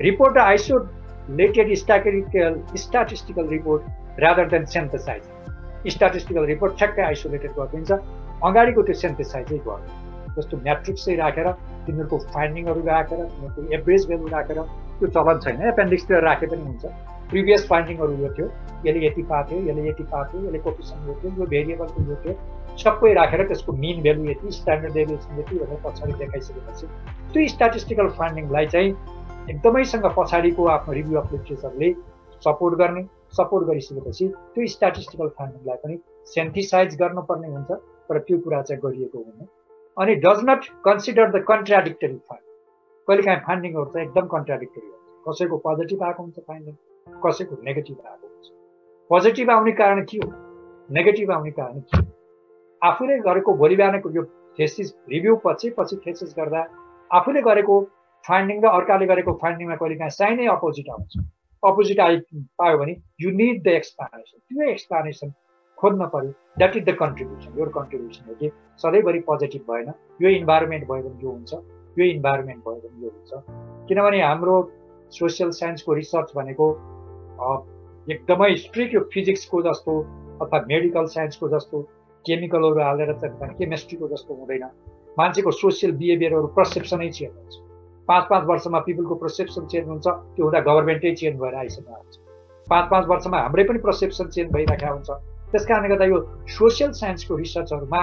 report isolated statistical report rather than synthesize statistical report ठ्याक्कै आइसोलेटेड गरिदिन्छ अगाडिको त्यो सेन्थेसाइजै गर्नु जस्तो म्याट्रिक्सै राखेर तिनीहरूको फाइन्डिङहरू राखेर तिनीहरूको एभरेज भ्यालु राखेर त्यो चलन छैन एपेन्डिक्सतिर राखे पनि हुन्छ प्रिभियस फाइन्डिङहरू यो थियो यसले यति पाएको थियो यसले यति पाएको थियो यसले कोपिसन यो थियो यो भेरिएबलको यो थियो सबै राखेर त्यसको मिन भ्यालु यति स्ट्यान्डर्ड डेभिएसन यति भनेर पछाडि देखाइसकेपछि त्यो स्ट्याटिस्टिकल फाइन्डिङलाई चाहिँ एकदमैसँग पछाडिको आफ्नो रिभ्यू अफ लिटरेचरले सपोर्ट गरिसकेपछि त्यो स्ट्याटिस्टिकल फाइन्डिङलाई पनि सेन्थिसाइज गर्नुपर्ने हुन्छ तर त्यो कुरा चाहिँ गरिएको हुँदैन अनि does not consider the contradictory finding कहिलेकाहीँ फाइन्डिङहरू चाहिँ एकदम कन्ट्राडिक्टरी हुन्छ कसैको पोजिटिभ आएको हुन्छ फाइन्डिङ कसैको नेगेटिभ आएको हुन्छ पोजिटिभ आउने कारण के हो नेगेटिभ आउने कारण के हो आफूले गरेको भोलि बिहानको यो थेसिस रिभ्यू पछि थेसिस गर्दा आफूले गरेको फाइन्डिङ र अर्काले गरेको फाइन्डिङमा कहिलेकाहीँ साइनै अपोजिट आउँछ अपोजिट पायो भने यु निड द एक्सप्लानेसन त्यो एक्सप्लानेसन खोज्न पर्यो द्याट इज द कन्ट्रिब्युसन यो कन्ट्रिब्युसन हो कि सधैँभरि पोजिटिभ भएन यो इन्भाइरोमेन्ट भयो भने यो हुन्छ यो इन्भाइरोमेन्ट भयो भने यो हुन्छ किनभने हाम्रो सोसियल साइन्सको रिसर्च भनेको एकदमै स्ट्रिक्ट यो फिजिक्सको जस्तो अथवा मेडिकल साइन्सको जस्तो केमिकलहरू हालेर चाहिँ केमिस्ट्रीको जस्तो हुँदैन। मान्छेको सोसियल बिहेभियरहरू पर्सेप्सनै चेन्ज हुन्छ। 5-5 वर्षमा पिपलको पर्सेप्सन चेन्ज हुन्छ, त्यो हुँदा गभर्मेन्टै चेन्ज भएर आइसकेको हुन्छ। 5-5 वर्षमा हाम्रै पनि पर्सेप्सन चेन्ज भइरहेको हुन्छ। त्यस कारणले गर्दा यो सोसियल साइन्सको रिसर्चहरूमा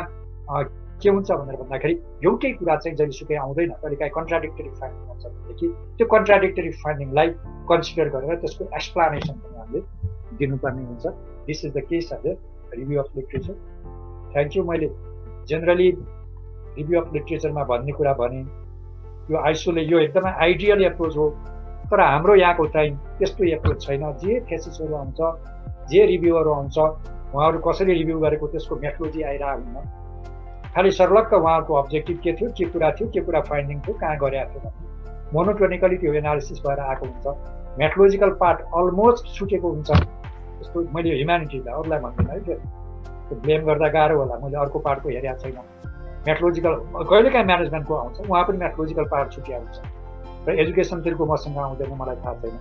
के हुन्छ भनेर भन्दाखेरि एउटै कुरा चाहिँ जहिलेसुकै आउँदैन, कहिलेकाहीँ कन्ट्राडिक्टरी फाइन्डिङ हुन्छ भनेदेखि त्यो कन्ट्राडिक्टरी फाइन्डिङलाई कन्सिडर गरेर त्यसको एक्सप्लानेसन पनि हामीले दिनुपर्ने हुन्छ। This is the case of the review of literature. Thank you. मैले जेनरली रिभ्यू अफ लिटरेचरमा भन्ने कुरा भने यो यो एकदमै आइडियल एप्रोच हो, तर हाम्रो यहाँको चाहिँ त्यस्तो एप्रोच छैन। जे थेसिसहरू आउँछ, जे रिभ्यूहरू आउँछ, उहाँहरू कसरी रिभ्यू गरेको त्यसको मेथोलोजी आइरहेको हुन्न। खालि सर्लक्क उहाँहरूको अब्जेक्टिभ के थियो, के कुरा फाइन्डिङ थियो, कहाँ गरेको थियो भन्ने मोनोटोनिकली त्यो एनालिसिस भएर आएको हुन्छ। मेथोलोजिकल पार्ट अलमोस्ट छुटेको हुन्छ। जस्तो मैले ह्युम्यानिटिजलाई अरूलाई भन्दिनँ है, त्यो ब्लेम गर्दा गाह्रो होला, मैले अर्को पार्टको हेरेको छैन। मेथोलोजिकल कहिलेकाहीँ म्यानेजमेन्टको आउँछ, उहाँ पनि मेथोलोजिकल पार्ट छुटिया हुन्छ र एजुकेसनतिरको मसँग आउँदैन, मलाई थाहा छैन।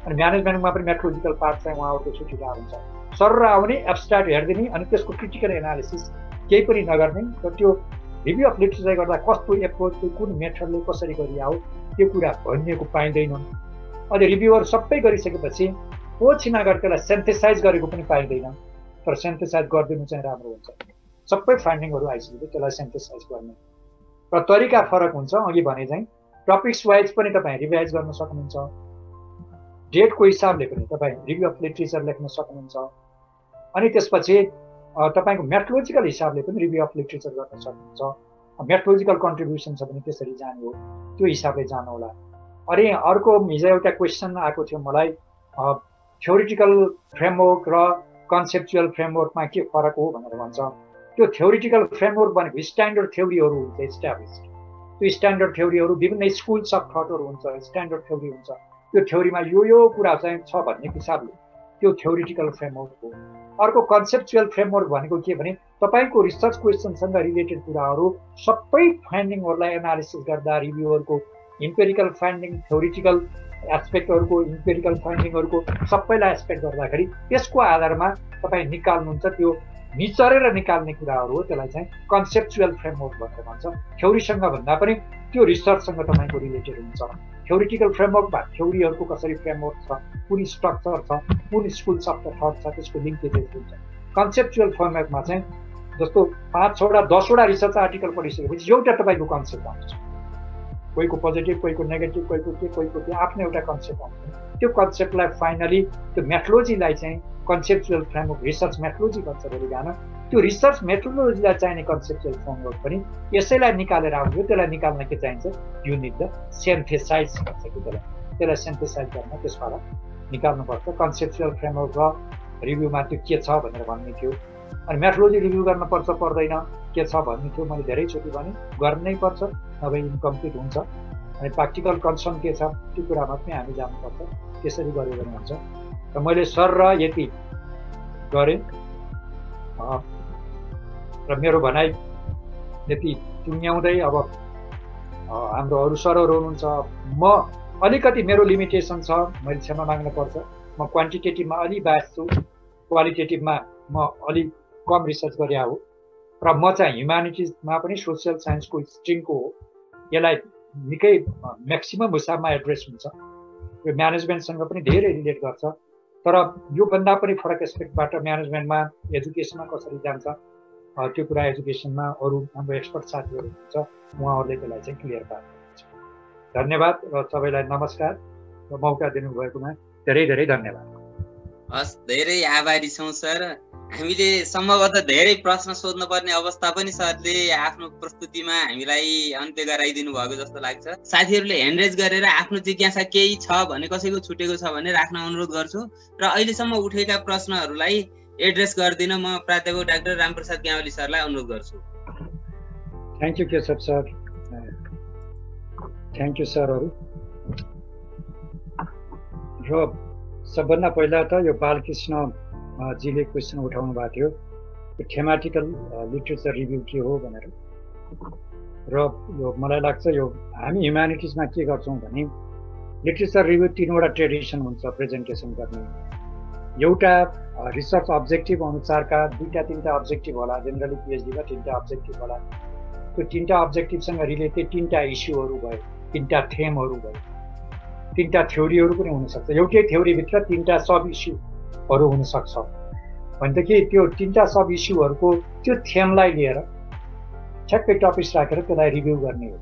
अनि म्यानेजमेन्टमा पनि मेथोलोजिकल पार्ट चाहिँ उहाँहरूको छुटिरहेको हुन्छ। सर आउने एब्स्ट्र्याक्ट हेरिदिने अनि त्यसको क्रिटिकल एनालिसिस केही पनि नगर्ने र त्यो रिभ्यू अफ लिटरेचर गर्दा कस्तो एप्रोच, कुन मेथडले कसरी गरिआओ त्यो कुरा भनिएको पाइँदैन। अहिले रिभ्यूहरू सबै गरिसकेपछि पछि नगएर त्यसलाई सेन्थेसाइज गरेको पनि पाइँदैन, तर सेन्थेसाइज गरिदिनु चाहिँ राम्रो हुन्छ। सबै फाइन्डिङहरू आइसकेपछि त्यसलाई सेन्थेसाइज गर्ने र तरिका फरक हुन्छ। अघि भने चाहिँ टपिक्स वाइज पनि तपाईँ रिभाइज गर्न सक्नुहुन्छ, डेटको हिसाबले पनि तपाईँ रिभ्यू अफ लिटरेचर लेख्न सक्नुहुन्छ, अनि त्यसपछि तपाईँको मेथोलोजिकल हिसाबले पनि रिभ्यू अफ लिटरेचर गर्न सक्नुहुन्छ। मेथोलोजिकल कन्ट्रिब्युसन छ भने त्यसरी जाने हो, त्यो हिसाबले जानु होला। अनि अर्को हिजो एउटा क्वेसन आएको थियो मलाई, थ्योरिटिकल फ्रेमवर्क र कन्सेप्चुअल फ्रेमवर्कमा के फरक हो भनेर भन्छ। त्यो थ्योरिटिकल फ्रेमवर्क भनेको स्ट्यान्डर्ड थ्योरीहरू हुन्छ, इस्टाब्लिस्ड। त्यो स्ट्यान्डर्ड थ्योरीहरू विभिन्न स्कुल्स अफ थटहरू हुन्छ, स्ट्यान्डर्ड थ्योरी हुन्छ। त्यो थ्योरीमा यो कुरा चाहिँ छ भन्ने हिसाबले त्यो थ्योरिटिकल फ्रेमवर्क हो। अर्को कन्सेप्चुअल फ्रेमवर्क भनेको के भने तपाईँको रिसर्च क्वेसनसँग रिलेटेड कुराहरू सबै फाइन्डिङहरूलाई एनालिसिस गर्दा रिभ्यूहरूको इम्पेरिकल फाइन्डिङ, थ्योरिटिकल एस्पेक्टहरूको, इम्पेरिकल फाइन्डिङहरूको सबैलाई एस्पेक्ट गर्दाखेरि त्यसको आधारमा तपाईँ निकाल्नुहुन्छ। त्यो निचरेर निकाल्ने कुराहरू हो, त्यसलाई चाहिँ कन्सेप्चुअल फ्रेमवर्क भनेर भन्छ। थ्योरीसँग भन्दा पनि त्यो रिसर्चसँग तपाईँको रिलेटेड हुन्छ। थ्योरिटिकल फ्रेमवर्कमा थ्योरीहरूको कसरी फ्रेमवर्क छ, कुन स्ट्रक्चर छ, कुन स्कुल्स अफ द थट छ, त्यसको लिङ्केजेस हुन्छ। कन्सेप्चुअल फ्रेमवर्कमा चाहिँ जस्तो 5-6वटा 10वटा रिसर्च आर्टिकल पढिसकेपछि एउटा तपाईँको कन्सेप्ट आउँछ। कोहीको पोजिटिभ, कोहीको नेगेटिभ, कोहीको के आफ्नो एउटा कन्सेप्ट आउँछ। त्यो कन्सेप्टलाई फाइनली त्यो मेथोलोजीलाई चाहिँ कन्सेप्चुअल फ्रेमवर्क, रिसर्च मेथोलोजी भन्छ भोलि बिहान। त्यो रिसर्च मेथोलोजीलाई चाहिने कन्सेप्चुअल फ्रेमवर्क पनि यसैलाई निकालेर आउँछ। त्यसलाई निकाल्न के चाहिन्छ, युनिट द सेन्थेसाइज भन्छ कि त्यसलाई सेन्थेसाइज गर्न त्यसबाट निकाल्नुपर्छ। कन्सेप्चुअल फ्रेमवर्क र रिभ्यूमा त्यो के छ भनेर भन्ने थियो। अनि मेथोलोजी रिभ्यू गर्नुपर्छ पर्दैन के छ भन्ने थियो, मैले धेरैचोटि भने गर्नै पर्छ, नभए इन्कम्प्लिट हुन्छ। अनि प्र्याक्टिकल कन्सर्न के छ त्यो कुरामा पनि हामी जानुपर्छ, त्यसरी गऱ्यो भने हुन्छ। र मैले सर र यति गरेँ र मेरो भनाइ यति टुङ्ग्याउँदै अब हाम्रो अरू सरहरू हुनुहुन्छ, म अलिकति मेरो लिमिटेसन छ, मैले क्षमा माग्नुपर्छ। म क्वान्टिटेटिभमा अलि बास छु, क्वालिटेटिभमा म अलिक कम रिसर्च गरे हो र म चाहिँ ह्युम्यानिटिजमा पनि सोसियल साइन्सको स्ट्रिमको हो। यसलाई निकै म्याक्सिमम हिसाबमा एड्रेस हुन्छ। यो म्यानेजमेन्टसँग पनि धेरै रिलेट गर्छ, तर योभन्दा पनि फरक एस्पेक्टबाट म्यानेजमेन्टमा एजुकेसनमा कसरी जान्छ त्यो कुरा एजुकेसनमा अरू हाम्रो एक्सपर्ट साथीहरू हुनुहुन्छ, उहाँहरूले त्यसलाई चाहिँ क्लियर पार्नुहुन्छ। धन्यवाद र सबैलाई नमस्कार र मौका दिनुभएकोमा धेरै धेरै धन्यवाद। हस्, धेरै आभारी छौँ सर। हामीले सम्भवतः धेरै प्रश्न सोध्नुपर्ने अवस्था पनि सरले आफ्नो प्रस्तुतिमा हामीलाई अन्त्य गराइदिनु भएको जस्तो लाग्छ। साथीहरूले ह्यान्ड रेज गरेर आफ्नो जिज्ञासा केही छ भने, कसैको छुटेको छ भने राख्न अनुरोध गर्छु र अहिलेसम्म उठेका प्रश्नहरूलाई एड्रेस गरिदिन म प्राध्यापक डाक्टर रामप्रसाद ग्यावाली सरलाई अनुरोध गर्छु। Thank you Keshav sir, thank you सरहरू। र सबभन्दा पहिला त यो बालकृष्ण जीले क्वेसन उठाउनु भएको थियो, यो थेमाटिकल लिटरेचर रिभ्यू के हो भनेर। र यो मलाई लाग्छ यो हामी ह्युम्यानिटिजमा के गर्छौँ भने लिटरेचर रिभ्यू 3वटा ट्रेडिसन हुन्छ प्रेजेन्टेसन गर्ने। एउटा रिसर्च अब्जेक्टिभ अनुसारका 2-3 अब्जेक्टिभ होला, जेनरली पिएचडीमा 3 अब्जेक्टिभ होला। त्यो 3 अब्जेक्टिभसँग रिलेटेड 3 इस्युहरू भयो, 3 थेमहरू भयो, 3 थ्योरीहरू पनि हुनसक्छ। एउटै थ्योरीभित्र 3 सब इस्युहरू हुनसक्छ भनेदेखि त्यो 3 सब इस्युहरूको त्यो थेमलाई लिएर ठ्याक्कै टपिक्स राखेर त्यसलाई रिभ्यू गर्ने हो।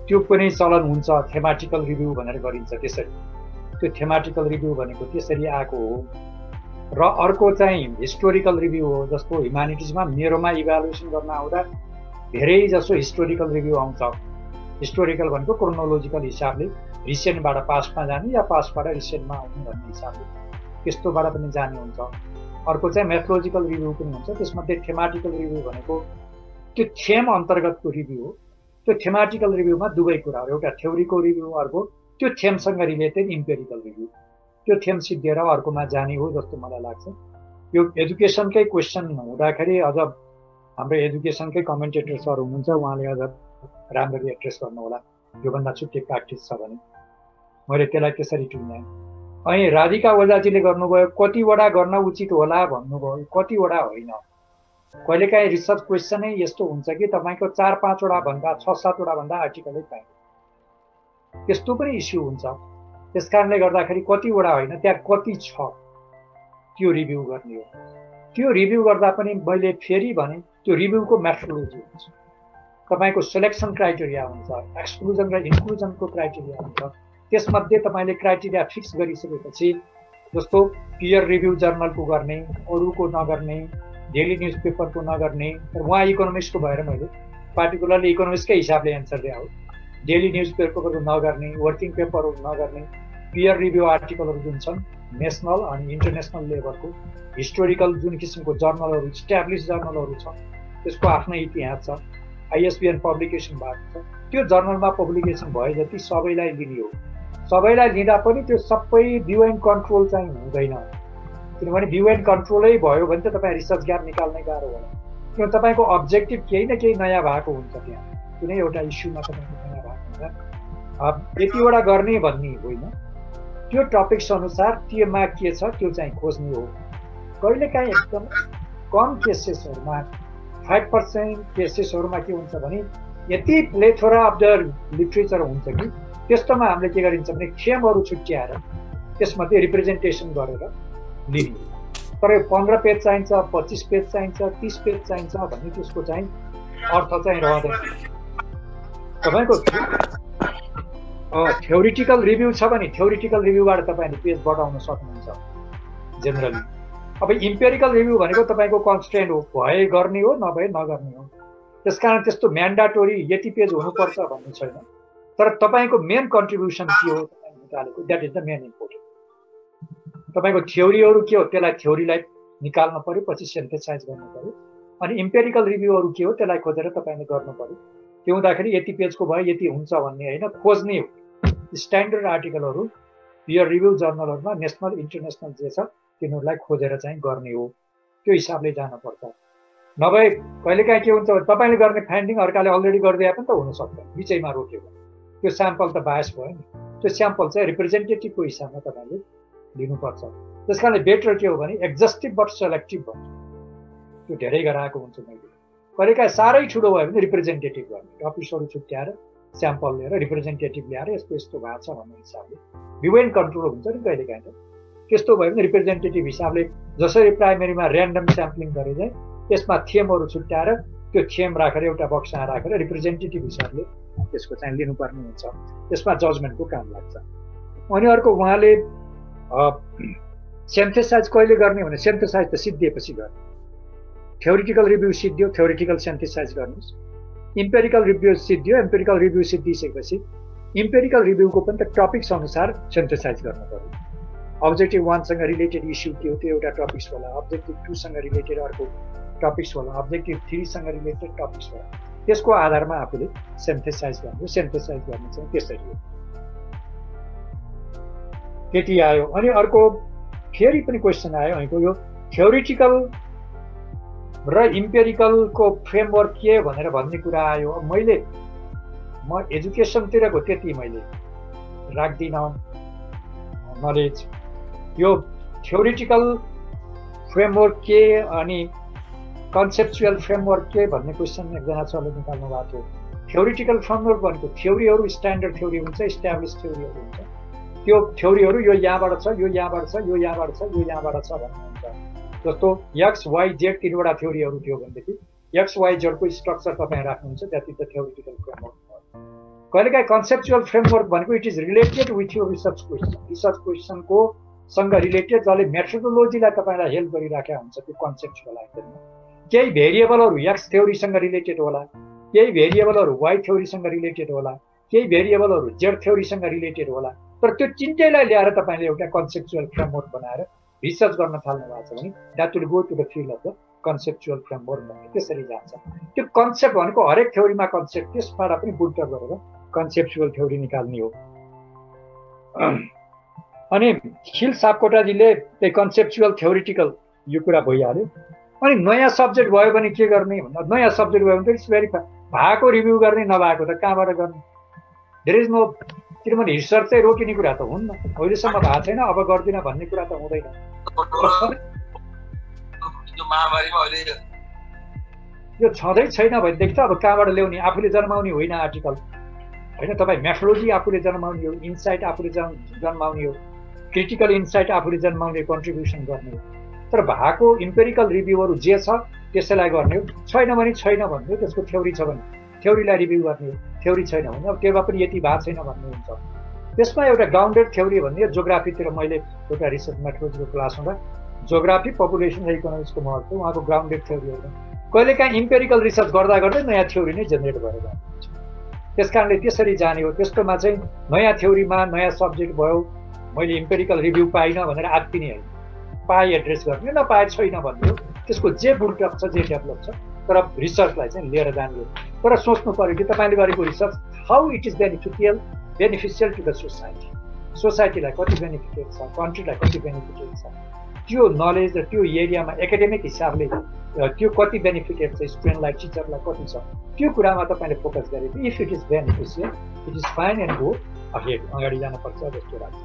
त्यो पनि चलन हुन्छ, थेमाटिकल रिभ्यू भनेर गरिन्छ। त्यसरी त्यो थेमाटिकल रिभ्यू भनेको त्यसरी आएको हो। र अर्को चाहिँ हिस्टोरिकल रिभ्यू हो, जस्तो ह्युम्यानिटिजमा मेरोमा इभ्यालुएसन गर्न आउँदा धेरै जसो हिस्टोरिकल रिभ्यू आउँछ। हिस्टोरिकल भनेको क्रोनोलोजिकल हिसाबले रिसेन्टबाट पास्टमा जाने या पास्टबाट रिसेन्टमा आउने भन्ने हिसाबले त्यस्तोबाट पनि जाने हुन्छ। अर्को चाहिँ मेथोलोजिकल रिभ्यू पनि हुन्छ। त्यसमध्ये थेमाटिकल रिभ्यू भनेको त्यो थेम अन्तर्गतको रिभ्यू हो। त्यो थेमाटिकल रिभ्यूमा दुवै कुराहरू, एउटा थ्योरीको रिभ्यू, अर्को त्यो थेमसँग रिलेटेड इम्पेरिकल रिभ्यू। त्यो थेम सिद्धिएर अर्कोमा जाने हो जस्तो मलाई लाग्छ। यो एजुकेसनकै क्वेसन हुँदाखेरि अझ हाम्रो एजुकेसनकै कमेन्टेटर सर हुनुहुन्छ, उहाँले अझ राम्ररी एड्रेस गर्नुहोला, योभन्दा छुट्टै प्र्याक्टिस छ भने। मैले त्यसलाई त्यसरी टुङ्ग्याएँ। अनि राधिका ओझाजीले गर्नुभयो कतिवटा गर्न उचित होला भन्नुभयो, कतिवटा होइन। कहिलेकाहीँ रिसर्च क्वेसनै यस्तो हुन्छ कि तपाईँको 4-5 भन्दा 6-7 भन्दा आर्टिकलै पाइन्छ, त्यस्तो पनि इस्यु हुन्छ। त्यस कारणले गर्दाखेरि कतिवटा होइन, त्यहाँ कति छ त्यो रिभ्यू गर्ने हो। त्यो रिभ्यू गर्दा पनि मैले फेरि भने त्यो रिभ्यूको मेथोडोलोजी हुन्छ, तपाईँको सिलेक्सन क्राइटेरिया हुन्छ, एक्सक्लुजन र इन्क्लुजनको क्राइटेरिया हुन्छ। त्यसमध्ये तपाईँले क्राइटेरिया फिक्स गरिसकेपछि, जस्तो पियर रिभ्यू जर्नलको गर्ने, अरूको नगर्ने, डेली न्युज पेपरको नगर्ने। तर उहाँ इकोनोमिक्सको भएर मैले पार्टिकुलरली इकोनोमिक्सकै हिसाबले एन्सर दिए हो। डेली न्युज पेपरहरू नगर्ने, वर्किङ पेपरहरू नगर्ने, पियर रिभ्यू आर्टिकलहरू जुन छन् नेसनल अनि इन्टरनेसनल लेभलको, हिस्टोरिकल जुन किसिमको जर्नलहरू, इस्ट्याब्लिस जर्नलहरू छ, त्यसको आफ्नै इतिहास छ, ISBN पब्लिकेसन भएको छ, त्यो जर्नलमा पब्लिकेसन भए जति सबैलाई लिने हो। सबैलाई लिँदा पनि त्यो सबै भ्यू एन्ड कन्ट्रोल चाहिँ हुँदैन, किनभने भ्यू एन्ड कन्ट्रोलै भयो भने त तपाईँ रिसर्च ग्याप निकाल्नै गाह्रो होला। किनभने तपाईँको अब्जेक्टिभ केही न केही नयाँ भएको हुन्छ, त्यहाँ कुनै एउटा इस्युमा तपाईँको नयाँ भएको हुन्छ। यतिवटा गर्ने भन्ने होइन, त्यो टपिक्स अनुसार त्योमा के छ त्यो चाहिँ खोज्ने हो। कहिलेकाहीँ एकदम कम केसेसहरूमा 5% केसेसहरूमा के हुन्छ भने यति प्लेथोरा अफ द लिट्रेचर हुन्छ कि त्यस्तोमा हामीले के गरिन्छ भने थेमहरू छुट्याएर त्यसमध्ये रिप्रेजेन्टेसन गरेर लिने। तर 15 पेज चाहिन्छ, 25 पेज चाहिन्छ, 30 पेज चाहिन्छ भन्ने त्यसको चाहिँ अर्थ चाहिँ रहँदैन। तपाईँको थ्योरिटिकल रिभ्यू छ भने थ्योरिटिकल रिभ्यूबाट तपाईँले पेज बढाउन सक्नुहुन्छ जेनरली। अब इम्पेरिकल रिभ्यू भनेको तपाईँको कन्स्टेन्ट हो, भए गर्ने हो, नभए नगर्ने हो। त्यसकारण त्यस्तो म्यान्डाटोरी यति पेज हुनुपर्छ भन्ने छैन। तर तपाईँको मेन कन्ट्रिब्युसन के हो तपाईँले निकालेको, that is the main important. तपाईँको थ्योरीहरू के हो त्यसलाई थ्योरीलाई निकाल्नु पऱ्यो, पछि सिन्थेसाइज गर्नु पऱ्यो। अनि इम्पेरिकल रिभ्यूहरू के हो त्यसलाई खोजेर तपाईँले गर्नु पऱ्यो। त्यो हुँदाखेरि यति पेजको भयो यति हुन्छ भन्ने होइन, खोज्ने हो। स्ट्यान्डर्ड आर्टिकलहरू पियर रिभ्यू जर्नलहरूमा नेसनल इन्टरनेसनल जे छ तिनीहरूलाई खोजेर चाहिँ गर्ने हो। त्यो हिसाबले जानुपर्छ। नभए कहिलेकाहीँ के हुन्छ तपाईँले गर्ने फाइन्डिङ अर्काले अलरेडी गरिदिए पनि त हुनसक्छ, बिचैमा रोक्यो भने त्यो स्याम्पल त बायस भयो नि। त्यो स्याम्पल चाहिँ रिप्रेजेन्टेटिभको हिसाबमा तपाईँले लिनुपर्छ। त्यस कारणले बेटर के हो भने एक्जस्टिभ बट सेलेक्टिभ भन्छ, त्यो धेरै गराएको हुन्छ। मैले कहिलेकाहीँ साह्रै ठुलो भयो भने रिप्रेजेन्टेटिभ गर्ने, टपिक्सहरू छुट्याएर स्याम्पल लिएर रिप्रेजेन्टेटिभ ल्याएर यस्तो यस्तो भएको छ भन्ने हिसाबले भ्यू एन्ड कन्ट्रोल हुन्छ नि कहिलेकाहीँ त। त्यस्तो भयो भने रिप्रेजेन्टेटिभ हिसाबले जसरी प्राइमेरीमा ऱ्यान्डम स्याम्पलिङ गरे चाहिँ त्यसमा थेमहरू छुट्याएर त्यो थेम राखेर एउटा बक्समा राखेर रिप्रेजेन्टेटिभ हिसाबले त्यसको चाहिँ लिनुपर्ने हुन्छ। त्यसमा जजमेन्टको काम लाग्छ। अनि अर्को उहाँले सिन्थेसाइज कहिले गर्ने भने सिन्थेसाइज त सिद्धिएपछि गर्ने। थ्योरिटिकल रिभ्यू सिद्धियो, थ्योरिटिकल सिन्थेसाइज गर्नुहोस्। इम्पेरिकल रिभ्यू सिद्धियो, इम्पेरिकल रिभ्यू सिद्धिसकेपछि इम्पेरिकल रिभ्यूको पनि त टपिक्स अनुसार सिन्थेसाइज गर्नु पर्यो। अब्जेक्टिभ 1 सँग रिलेटेड इस्यु के हो त्यो एउटा टपिक्स होला, अब्जेक्टिभ 2 सँग रिलेटेड अर्को टपिक्स होला, अब्जेक्टिभ 3 सँग रिलेटेड टपिक्स होला। त्यसको आधारमा आफूले सिन्थेसाइज गर्नु। सिन्थेसाइज गर्ने चाहिँ त्यसरी हो। त्यति आयो। अनि अर्को फेरि पनि क्वेसन आयो भनेको यो थ्योरिटिकल र इम्पेरिकलको फ्रेमवर्क के भनेर भन्ने कुरा आयो। म एजुकेसनतिरको त्यति मैले राख्दिनँ नलेज। यो थ्योरिटिकल फ्रेमवर्क के अनि कन्सेप्चुअल फ्रेमवर्क के भन्ने क्वेसन एकजना सरले निकाल्नु भएको थियो। थ्योरिटिकल फ्रेमवर्क भनेको थ्योरीहरू स्ट्यान्डर्ड थ्योरी हुन्छ, इस्टाब्लिस थ्योरीहरू हुन्छ। त्यो थ्योरीहरू यो यहाँबाट छ, यो यहाँबाट छ, यो यहाँबाट छ, यो यहाँबाट छ भन्ने हुन्छ। जस्तो एक्स वाइ जेड तीनवटा थ्योरीहरू थियो भनेदेखि एक्स वाइ जेडको स्ट्रक्चर तपाईँ राख्नुहुन्छ, that is the theoretical framework. कहिलेकाहीँ कन्सेप्चुअल फ्रेमवर्क भनेको इट इज रिलेटेड विथ यो रिसर्च क्वेसन, रिसर्च क्वेसनको सँग रिलेटेड, जसले मेथोडोलोजीलाई तपाईँलाई हेल्प गरिराखेका हुन्छ त्यो कन्सेप्चुअल आइटममा। केही भेरिएबलहरू एक्स थ्योरीसँग रिलेटेड होला, केही भेरिएबलहरू वाइ थ्योरीसँग रिलेटेड होला, केही भेरिएबलहरू जेड थ्योरीसँग रिलेटेड होला, तर त्यो चिन्टैलाई ल्याएर तपाईँले एउटा कन्सेप्चुअल फ्रेमवर्क बनाएर रिसर्च गर्न थाल्नु भएको छ भने that will go to the field of the conceptual framework भन्ने त्यसरी जान्छ। त्यो कन्सेप्ट भनेको हरेक थ्योरीमा कन्सेप्ट, त्यसबाट पनि बुल्टर गरेर कन्सेप्चुअल थ्योरी निकाल्ने हो। अनि खिल सापकोटाजीले त्यही कन्सेप्चुअल थ्योरिटिकल यो कुरा भइहाल्यो। अनि नयाँ सब्जेक्ट भयो भने के गर्ने भन्दा, नयाँ सब्जेक्ट भयो भने त इट्स भेरी भएको रिभ्यू गर्ने, नभएको त कहाँबाट गर्ने? देयर इज नो, किनभने रिसर्च चाहिँ रोकिने कुरा त हुन्न, अहिलेसम्म भएको छैन अब गर्दिनँ भन्ने कुरा त हुँदैन। यो छँदै छैन भनेदेखि त अब कहाँबाट ल्याउने? आफूले जन्माउने होइन आर्टिकल होइन, तपाईँ मेथोडोलोजी आफूले जन्माउने हो, इन्साइट आफूले जन्माउने हो, क्रिटिकल इन्साइट आफूले जन्माउने, कन्ट्रिब्युसन गर्ने हो। तर भएको इम्पेरिकल रिभ्यूहरू जे छ त्यसैलाई गर्ने हो। छैन भने छैन भन्ने हो, त्यसको थ्योरी छ भने थ्योरीलाई रिभ्यू गर्ने हो, थ्योरी छैन भने अब त्यसमा पनि यति भएको छैन भन्ने हुन्छ। त्यसमा एउटा ग्राउन्डेड थ्योरी भन्ने जोग्राफीतिर मैले एउटा रिसर्च मेथोडोलोजीको क्लास हुँदा जोग्राफी, पपुलेसन र इकोनोमिक्सको महत्त्व उहाँको ग्राउन्डेड थ्योरी हो। कहिलेकाहीँ इम्पेरिकल रिसर्च गर्दा गर्दै नयाँ थ्योरी नै जेनेरेट भएर जान्छ। त्यस कारणले त्यसरी जाने हो। त्यस्तोमा चाहिँ नयाँ थ्योरीमा नयाँ सब्जेक्ट भयो, मैले इम्पेरिकल रिभ्यू पाइनँ भनेर आत्तिने होइन, पाए एड्रेस गर्ने, नपाए छैन भन्ने हो। त्यसको जे बुल्टअप छ, जे डेभलप छ, तर रिसर्चलाई चाहिँ लिएर जाने हो। तर सोच्नु पऱ्यो कि तपाईँले गरेको research how it is beneficial to the society, सोसाइटीलाई कति बेनिफिटेड छ, कन्ट्रीलाई कति बेनिफिटेड छ, त्यो नलेज र त्यो एरियामा एकाडेमिक हिसाबले त्यो कति बेनिफिटेड छ, स्टुडेन्टलाई, टिचरलाई कति छ, त्यो कुरामा तपाईँले फोकस गरे। If it is beneficial it is fine and go ahead, अगाडि जानुपर्छ जस्तो लाग्छ।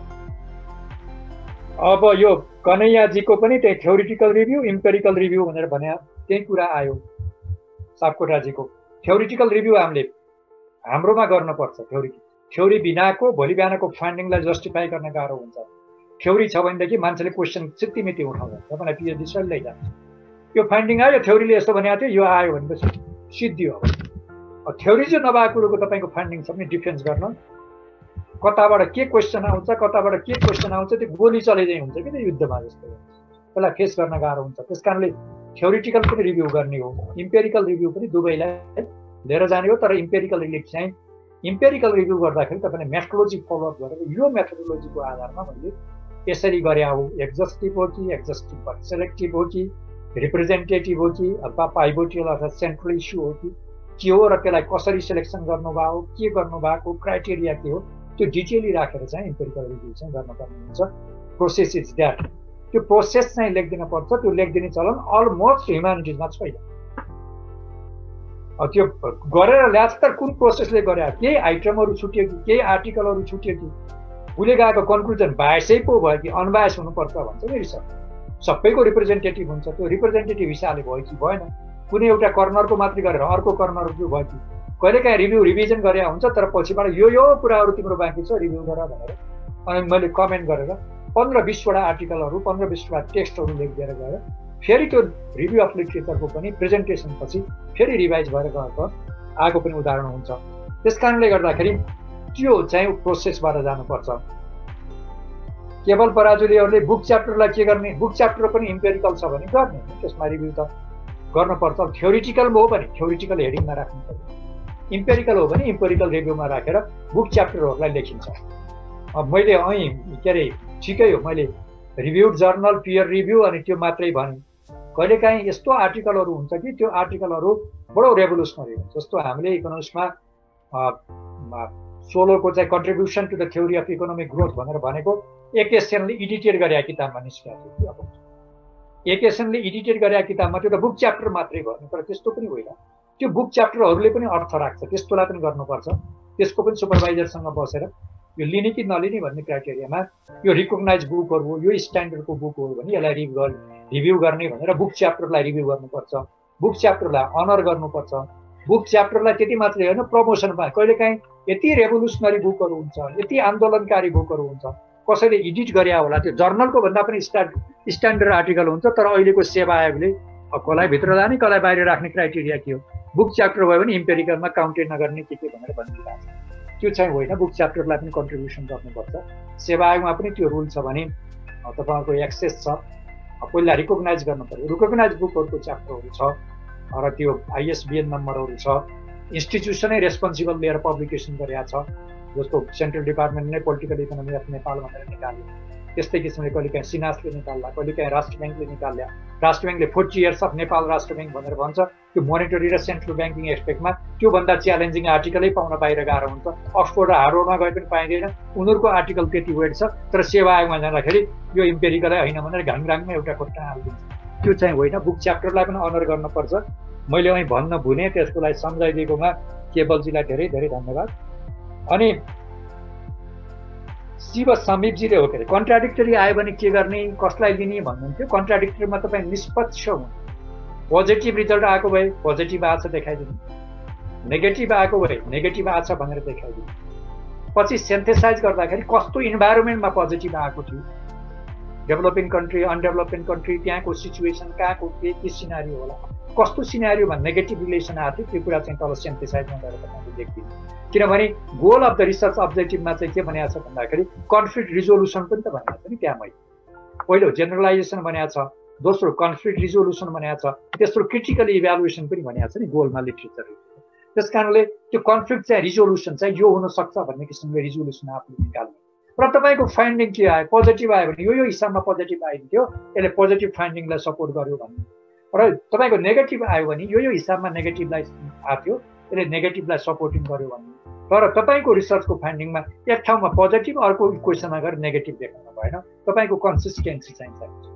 अब यो कन्हैयाजीको पनि त्यही थ्योरिटिकल रिभ्यू, इम्पेरिकल रिभ्यू भनेर भने त्यही कुरा आयो। सापकोटाजीको थ्योरिटिकल रिभ्यू हाम्रोमा गर्नुपर्छ। थ्योरी बिनाको भोलि बिहानको फाइन्डिङलाई जस्टिफाई गर्न गाह्रो हुन्छ। थ्योरी छ भनेदेखि मान्छेले क्वेसन सित्तिमिति उठाउँछ, तपाईँलाई पिएचडी सल्लै जान्छ। यो फाइन्डिङ आयो, थ्योरीले यस्तो भनेको थियो, यो आयो भनेपछि सिद्धियो। अब थ्योरी चाहिँ नभएको कुरोको तपाईँको फाइन्डिङ छ भने डिफेन्स गर्न कताबाट के क्वेसन आउँछ, कताबाट के क्वेसन आउँछ, त्यो गोली चलेदै हुन्छ कि त्यो युद्धमा जस्तो त्यसलाई फेस गर्न गाह्रो हुन्छ। त्यस कारणले थ्योरिटिकल पनि रिभ्यू गर्ने हो, इम्पेरिकल रिभ्यू पनि दुवैलाई लिएर जाने हो। तर इम्पेरिकल रिभ्यू गर्दाखेरि तपाईँले मेथोडोलोजी फलोअप गरेर यो मेथोडोलोजीको आधारमा मैले यसरी गरे हो, एक्जस्टिभ हो कि एक्जस्टिभ सेलेक्टिभ हो कि रिप्रेजेन्टेटिभ हो कि अथवा पाइभोटियल अथवा सेन्ट्रल इस्यु हो कि के हो, र त्यसलाई कसरी सेलेक्सन गर्नुभयो, के गर्नुभएको, क्राइटेरिया के हो, त्यो डिटेली राखेर चाहिँ इम्पेरिकल रिभ्यू चाहिँ गर्नुपर्ने हुन्छ। प्रोसेस इज द्याट, त्यो प्रोसेस चाहिँ लेखिदिन पर्छ। त्यो लेखिदिने चलन अलमोस्ट ह्युम्यानिटिजमा छैन। त्यो गरेर ल्याएको तर कुन प्रोसेसले गरे, केही आइटमहरू छुट्यो कि केही आर्टिकलहरू छुट्यो कि उसले गएको कन्क्लुजन बायसै पो भयो कि अनबायस हुनुपर्छ भन्छ नि रिसर्च। सबैको रिप्रेजेन्टेटिभ हुन्छ, त्यो रिप्रेजेन्टेटिभ हिसाबले भयो कि भएन, कुनै एउटा कर्नरको मात्रै गरेर अर्को कर्नरको भयो कि, कहिलेकाहीँ रिभिजन गरे हुन्छ तर पछिबाट यो कुराहरू तिम्रो बाँकी छ रिभ्यू गर भनेर अनि मैले कमेन्ट गरेर 15-20वटा आर्टिकलहरू 15-20वटा टेक्स्टहरू लेखिदिएर गएर फेरि त्यो रिभ्यू अफ लिटरेचरको पनि प्रेजेन्टेसन पछि फेरि रिभाइज भएर गएको आएको पनि उदाहरण हुन्छ। त्यस कारणले गर्दाखेरि त्यो चाहिँ प्रोसेसबाट जानुपर्छ। केवल पराजुलीहरूले बुक च्याप्टरलाई के गर्ने, बुक च्याप्टर पनि इम्पेरिकल छ भने गर्ने, त्यसमा रिभ्यू त गर्नुपर्छ। थ्योरिटिकल हो भने थ्योरिटिकल हेडिङमा राख्नु पर्यो, इम्पेरिकल हो भने इम्पेरिकल रिभ्यूमा राखेर बुक च्याप्टरहरूलाई लेखिन्छ। अब मैले के अरे ठिकै हो, मैले रिभ्युड जर्नल, पियर रिभ्यू अनि त्यो मात्रै भने। कहिलेकाहीँ यस्तो आर्टिकलहरू हुन्छ कि त्यो आर्टिकलहरू बडो रेभोल्युसनरी हुन्छ। जस्तो हामीले इकोनोमिक्समा सोलोको चाहिँ contribution to the theory of economic growth भनेर भनेको एकेसनले एडिटेड गरेका किताबमा निस्किएको थियो। अब एकेसनले एडिटेड गरेका किताबमा त्यो त बुक च्याप्टर मात्रै भन्नु, तर त्यस्तो पनि होइन। त्यो बुक च्याप्टरहरूले पनि अर्थ राख्छ, त्यस्तोलाई पनि गर्नुपर्छ। त्यसको पनि सुपरभाइजरसँग बसेर यो लिने कि नलिने भन्ने क्राइटेरियामा यो रिकग्नाइज बुकहरू हो, यो स्ट्यान्डर्डको बुक हो भने यसलाई रिभ्यू गर्ने भनेर बुक च्याप्टरलाई रिभ्यू गर्नुपर्छ, बुक च्याप्टरलाई अनर गर्नुपर्छ। बुक च्याप्टरलाई त्यति मात्रै होइन, प्रमोसनमा कहिलेकाहीँ यति रेभोल्युसनरी बुकहरू हुन्छ, यति आन्दोलनकारी बुकहरू हुन्छ, कसैले एडिट गरे होला, त्यो जर्नलको भन्दा पनि स्ट्यान्डर्ड आर्टिकल हुन्छ। तर अहिलेको सेवा आयोगले कसलाई भित्र लाने कसलाई बाहिर राख्ने क्राइटेरिया के हो? बुक च्याप्टर भयो भने इम्पेरिकलमा काउन्टेड नगर्ने के भनेर भनिदिएको छ। त्यो चाहिँ होइन, बुक च्याप्टरलाई पनि कन्ट्रिब्युसन गर्नुपर्छ। सेवा आयोगमा पनि त्यो रुल छ भने तपाईँको एक्सेस छ, पहिला रिकग्नाइज गर्नु पऱ्यो। रिकग्नाइज बुकहरूको च्याप्टरहरू छ र त्यो ISBN नम्बरहरू छ। इन्स्टिट्युसनै रेस्पोन्सिबल लिएर पब्लिकेसन गरेका छ, जस्तो सेन्ट्रल डिपार्टमेन्टले पोलिटिकल इकोनोमी अफ नेपाल भनेर निकाल्यो। त्यस्तै किसिमले कहिलेकाहीँ सिनासले निकाल्ला, कहिलेकाहीँ राष्ट्र ब्याङ्कले निकाल्ला। राष्ट्र ब्याङ्कले 40 इयर्स अफ नेपाल राष्ट्र ब्याङ्क भनेर भन्छ। त्यो मोनिटरी र सेन्ट्रल ब्याङ्किङ एस्पेक्टमा त्योभन्दा च्यालेन्जिङ आर्टिकलै पाउन बाहिर गाह्रो हुन्छ। अक्सफोर्ड र हार्वर्डमा गए पनि पाइँदैन, उनीहरूको आर्टिकल त्यति वेट छ। तर सेवा आयोगमा जाँदाखेरि यो इम्पेरिकलै होइन भनेर घाङघाङमा एउटा खुट्टा हालिदिन्छ। त्यो चाहिँ होइन, बुक च्याप्टरलाई पनि अनर गर्नुपर्छ। मैले અહીં भन्न भुने, त्यसको लागि सम्झाइदिएकोमा केवलजीलाई धेरै धेरै धन्यवाद। अनि शिव समीपजीले हो के अरे कन्ट्राडिक्टरी आयो भने के गर्ने, कसलाई लिने भन्नुहुन्थ्यो। कन्ट्राडिक्टरीमा तपाईँ निष्पक्ष हुनु। पोजिटिभ रिजल्ट आएको भए पोजिटिभ आएको छ देखाइदिनु, नेगेटिभ आएको भए नेगेटिभ आएको छ भनेर देखाइदिनु। पछि सेन्थेसाइज गर्दाखेरि कस्तो इन्भाइरोमेन्टमा पोजिटिभ आएको थियो, डेभलपिङ कन्ट्री, अनडेभलपिङ कन्ट्री, त्यहाँको सिचुएसन, कहाँको के सिनारियो होला, कस्तो सिनारियोमा नेगेटिभ रिलेसन आएको थियो, त्यो कुरा चाहिँ तल सेन्थेसाइजमा गएर तपाईँले देख्दिनु। किनभने गोल अफ द रिसर्च अब्जेक्टिभमा चाहिँ के भनेको छ भन्दाखेरि कन्फ्लिक्ट रिजोल्युसन पनि त भनेको छ नि। त्यहाँ मैले पहिलो जेनरलाइजेसन भनेको छ, दोस्रो कन्फ्लिक्ट रिजोल्युसन भनेको छ, तेस्रो क्रिटिकल इभ्यालुएसन पनि भनेको छ नि गोलमा लिटरेचर। त्यस कारणले त्यो कन्फ्लिक्ट चाहिँ रिजोल्युसन चाहिँ यो हुनसक्छ भन्ने किसिमले रिजोल्युसन आफूले निकाल्नु। र तपाईँको फाइन्डिङ के आयो, पोजिटिभ आयो भने यो हिसाबमा पोजिटिभ आइदियो, यसले पोजिटिभ फाइन्डिङलाई सपोर्ट गर्यो भन्ने। र तपाईँको नेगेटिभ आयो भने यो हिसाबमा नेगेटिभलाई आएको, यसले नेगेटिभलाई सपोर्टिङ गर्यो भन्ने। तर तपाईँको रिसर्चको फाइन्डिङमा एक ठाउँमा पोजिटिभ, अर्को क्वेसनमा गएर नेगेटिभ देखाउनु भएन। तपाईँको कन्सिस्टेन्सी चाहिँ चाहिन्छ।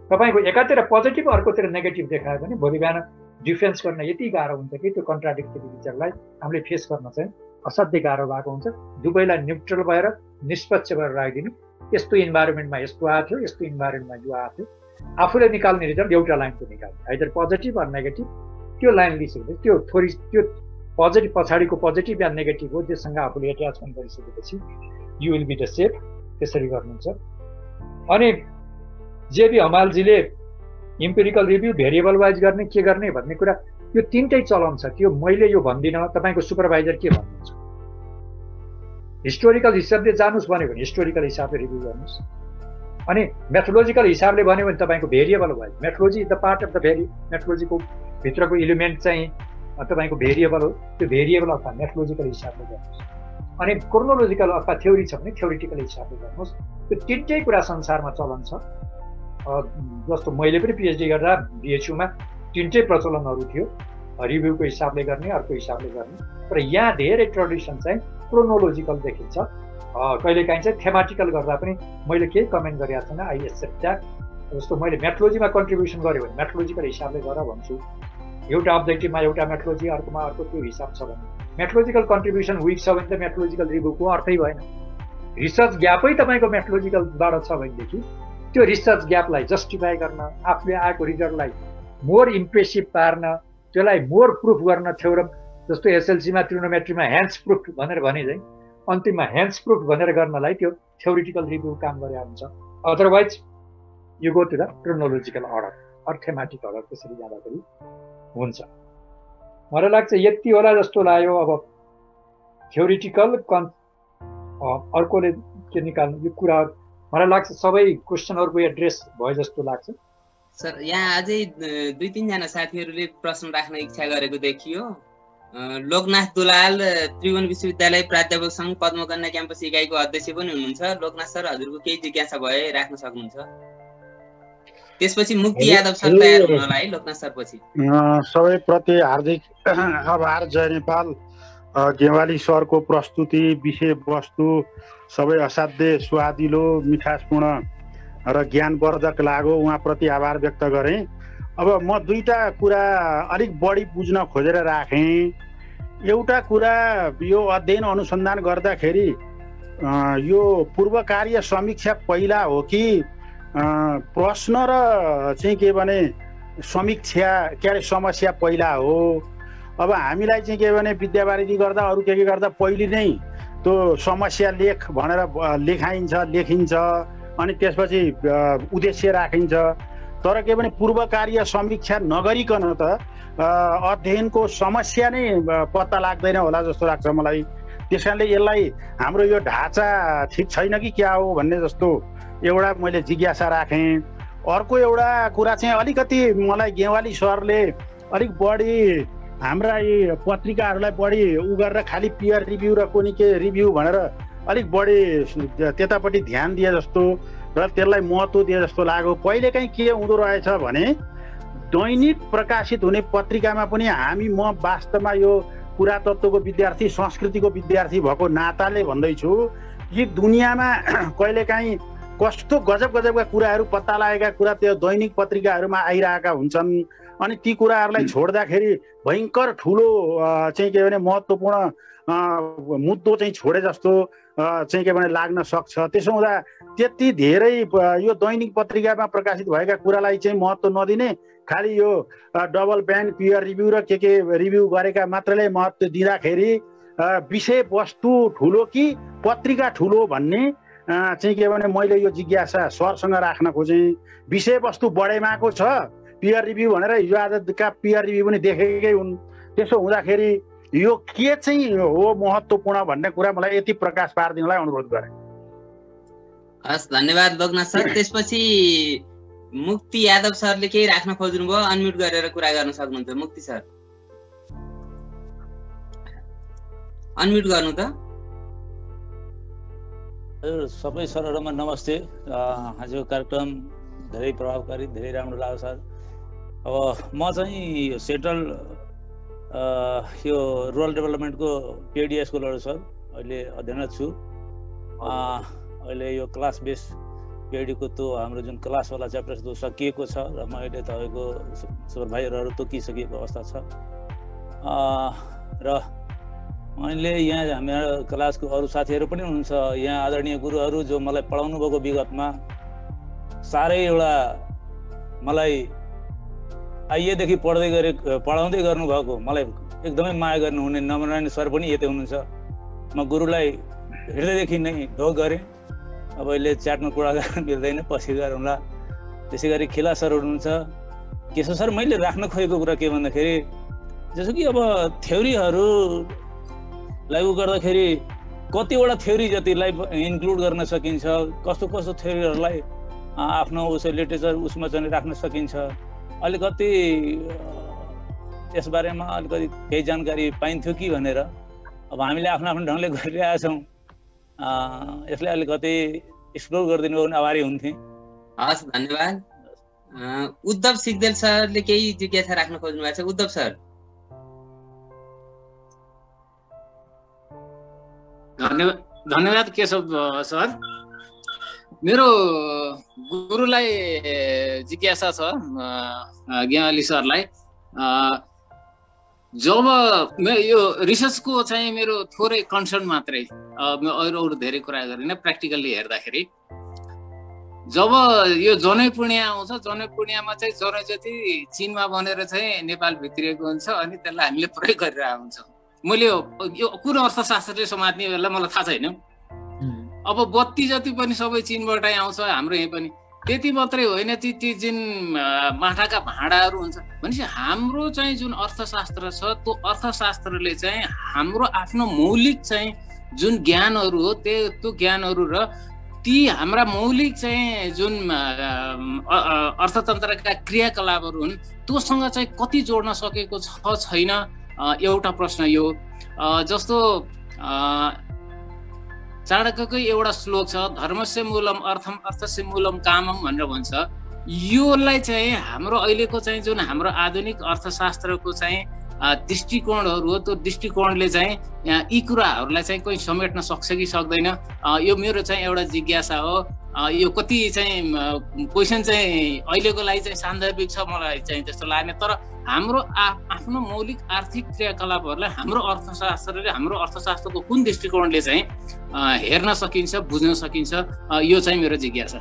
तपाईँको एकातिर पोजिटिभ अर्कोतिर नेगेटिभ देखायो भने भोलि बिहान डिफेन्स गर्न यति गाह्रो हुन्छ कि त्यो कन्ट्राडिक्टरी रिजल्टलाई हामीले फेस गर्न चाहिँ असाध्यै गाह्रो भएको हुन्छ। दुवैलाई न्युट्रल भएर निष्पक्ष भएर राखिदिनु। यस्तो इन्भाइरोमेन्टमा यस्तो आएको थियो, यस्तो इन्भाइरोमेन्टमा यो आएको थियो। आफूले निकाल्ने रिजल्ट एउटा लाइनको निकाल्ने, आइदर पोजिटिभ अर नेगेटिभ। त्यो लाइन लिइसकेपछि त्यो थोरै त्यो पोजिटिभ पछाडिको पोजिटिभ या नेगेटिभ हो, जेसँग आफूले एट्याचमेन्ट गरिसकेपछि you will be the safe. त्यसरी गर्नुहुन्छ। अनि जेबी हमालजीले इम्पेरिकल रिभ्यू, भेरिएबल वाइज गर्ने, के गर्ने भन्ने कुरा, यो तिनटै चलन छ। त्यो मैले यो भन्दिनँ, तपाईँको सुपरभाइजर के भन्नुहुन्छ। हिस्टोरिकल हिसाबले जानुहोस् भन्यो भने हिस्टोरिकल हिसाबले रिभ्यू गर्नुहोस्। अनि मेथोलोजिकल हिसाबले भन्यो भने तपाईँको variable wise, methodology is the part of the मेथोलोजीको भित्रको इलिमेन्ट चाहिँ तपाईँको भेरिएबल हो। त्यो भेरिएबल अथवा मेथोलोजिकल हिसाबले गर्नुहोस्। अनि क्रोनोलोजिकल अथवा थ्योरी छ भने थ्योरिटिकल हिसाबले गर्नुहोस्। त्यो तिनटै कुरा संसारमा चलन छ। जस्तो मैले पनि पिएचडी गर्दा बिएचयुमा तिनटै प्रचलनहरू थियो, रिभ्यूको हिसाबले गर्ने, अर्को हिसाबले गर्ने। तर यहाँ धेरै ट्रेडिसन चाहिँ क्रोनोलोजिकल देखिन्छ। कहिलेकाहीँ चाहिँ थेमाटिकल गर्दा पनि मैले केही कमेन्ट गरेको छैन, आई एक्सेप्ट द्याट। जस्तो मैले मेथोलोजीमा कन्ट्रिब्युसन गरेँ भने मेथोलोजिकल हिसाबले गर भन्छु। एउटा अब्जेक्टिभमा एउटा मेथोलोजी, अर्कोमा अर्को, त्यो हिसाब छ भने मेथोलोजिकल कन्ट्रिब्युसन विक छ भने त मेथोलोजिकल रिभ्यूको अर्थै भएन। रिसर्च ग्यापै तपाईँको मेथोलोजिकलबाट छ भनेदेखि त्यो रिसर्च ग्यापलाई जस्टिफाई गर्न, आफूले आएको रिजल्टलाई मोर इम्प्रेसिभ पार्न, त्यसलाई मोर प्रुफ गर्न, थ्योरम जस्तो एसएलसीमा ट्रिग्नोमेट्रीमा ह्यान्ड्स प्रुफ भनेर भने चाहिँ अन्तिममा ह्यान्ड्स प्रुफ भनेर गर्नलाई त्यो थ्योरिटिकल रिभ्यू काम गरे हुन्छ। अदरवाइज यो go to the chronological order or thematic order, त्यसरी जाँदाखेरि हुन्छ। मलाई लाग्छ यति होला जस्तो लाग्यो। अब थ्योरिटिकल अर्कोले के निकाल्नु, यो कुरा मलाई लाग्छ सबै क्वेसनहरूको एड्रेस भयो जस्तो लाग्छ। सर, यहाँ अझै 2-3 जना साथीहरूले प्रश्न राख्न इच्छा गरेको देखियो। लोकनाथ दुलाल त्रिभुवन विश्वविद्यालय प्राध्यापक सङ्घ पद्मकन्या क्याम्पस इकाइको अध्यक्ष पनि हुनुहुन्छ। लोकनाथ सर, हजुरको केही जिज्ञासा भए राख्न सक्नुहुन्छ। त्यसपछि मुक्ति यादव सर तयार हुन होला है लोकनाथ सर पछि। सबैप्रति हार्दिक आभार। जय नेपाल। गेवाली सरको प्रस्तुति, विषयवस्तु सबै असाध्यै स्वादिलो, मिठासपूर्ण र ज्ञानवर्धक लाग्यो। उहाँप्रति आभार व्यक्त गरेँ। अब म दुईटा कुरा अलिक बढी बुझ्न खोजेर राखेँ। एउटा कुरा, यो अध्ययन अनुसन्धान गर्दाखेरि यो पूर्व कार्य समीक्षा पहिला हो कि प्रश्न र चाहिँ के भने समीक्षा के अरे समस्या पहिला हो? अब हामीलाई चाहिँ के भने विद्यावारिधि गर्दा अरू के गर्दा पहिले नै त्यो समस्या लेख भनेर लेखिन्छ अनि त्यसपछि उद्देश्य राखिन्छ। तर के भने पूर्व कार्य समीक्षा नगरिकन त अध्ययनको समस्या नै पत्ता लाग्दैन होला जस्तो लाग्छ मलाई। त्यस कारणले यसलाई हाम्रो यो ढाँचा ठिक छैन कि क्या हो भन्ने जस्तो एउटा मैले जिज्ञासा राखेँ। अर्को एउटा कुरा चाहिँ अलिकति मलाई गेवाली सरले अलिक बढी हाम्रा यी पत्रिकाहरूलाई बढी गरेर खालि पियर रिभ्यू र कुनै के रिभ्यू भनेर अलिक बढी त्यतापट्टि ध्यान दिए जस्तो र त्यसलाई महत्त्व दिए जस्तो लाग्यो। कहिलेकाहीँ के हुँदो रहेछ भने दैनिक प्रकाशित हुने पत्रिकामा पनि म वास्तवमा यो पुरातत्वको विद्यार्थी संस्कृतिको विद्यार्थी भएको नाताले भन्दैछु कि दुनियाँमा कहिलेकाहीँ कस्तो गजबका कुराहरू पत्ता लागेका कुरा त्यो दैनिक पत्रिकाहरूमा आइरहेका हुन्छन्। अनि ती कुराहरूलाई छोड्दाखेरि भयङ्कर ठुलो चाहिँ के भने महत्त्वपूर्ण मुद्दो चाहिँ छोडे जस्तो चाहिँ के भने लाग्न सक्छ। त्यसो हुँदा त्यति धेरै यो दैनिक पत्रिकामा प्रकाशित भएका कुरालाई चाहिँ महत्त्व नदिने, खालि यो डबल ब्यान्ड पियर रिभ्यू र के रिभ्यू गरेका मात्रैले महत्त्व दिँदाखेरि विषयवस्तु ठुलो कि पत्रिका ठुलो भन्ने चाहिँ के भने मैले यो जिज्ञासा सरसँग राख्न खोजेँ। विषयवस्तु बढेमाको छ, पियर रिभ्यू भनेर हिजो आजका पियर रिभ्यू पनि देखेकै हुन्। त्यसो हुँदाखेरि यो के चाहिँ हो महत्त्वपूर्ण भन्ने कुरा मलाई यति प्रकाश पारिदिनलाई अनुरोध गरेँ। हस्, धन्यवाद लोकनाथ सर। त्यसपछि मुक्ति यादव सरले केही राख्न खोज्नुभयो, अनम्युट गरेर कुरा गर्न सक्नुहुन्छ। मुक्ति सर अनम्युट गर्नु त। सबै सरहरूमा नमस्ते। आजको कार्यक्रम धेरै प्रभावकारी, धेरै राम्रो लाग्यो सर। अब म चाहिँ सेन्ट्रल यो रुरल डेभलपमेन्टको पिएचडी स्कलर सर अहिले अध्ययनरत छु। अहिले यो क्लास बेस पिएचडीको त्यो हाम्रो जुन क्लासवाला च्याप्टर त्यो सकिएको छ र म अहिले तपाईँको सुपरभाइजरहरू तोकिसकेको अवस्था छ। र मैले यहाँ हाम्रो क्लासको अरू साथीहरू पनि हुनुहुन्छ, यहाँ आदरणीय गुरुहरू जो मलाई पढाउनु भएको विगतमा साह्रै एउटा मलाई आइएदेखि पढाउँदै गर्नुभएको मलाई एकदमै माया गर्नुहुने नमनारायण सर पनि यतै हुनुहुन्छ। म गुरुलाई हृदयदेखि नै ढोक गरेँ। अब अहिले च्याट्नु कुरा गर्न मिल्दैन, पछि गरौँला। त्यसै गरी खिला सर हुनुहुन्छ। केशव सर, मैले राख्न खोजेको कुरा के भन्दाखेरि जस्तो कि अब थ्योरीहरूलाई गर्दाखेरि कतिवटा थ्योरी जतिलाई इन्क्लुड गर्न सकिन्छ, कस्तो थ्योरीहरूलाई आफ्नो लिटरेचर उसमा चाहिँ राख्न सकिन्छ, अलिकति यसबारेमा अलिकति केही जानकारी पाइन्थ्यो कि भनेर अब हामीले आफ्नो ढङ्गले गरिरहेका छौँ। यसलाई अलिकति एक्सप्लोर गरिदिनु भने आभारी हुन्थेँ। हस्, धन्यवाद। उद्धव सिग्देल सरले केही जिज्ञासा राख्न खोज्नु भएको छ। उद्धव सर। धन्यवाद केशव सर। मेरो गुरुलाई जिज्ञासा छ गेवाली सरलाई। जब यो रिसर्चको चाहिँ मेरो थोरै कन्सर्न मात्रै, अरू धेरै कुरा गरेन। प्र्याक्टिकल्ली हेर्दाखेरि जब यो जनै पूर्णिया आउँछ, जनै पूर्णियामा चाहिँ जनै जति चिनमा बनेर चाहिँ नेपाल भित्रिएको हुन्छ अनि त्यसलाई हामीले प्रयोग गरिरहेको हुन्छौँ। मैले यो कुन अर्थशास्त्रले समात्ने बेला मलाई थाहा छैन। अब बत्ती जति पनि सबै चिनबाटै आउँछ, हाम्रो यहीँ पनि त्यति मात्रै होइन। ती जुन माटाका भाँडाहरू हुन्छ भनेपछि हाम्रो चाहिँ जुन अर्थशास्त्र छ त्यो अर्थशास्त्रले चाहिँ हाम्रो आफ्नो मौलिक चाहिँ जुन ज्ञानहरू हो त्यो ज्ञानहरू र ती हाम्रा मौलिक चाहिँ जुन अर्थतन्त्रका क्रियाकलापहरू हुन् त्योसँग चाहिँ कति जोड्न सकेको छैन, एउटा प्रश्न यो। जस्तो चाणक्यकै एउटा श्लोक छ, धर्मस्य मूलम अर्थम अर्थस्य मूलम कामम भनेर भन्छ। योलाई चाहिँ हाम्रो अहिलेको चाहिँ जुन हाम्रो आधुनिक अर्थशास्त्रको चाहिँ दृष्टिकोणहरू हो, त्यो दृष्टिकोणले चाहिँ यी कुराहरूलाई चाहिँ कोही समेट्न सक्छ कि सक्दैन, यो मेरो चाहिँ एउटा जिज्ञासा हो। यो कति चाहिँ क्वेसन चाहिँ अहिलेको लागि चाहिँ सान्दर्भिक छ मलाई चाहिँ त्यस्तो लाग्ने। तर हाम्रो आफ्नो मौलिक आर्थिक क्रियाकलापहरूलाई हाम्रो अर्थशास्त्रले हाम्रो अर्थशास्त्रको कुन दृष्टिकोणले चाहिँ हेर्न सकिन्छ, बुझ्न सकिन्छ, यो चाहिँ मेरो जिज्ञासा।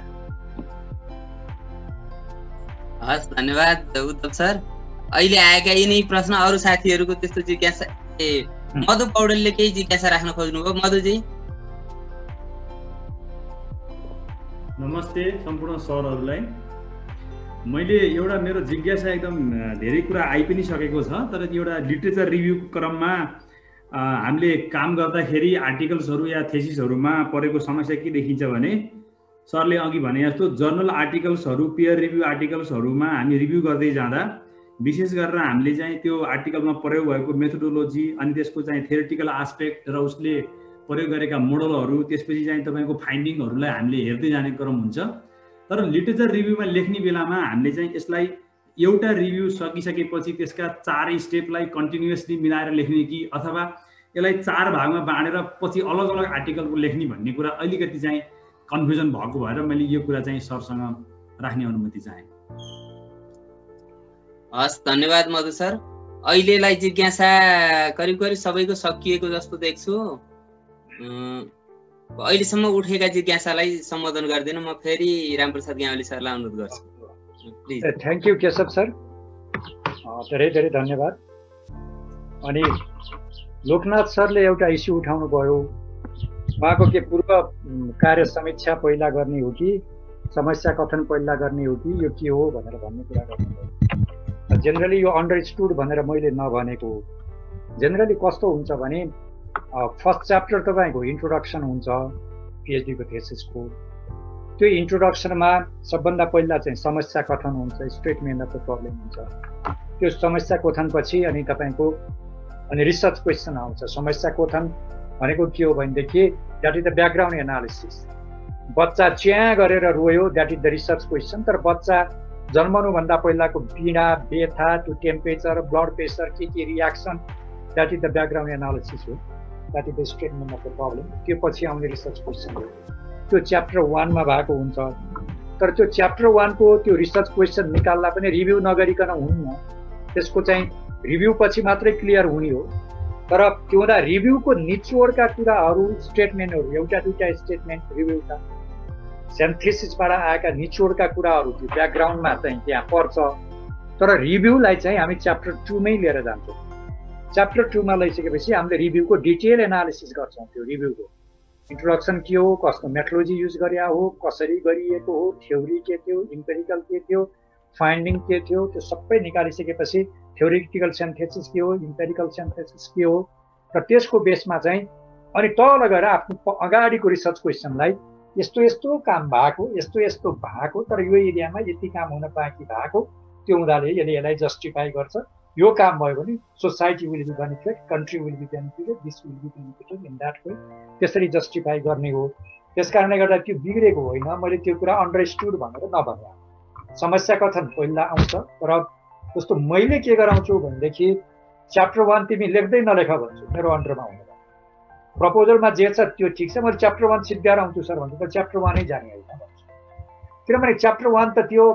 हस्, धन्यवाद उद्धव सर। अहिले आएका यिनै प्रश्न अरू साथीहरूको त्यस्तो जिज्ञासा मधु पौडेलले केही जिज्ञासा राख्न खोज्नुभयो। मधुजी। नमस्ते सम्पूर्ण सरहरूलाई। मैले एउटा मेरो जिज्ञासा एकदम धेरै कुरा आइ पनि सकेको छ, तर एउटा लिटरेचर रिभ्यूको क्रममा हामीले काम गर्दाखेरि आर्टिकल्सहरू या थेसिसहरूमा परेको समस्या के देखिन्छ भने सरले अघि भने जस्तो जर्नल आर्टिकल्सहरू, पियर रिभ्यू आर्टिकल्सहरूमा हामी रिभ्यू गर्दै जाँदा विशेष गरेर हामीले चाहिँ त्यो आर्टिकलमा प्रयोग भएको मेथोडोलोजी अनि त्यसको चाहिँ थ्योरिटिकल आस्पेक्ट र उसले प्रयोग गरेका मोडलहरू, त्यसपछि चाहिँ तपाईँको फाइन्डिङहरूलाई हामीले हेर्दै जाने क्रम हुन्छ। तर लिटरेचर रिभ्यूमा लेख्ने बेलामा हामीले चाहिँ यसलाई एउटा रिभ्यू सकिसकेपछि त्यसका 4 स्टेपलाई कन्टिन्युअसली मिलाएर लेख्ने कि अथवा यसलाई 4 भागमा बाँडेर पछि अलग अलग आर्टिकलको लेख्ने भन्ने कुरा अलिकति चाहिँ कन्फ्युजन भएको भएर मैले यो कुरा चाहिँ सरसँग राख्ने अनुमति चाहे। हस्, धन्यवाद मधु सर। अहिलेलाई जिज्ञासा करिब करिब सबैको सकिएको जस्तो देख्छु। अहिलेसम्म उठेका जिज्ञासालाई सम्बोधन गर्दैन। म फेरि रामप्रसाद ग्यावाली सरलाई अनुरोध गर्छु। थ्याङ्क यू केशव सर, धेरै धेरै धन्यवाद। अनि लोकनाथ सरले एउटा इस्यु उठाउनु भयो, उहाँको के पूर्व कार्य समीक्षा पहिला गर्ने हो कि समस्या कथन पहिला गर्ने हो कि यो के हो भनेर भन्ने कुरा गर्नुभयो। जेनरली यो अन्डरस्टुड भनेर मैले नभनेको हो। जेनरली कस्तो हुन्छ भने फर्स्ट च्याप्टर तपाईँको इन्ट्रोडक्सन हुन्छ पिएचडीको थेसिसको। त्यो इन्ट्रोडक्सनमा सबभन्दा पहिला चाहिँ समस्या कथन हुन्छ, स्टेटमेन्ट अफ द प्रब्लम हुन्छ। त्यो समस्या कथनपछि अनि तपाईँको अनि रिसर्च क्वेसन आउँछ। समस्या कथन भनेको के हो भनेदेखि that is the background analysis. बच्चा च्याँ गरेर रोयो, that is the research question. तर बच्चा जन्मनुभन्दा पहिलाको पीडा, व्यथा, त्यो टेम्परेचर, ब्लड प्रेसर, के reaction, that is the background analysis हो। That is the statement of the problem. त्यो पछि आउने रिसर्च क्वेसन हो। त्यो च्याप्टर 1 मा भएको हुन्छ। तर त्यो च्याप्टर 1 को त्यो रिसर्च क्वेसन निकाल्दा पनि रिभ्यू नगरिकन हुन्न। त्यसको चाहिँ रिभ्यू पछि मात्रै क्लियर हुने हो। तर त्यो हुँदा रिभ्यूको निचोडका कुराहरू, स्टेटमेन्टहरू, एउटा दुईटा स्टेटमेन्ट रिभ्यूका सेन्थेसिसबाट आएका निचोडका कुराहरू त्यो ब्याकग्राउन्डमा चाहिँ त्यहाँ पर्छ। तर रिभ्यूलाई चाहिँ हामी च्याप्टर 2 मै लिएर जान्छौँ। च्याप्टर 2 मा लैसकेपछि हामीले रिभ्यूको डिटेल एनालिसिस गर्छौँ। त्यो रिभ्यूको इन्ट्रोडक्सन के हो, कस्तो मेथोडोलोजी युज गरे हो, कसरी गरिएको हो, थ्योरी के थियो, इम्पेरिकल के थियो, फाइन्डिङ के थियो, त्यो सबै निकालिसकेपछि थ्योरिटिकल सिन्थेसिस के हो, इम्पेरिकल सिन्थेसिस के हो, र त्यसको बेसमा चाहिँ अनि तल गएर आफ्नो अगाडिको रिसर्च क्वेसनलाई यस्तो यस्तो काम भएको, यस्तो यस्तो भएको, तर यो एरियामा यति काम हुन बाँकी भएको, त्यो हुँदाले यसलाई जस्टिफाई गर्छ। यो काम भयो भने society will be benefit, country will be benefited, this will be benefited in that way. त्यसरी जस्टिफाई गर्ने हो। त्यस कारणले गर्दा त्यो बिग्रेको होइन। मैले त्यो कुरा अन्डरस्टुड भनेर नभने। समस्या कथन पहिला आउँछ। तर जस्तो मैले के गराउँछु भनेदेखि च्याप्टर 1 तिमी लेख्दै नलेख भन्छु, मेरो अन्डरमा हुँदैन। प्रपोजलमा जे छ त्यो ठिक छ, मैले च्याप्टर 1 सिद्ध्याएर आउँछु सर भन्छु त च्याप्टर 1 नै जाने होइन भन्छु। किनभने च्याप्टर 1 त त्यो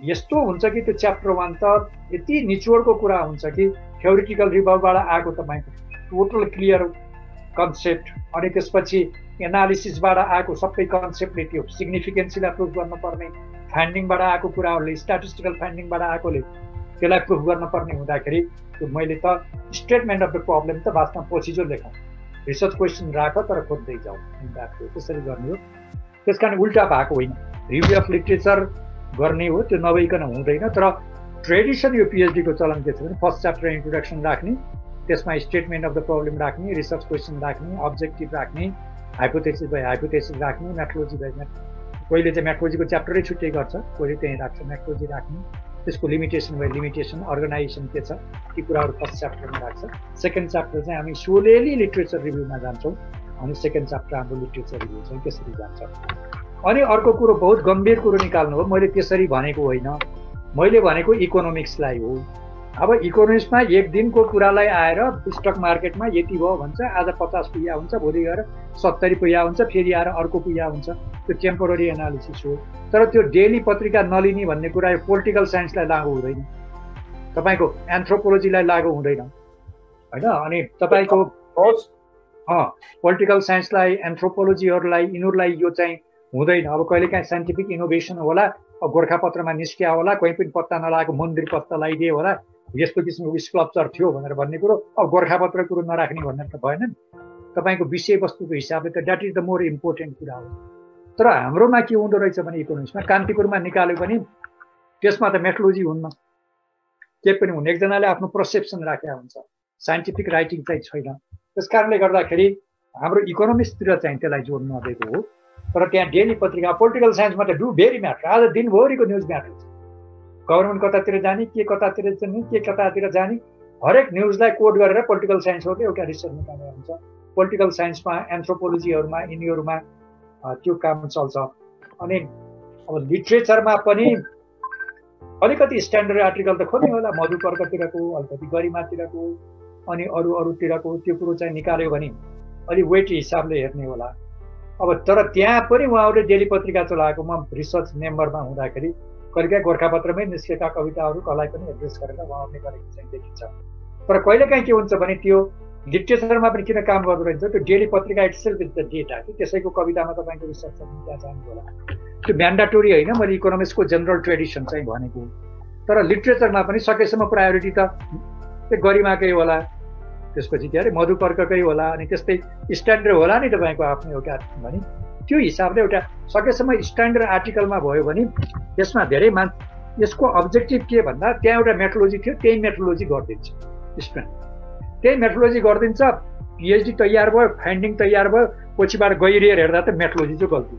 यस्तो हुन्छ कि त्यो च्याप्टर 1 त यति निचोडको कुरा हुन्छ कि थ्योरिटिकल रिभ्यूबाट आएको तपाईँको टोटल क्लियर कन्सेप्ट, अनि त्यसपछि एनालिसिसबाट आएको सबै कन्सेप्टले त्यो सिग्निफिकेन्सीलाई प्रुभ गर्नुपर्ने, फाइन्डिङबाट आएको कुराहरूले, स्ट्याटिस्टिकल फाइन्डिङबाट आएकोले त्यसलाई प्रुभ गर्नुपर्ने हुँदाखेरि त्यो मैले त स्टेटमेन्ट अफ द प्रब्लम त वास्तवमा पछि जो लेखौँ, रिसर्च क्वेसन राख तर खोज्दै जाउँ, त्यसरी गर्ने हो। त्यस कारण उल्टा भएको होइन। रिभ्यू अफ लिटरेचर गर्ने हो, त्यो नभइकन हुँदैन। तर ट्रेडिसन यो पिएचडीको चलन के छ भने फर्स्ट च्याप्टर इन्ट्रोडक्सन राख्ने, त्यसमा स्टेटमेन्ट अफ द प्रब्लम राख्ने, रिसर्च क्वेसन राख्ने, अब्जेक्टिभ राख्ने, हाइपोथेसिस बाई हाइपोथेसिस राख्ने, मेथोडोलोजी बाई कोहीले चाहिँ मेथोडोलोजीको च्याप्टरै छुट्टै गर्छ, कोहीले त्यहीँ राख्छ मेथोडोलोजी राख्ने, त्यसको लिमिटेसन बाई लिमिटेसन, अर्गनाइजेसन के छ, ती कुराहरू फर्स्ट च्याप्टरमा राख्छ। सेकेन्ड च्याप्टर चाहिँ हामी सोलेली लिटरेचर रिभ्यूमा जान्छौँ, अनि सेकेन्ड च्याप्टर हाम्रो लिटरेचर रिभ्यू चाहिँ त्यसरी जान्छ। अनि अर्को कुरो बहुत गम्भीर कुरो निकाल्नु हो, मैले त्यसरी भनेको होइन। मैले भनेको इकोनोमिक्सलाई हो। अब इकोनोमिक्समा एक दिनको कुरालाई आएर स्टक मार्केटमा यति भयो भन्छ, आज 50 पुग्या हुन्छ, भोलि गएर 70 पुग्या हुन्छ, फेरि आएर अर्को पुग्या हुन्छ। त्यो टेम्पोररी एनालिसिस हो। तर त्यो डेली पत्रिका नलिने भन्ने कुरा यो पोलिटिकल साइन्सलाई लागु हुँदैन, तपाईँको एन्थ्रोपोलोजीलाई लागु हुँदैन होइन। अनि तपाईँको पोलिटिकल साइन्सलाई, एन्थ्रोपोलोजीहरूलाई, यिनीहरूलाई यो चाहिँ हुँदैन। अब कहिलेकाहीँ साइन्टिफिक इनोभेसन होला, अब गोर्खापत्रमा निस्किया होला, कोही पनि पत्ता नलागेको मन्दिर पत्ता लगाइदिए होला, यस्तो किसिमको स्कल्पचर थियो भनेर भन्ने कुरो अब गोर्खापत्र कुरो नराख्ने भनेर त भएन नि। तपाईँको विषयवस्तुको हिसाबले त that is the more important कुरा हो। तर हाम्रोमा के हुँदो रहेछ भने इकोनोमिक्समा कान्तिपुरमा निकाल्यो भने त्यसमा त मेथोलोजी हुन्न, के पनि हुन्न। एकजनाले आफ्नो पर्सेप्सन राखेका हुन्छ, साइन्टिफिक राइटिङ चाहिँ छैन। त्यस कारणले गर्दाखेरि हाम्रो इकोनोमिक्सतिर चाहिँ त्यसलाई जोड नदिएको हो। तर त्यहाँ डेली पत्रिका पोलिटिकल साइन्समा त डु भेरी म्याटर। आज दिनभरिको न्युज म्याटर छ, गभर्मेन्ट कतातिर जाने, के कतातिर जाने, के कतातिर जाने, हरेक न्युजलाई कोड गरेर पोलिटिकल साइन्सको एउटा रिसर्च निकालेको हुन्छ। पोलिटिकल साइन्समा, एन्थ्रोपोलोजीहरूमा, यिनीहरूमा त्यो काम चल्छ। अनि अब लिट्रेचरमा पनि अलिकति स्ट्यान्डर्ड आर्टिकल त खोज्ने होला, मधुपर्कतिरको, अलिकति गरिमातिरको, अनि अरूतिरको त्यो कुरो चाहिँ निकाल्यो भने अलि वेट हिसाबले हेर्ने होला। अब तर त्यहाँ पनि उहाँहरूले डेली पत्रिका चलाएको, म रिसर्च मेम्बरमा हुँदाखेरि कहिलेकाहीँ गोर्खापत्रमै निस्केका कविताहरू कसलाई पनि एड्रेस गरेर उहाँहरूले गरेको चाहिँ देखिन्छ। तर कहिलेकाहीँ के हुन्छ भने त्यो लिट्रेचरमा पनि किन काम गर्दो रहेछ, त्यो डेली पत्रिका इट्सेल्फ इज द डेटा कि त्यसैको कवितामा तपाईँको रिसर्च त्यहाँ जानु होला। त्यो म्यान्डाटोरी होइन, मैले इकोनोमिक्सको जेनरल ट्रेडिसन चाहिँ भनेको। तर लिट्रेचरमा पनि सकेसम्म प्रायोरिटी त गरिमाकै होला, त्यसपछि के अरे मधुपर्ककै होला, अनि त्यस्तै स्ट्यान्डर्ड होला नि तपाईँको आफ्नो एउटा भने त्यो हिसाबले एउटा सकेसम्म स्ट्यान्डर्ड आर्टिकलमा भयो भने त्यसमा धेरै यसको अब्जेक्टिभ के भन्दा त्यहाँ एउटा मेथोलोजी थियो, त्यही मेथोलोजी गरिदिन्छ स्टुडेन्ट, त्यही मेथोलोजी गरिदिन्छ। पिएचडी तयार भयो, फाइन्डिङ तयार भयो, पछिबाट गइरिएर हेर्दा त मेथोलोजी चाहिँ गल्ती।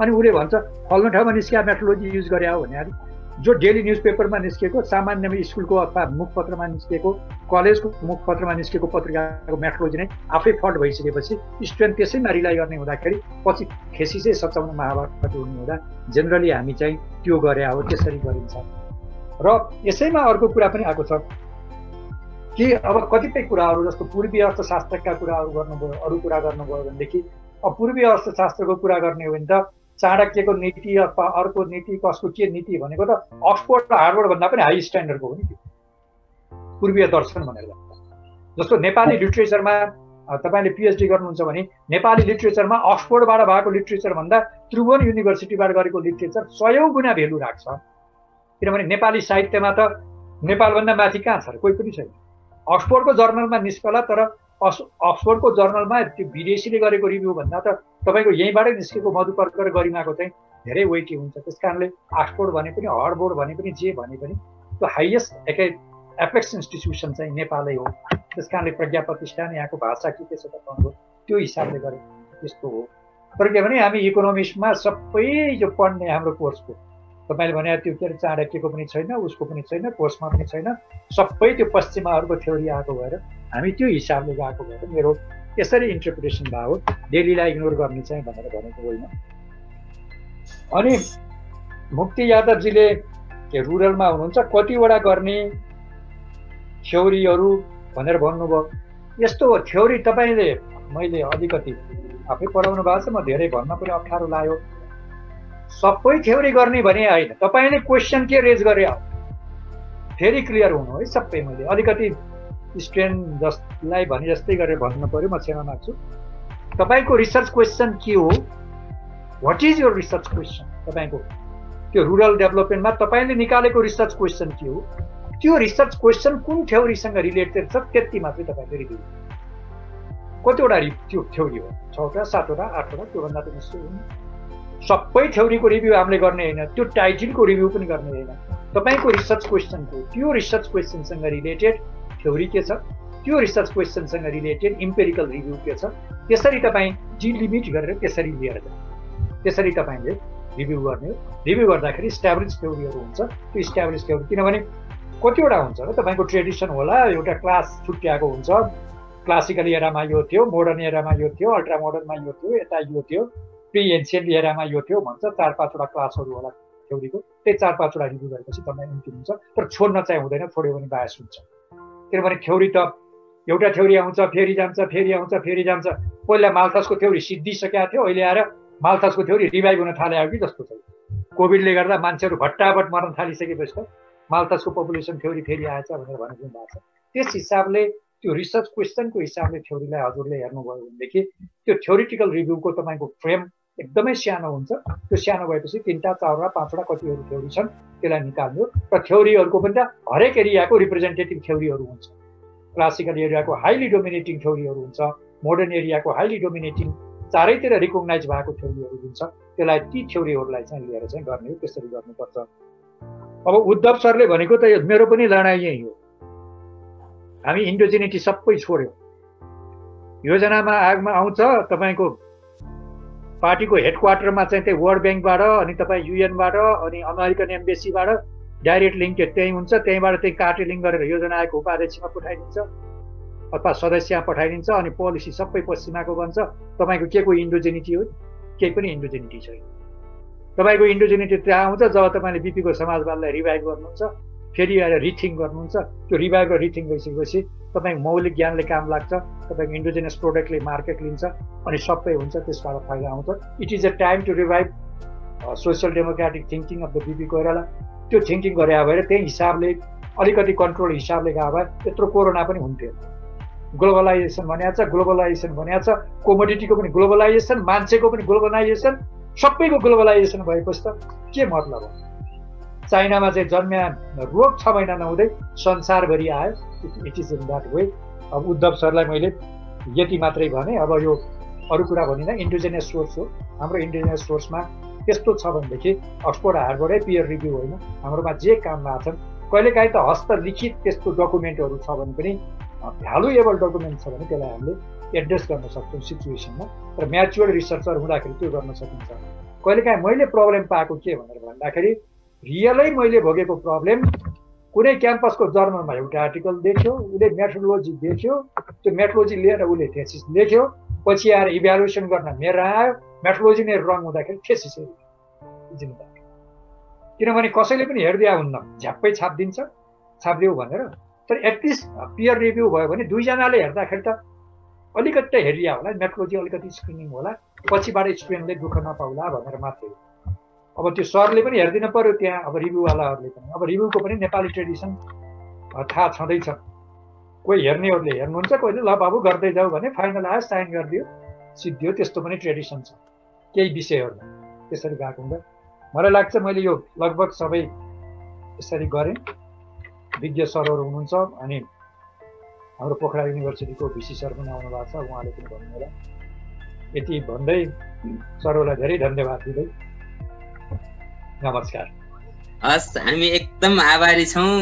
अनि उसले भन्छ फल्नु ठाउँमा निस्किया मेथोलोजी युज गरे हो भने अलिक जो डेली न्युजपेपरमा निस्केको, सामान्यमा स्कुलको अथवा मुखपत्रमा निस्केको, कलेजको मुखपत्रमा निस्केको पत्रिकाको मेथोलोजी नै आफै फल्ट भइसकेपछि स्टुडेन्ट त्यसैमा रिलाइ गर्ने हुँदाखेरि पछि खेसी चाहिँ सचाउन महाभारत हुने हुँदा जेनरली हामी चाहिँ त्यो गरे हो, त्यसरी गरिन्छ। र यसैमा अर्को कुरा पनि आएको छ कि अब कतिपय कुराहरू जस्तो पूर्वीय अर्थशास्त्रका कुराहरू गर्नुभयो, अरू कुरा गर्नुभयो भनेदेखि अब पूर्वीय अर्थशास्त्रको कुरा गर्ने हो भने त चाणक्यको नीति अथवा अर्को नीति, कसको के नीति भनेको त अक्सफोर्ड र हार्वर्ड भन्दा पनि हाई स्ट्यान्डर्डको हो नि त्यो पूर्वीय दर्शन भनेर। जस्तो नेपाली लिट्रेचरमा तपाईँले पिएचडी गर्नुहुन्छ भने नेपाली लिट्रेचरमा अक्सफोर्डबाट भएको लिट्रेचर भन्दा त्रिभुवन युनिभर्सिटीबाट गरेको लिट्रेचर 100 गुणा भेल्यु राख्छ। किनभने नेपाली साहित्यमा त नेपालभन्दा माथि कहाँ छ र, कोही पनि छैन। अक्सफोर्डको जर्नलमा निस्कला, तर अक्सफोर्डको जर्नलमा त्यो विदेशीले गरेको रिभ्यू भन्दा त तपाईँको यहीँबाटै निस्केको मधुपर्क र गरिमाको चाहिँ धेरै वेटी हुन्छ। त्यस कारणले अक्सफोर्ड भने पनि, हार्वर्ड भने पनि, जे भने पनि त्यो हाइएस्ट एपेक्स इन्स्टिट्युसन चाहिँ नेपालै हो। त्यस कारणले प्रज्ञा प्रतिष्ठान, यहाँको भाषा के छ तपाईँको त्यो हिसाबले गरे त्यस्तो हो। तर के भने हामी इकोनोमिक्समा सबै जो पढ्ने हाम्रो कोर्सको तपाईँले भने त्यो के अरे चाणक्यको पनि छैन, उसको पनि छैन, कोर्समा पनि छैन, सबै त्यो पश्चिमाहरूको थ्योरी आएको भएर हामी त्यो हिसाबले गएको भएर मेरो यसरी इन्टरप्रिटेसन भयो, डेलीलाई इग्नोर गर्ने चाहिँ भनेर भनेको होइन। अनि मुक्ति यादवजीले रुरलमा हुनुहुन्छ, कतिवटा गर्ने थ्योरीहरू भनेर भन्नुभयो। यस्तो हो थ्योरी, तपाईँले मैले अलिकति आफै पढाउनु भएको छ, म धेरै भन्न पनि अप्ठ्यारो लाग्यो। सबै थ्योरी गर्ने भने होइन, तपाईँले क्वेसन के रेज गरे हो फेरि क्लियर हुनु है सबै। मैले अलिकति स्टुडेन्ट जसलाई भने जस्तै गरेर भन्नु पर्यो, म क्षमा माग्छु। तपाईँको रिसर्च क्वेसन के हो, what is your research question, तपाईँको त्यो रुरल डेभलपमेन्टमा तपाईँले निकालेको रिसर्च क्वेसन के हो, त्यो रिसर्च क्वेसन कुन थ्योरीसँग रिलेटेड छ त्यति मात्रै तपाईँले रिभ्यू। कतिवटा त्यो थ्योरी हो, 6वटा 7वटा 8वटा, त्योभन्दा त निश्चय हुन्। सबै थ्योरीको रिभ्यू हामीले गर्ने होइन, त्यो टाइटलको रिभ्यू पनि गर्ने होइन। तपाईँको रिसर्च क्वेसनको त्यो रिसर्च क्वेसनसँग रिलेटेड थ्योरी के छ, त्यो रिसर्च क्वेसनसँग रिलेटेड इम्पेरिकल रिभ्यू के छ, त्यसरी तपाईँ डिलिमिट गरेर त्यसरी लिएर जाने, त्यसरी तपाईँले रिभ्यू गर्ने हो। रिभ्यू गर्दाखेरि इस्टाब्लिस थ्योरीहरू हुन्छ, त्यो इस्टाब्लिस थ्योरी किनभने कतिवटा हुन्छ र तपाईँको ट्रेडिसन होला, एउटा क्लास छुट्याएको हुन्छ, क्लासिकल एरामा यो थियो, मोडर्न एरामा यो थियो, अल्ट्रा मोडर्नमा यो थियो, यता यो थियो, प्रि एन्सियन्ट एरामा यो थियो भन्छ, 4-5वटा क्लासहरू होला। थ्योरीको, त्यही 4-5 वटा रिभ्यू गरेपछि तपाईँ अन्तिम हुन्छ। तर छोड्न चाहिँ हुँदैन, छोड्यो भने बायस हुन्छ। किनभने थ्योरी त एउटा थ्योरी आउँछ फेरि जान्छ, फेरि आउँछ फेरि जान्छ। पहिला माल्थसको थ्योरी सिद्धिसकेको थियो, अहिले आएर माल्थसको थ्योरी रिभाइभ हुन थाल्यो कि जस्तो छ। कोभिडले गर्दा मान्छेहरू भट्टाभट मर्न थालिसकेपछि त माल्थसको पपुलेसन थ्योरी फेरि आएछ भनेर भनिदिनु भएको छ। त्यस हिसाबले त्यो रिसर्च क्वेसनको हिसाबले थ्योरीलाई हजुरले हेर्नुभयो भनेदेखि त्यो थ्योरिटिकल रिभ्यूको तपाईँको फ्रेम एकदमै सानो हुन्छ। त्यो सानो भएपछि 3टा 4टा 5टा कतिहरू थ्योरी छन् त्यसलाई निकाल्नु र थ्योरीहरूको पनि त हरेक एरियाको रिप्रेजेन्टेटिभ थ्योरीहरू हुन्छ। क्लासिकल एरियाको हाइली डोमिनेटिङ थ्योरीहरू हुन्छ, मोडर्न एरियाको हाइली डोमिनेटिङ चारैतिर रिकग्नाइज भएको थ्योरीहरू हुन्छ। त्यसलाई ती थ्योरीहरूलाई चाहिँ लिएर चाहिँ गर्ने हो, त्यसरी गर्नुपर्छ। अब उद्धव सरले भनेको त मेरो पनि लडाइँ यही हो, हामी इन्डोजेनिटी सबै छोड्यौँ। योजनामा आगमा आउँछ तपाईँको पार्टीको हेडक्वार्टरमा चाहिँ त्यही वर्ल्ड ब्याङ्कबाट अनि तपाईँ युएनबाट अनि अमेरिकन एम्बेसीबाट डाइरेक्ट लिङ्केज त्यहीँ हुन्छ, त्यहीँबाट त्यही कार्टेलिङ गरेर योजना आयोगको उपाध्यक्षमा पठाइदिन्छ अथवा सदस्यमा पठाइदिन्छ अनि पोलिसी सबै पश्चिमाको बन्छ। तपाईँको के को इन्डोजेनिटी हो? केही पनि इन्डोजेनिटी छैन। तपाईँको इन्डोजेनिटी त्यहाँ आउँछ जब तपाईँले बिपीको समाजवादलाई रिभाइभ गर्नुहुन्छ, फेरि आएर रिथिङ गर्नुहुन्छ। त्यो रिभाइभ र रिथिङ भइसकेपछि तपाईँको मौलिक ज्ञानले काम लाग्छ, तपाईँको इन्डोजेनियस प्रोडक्टले मार्केट लिन्छ अनि सबै हुन्छ, त्यसबाट फाइदा आउँछ। It is a time to revive social democratic thinking of the BP Koirala. त्यो थिङ्किङ गरे भएर त्यही हिसाबले अलिकति कन्ट्रोल हिसाबले गए भए यत्रो कोरोना पनि हुन्थ्यो। ग्लोबलाइजेसन भनिएको छ, ग्लोबलाइजेसन भनिएको छ, कोमोडिटीको पनि ग्लोबलाइजेसन, मान्छेको पनि ग्लोबलाइजेसन, सबैको ग्लोबलाइजेसन भएपछि त के मतलब हो? चाइनामा चाहिँ जन्मिया रोग 6 महिना नहुँदै संसारभरि आयो। It is in that way. अब उद्धव सरलाई मैले यति मात्रै भने, अब यो अरू कुरा भनिनँ, इन्डोजेनियस सोर्स हो। हाम्रो इन्डोजेनियस सोर्समा त्यस्तो छ भनेदेखि अक्सफोर्ड हार्वर्डै पियर रिभ्यू होइन, हाम्रोमा जे काम भएको छन्। कहिलेकाहीँ त हस्तलिखित त्यस्तो डकुमेन्टहरू छ भने पनि, भ्यालुएबल डकुमेन्ट छ भने त्यसलाई हामीले एड्रेस गर्न सक्छौँ सिचुएसनमा। तर म्याच्योर रिसर्चर हुँदाखेरि त्यो गर्न सकिन्छ। कहिलेकाहीँ मैले प्रब्लम पाएको के भनेर भन्दाखेरि रियलै मैले भोगेको प्रब्लम, कुनै क्याम्पसको जर्नलमा एउटा आर्टिकल देख्यो, उसले मेथोडोलोजी देख्यो, त्यो मेथोडोलोजी लिएर उसले थेसिस लेख्यो, पछि आएर इभ्यालुएसन गर्न मेरो आयो, मेथोडोलोजी नै रङ हुँदाखेरि थेसिसै जिम्मेदार। किनभने कसैले पनि हेरिदिया हुन्न, झ्याप्पै छापिदियो भनेर। तर एटलिस्ट पियर रिभ्यू भयो भने दुईजनाले हेर्दाखेरि त अलिकति त हेरिया होला, मेथोडोलोजी अलिकति स्क्रिनिङ होला, पछिबाट स्टुडेन्टले दुःख नपाउला भनेर मात्रै। अब त्यो सरले पनि हेरिदिनु पर्यो त्यहाँ, अब रिभ्यूवालाहरूले पनि। अब रिभ्यूको पनि नेपाली ट्रेडिसन थाहा छँदैछ। कोही हेर्नेहरूले हेर्नुहुन्छ, कोहीले ल बाबु गर्दै जाऊ भने फाइनल आयो, साइन गरिदियो, सिद्धियो। त्यस्तो पनि ट्रेडिसन छ केही विषयहरूमा, त्यसरी गएको हुँदा मलाई लाग्छ मैले यो लगभग सबै यसरी गरेँ। विज्ञ सरहरू हुनुहुन्छ अनि हाम्रो पोखरा युनिभर्सिटीको भिसी सर पनि आउनु भएको छ, उहाँले पनि भन्नु होला। यति भन्दै सरहरूलाई धेरै धन्यवाद दिँदै नमस्कार। हस्, हामी एकदम आभारी छौँ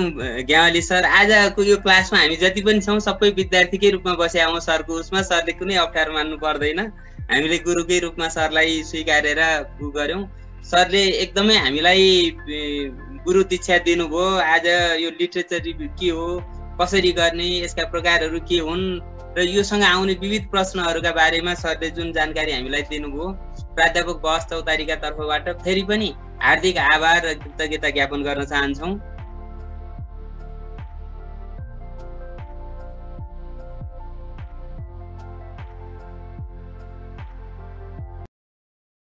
ग्यावाली सर। आजको यो क्लासमा हामी जति पनि छौँ सबै विद्यार्थीकै रूपमा बसेका हौँ सरको उसमा। सरले कुनै अप्ठ्यारो मान्नु पर्दैन, हामीले गुरुकै रूपमा सरलाई स्वीकारेर गऱ्यौँ। सरले एकदमै हामीलाई गुरु दीक्षा दिनुभयो। आज यो लिटरेचर रिभ्यू के हो, कसरी गर्ने, यसका प्रकारहरू के हुन् र योसँग आउने विविध प्रश्नहरूका बारेमा सरले जुन जानकारी हामीलाई दिनुभयो, प्राध्यापक बहस चौतारीका तर्फबाट फेरि पनि हार्दिक आभार र कृतज्ञता ज्ञापन गर्न चाहन्छौँ।